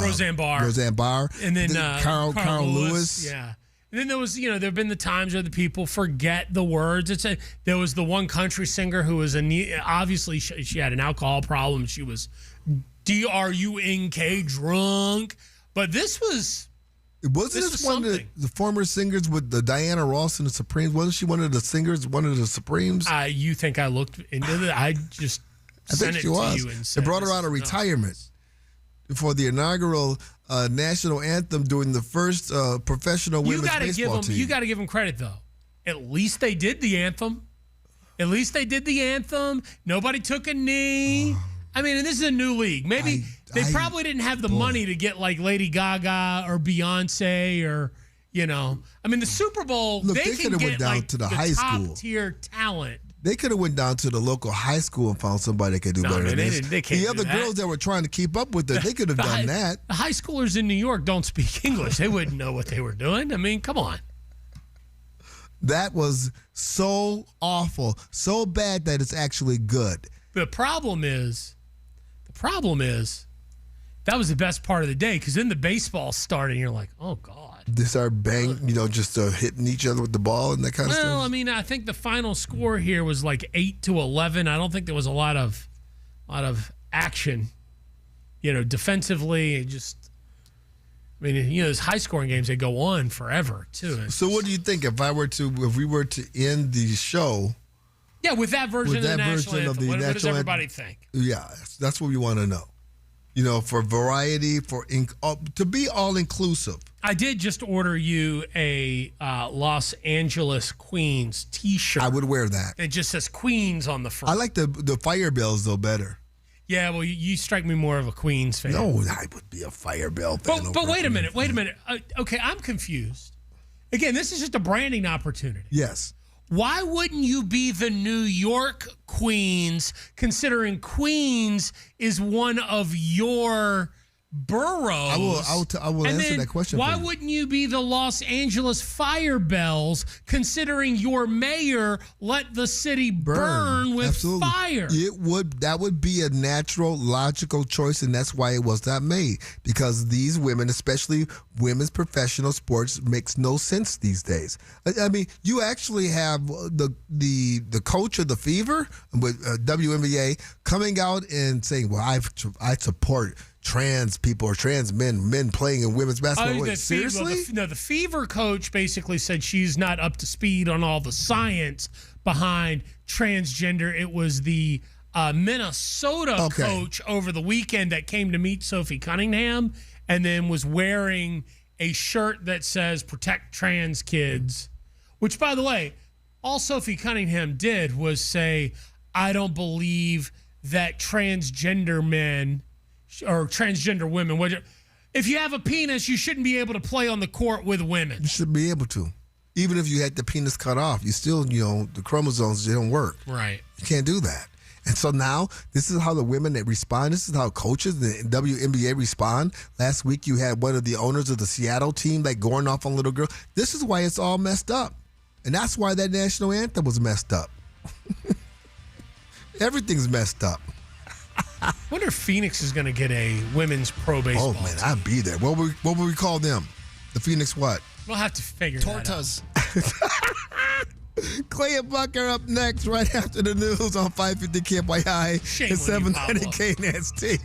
Roseanne Barr. Roseanne Barr. And then Carl Lewis. Yeah. And then there was, there have been the times where the people forget the words. There was the one country singer who was obviously she had an alcohol problem. She was drunk, drunk. But this was. Wasn't this one of the former singers with the Diana Ross and the Supremes? Wasn't she one of the singers, one of the Supremes? You think I looked into that? I just sent it to you and said they brought her out of retirement for the inaugural national anthem during the first professional women's baseball team. You got to give them credit, though. At least they did the anthem. Nobody took a knee. I mean, and this is a new league. Maybe they probably didn't have the money to get like Lady Gaga or Beyonce or, I mean, the Super Bowl, Look, they can went get down like to the high school. Top-tier talent. They could have went down to the local high school and found somebody that could do better than this. They can't the do other that. girls that were trying to keep up with it, they could have done that. The high schoolers in New York don't speak English. They wouldn't know what they were doing. I mean, come on. That was so awful, so bad that it's actually good. The problem is that was the best part of the day because then the baseball started and you're like, oh, God. They start just hitting each other with the ball and that kind of stuff? Well, I mean, I think the final score here was like 8-11. I don't think there was a lot of action, defensively. Those high-scoring games, they go on forever, too. So what do you think if we were to end the show? Yeah, with that version of the national anthem, what does everybody think? Yeah, that's what we want to know. For variety, to be all-inclusive. I did just order you a Los Angeles Queens T-shirt. I would wear that. It just says Queens on the front. I like the Fire Bells, though, better. Yeah, well, you strike me more of a Queens fan. No, I would be a Fire Bell fan. But wait a minute. Okay, I'm confused. Again, this is just a branding opportunity. Yes. Why wouldn't you be the New York Queens, considering Queens is one of your boroughs? I will answer that question. Why wouldn't you be the Los Angeles Fire Bells, considering your mayor let the city burn with fire? That would be a natural, logical choice, and that's why it was not made. Because these women, especially women's professional sports, makes no sense these days. I mean, you actually have the coach of the Fever with WNBA coming out and saying, "Well, I support trans people or trans men playing in women's basketball." Wait, seriously? The Fever coach basically said she's not up to speed on all the science behind transgender. It was the Minnesota coach over the weekend that came to meet Sophie Cunningham and then was wearing a shirt that says "Protect Trans Kids," which, by the way, all Sophie Cunningham did was say, "I don't believe that transgender men or transgender women, if you have a penis, you shouldn't be able to play on the court with women." You should be able to. Even if you had the penis cut off, you still, the chromosomes didn't work. Right. You can't do that. And so now, this is how the women that respond. This is how coaches, the WNBA respond. Last week, you had one of the owners of the Seattle team going off on little girl. This is why it's all messed up. And that's why that national anthem was messed up. Everything's messed up. I wonder if Phoenix is going to get a women's pro baseball team. I'd be there. What would we call them? The Phoenix what? We'll have to figure Tortas. that out. Clay and Buck are up next right after the news on 550 KFYI and 790 KNST.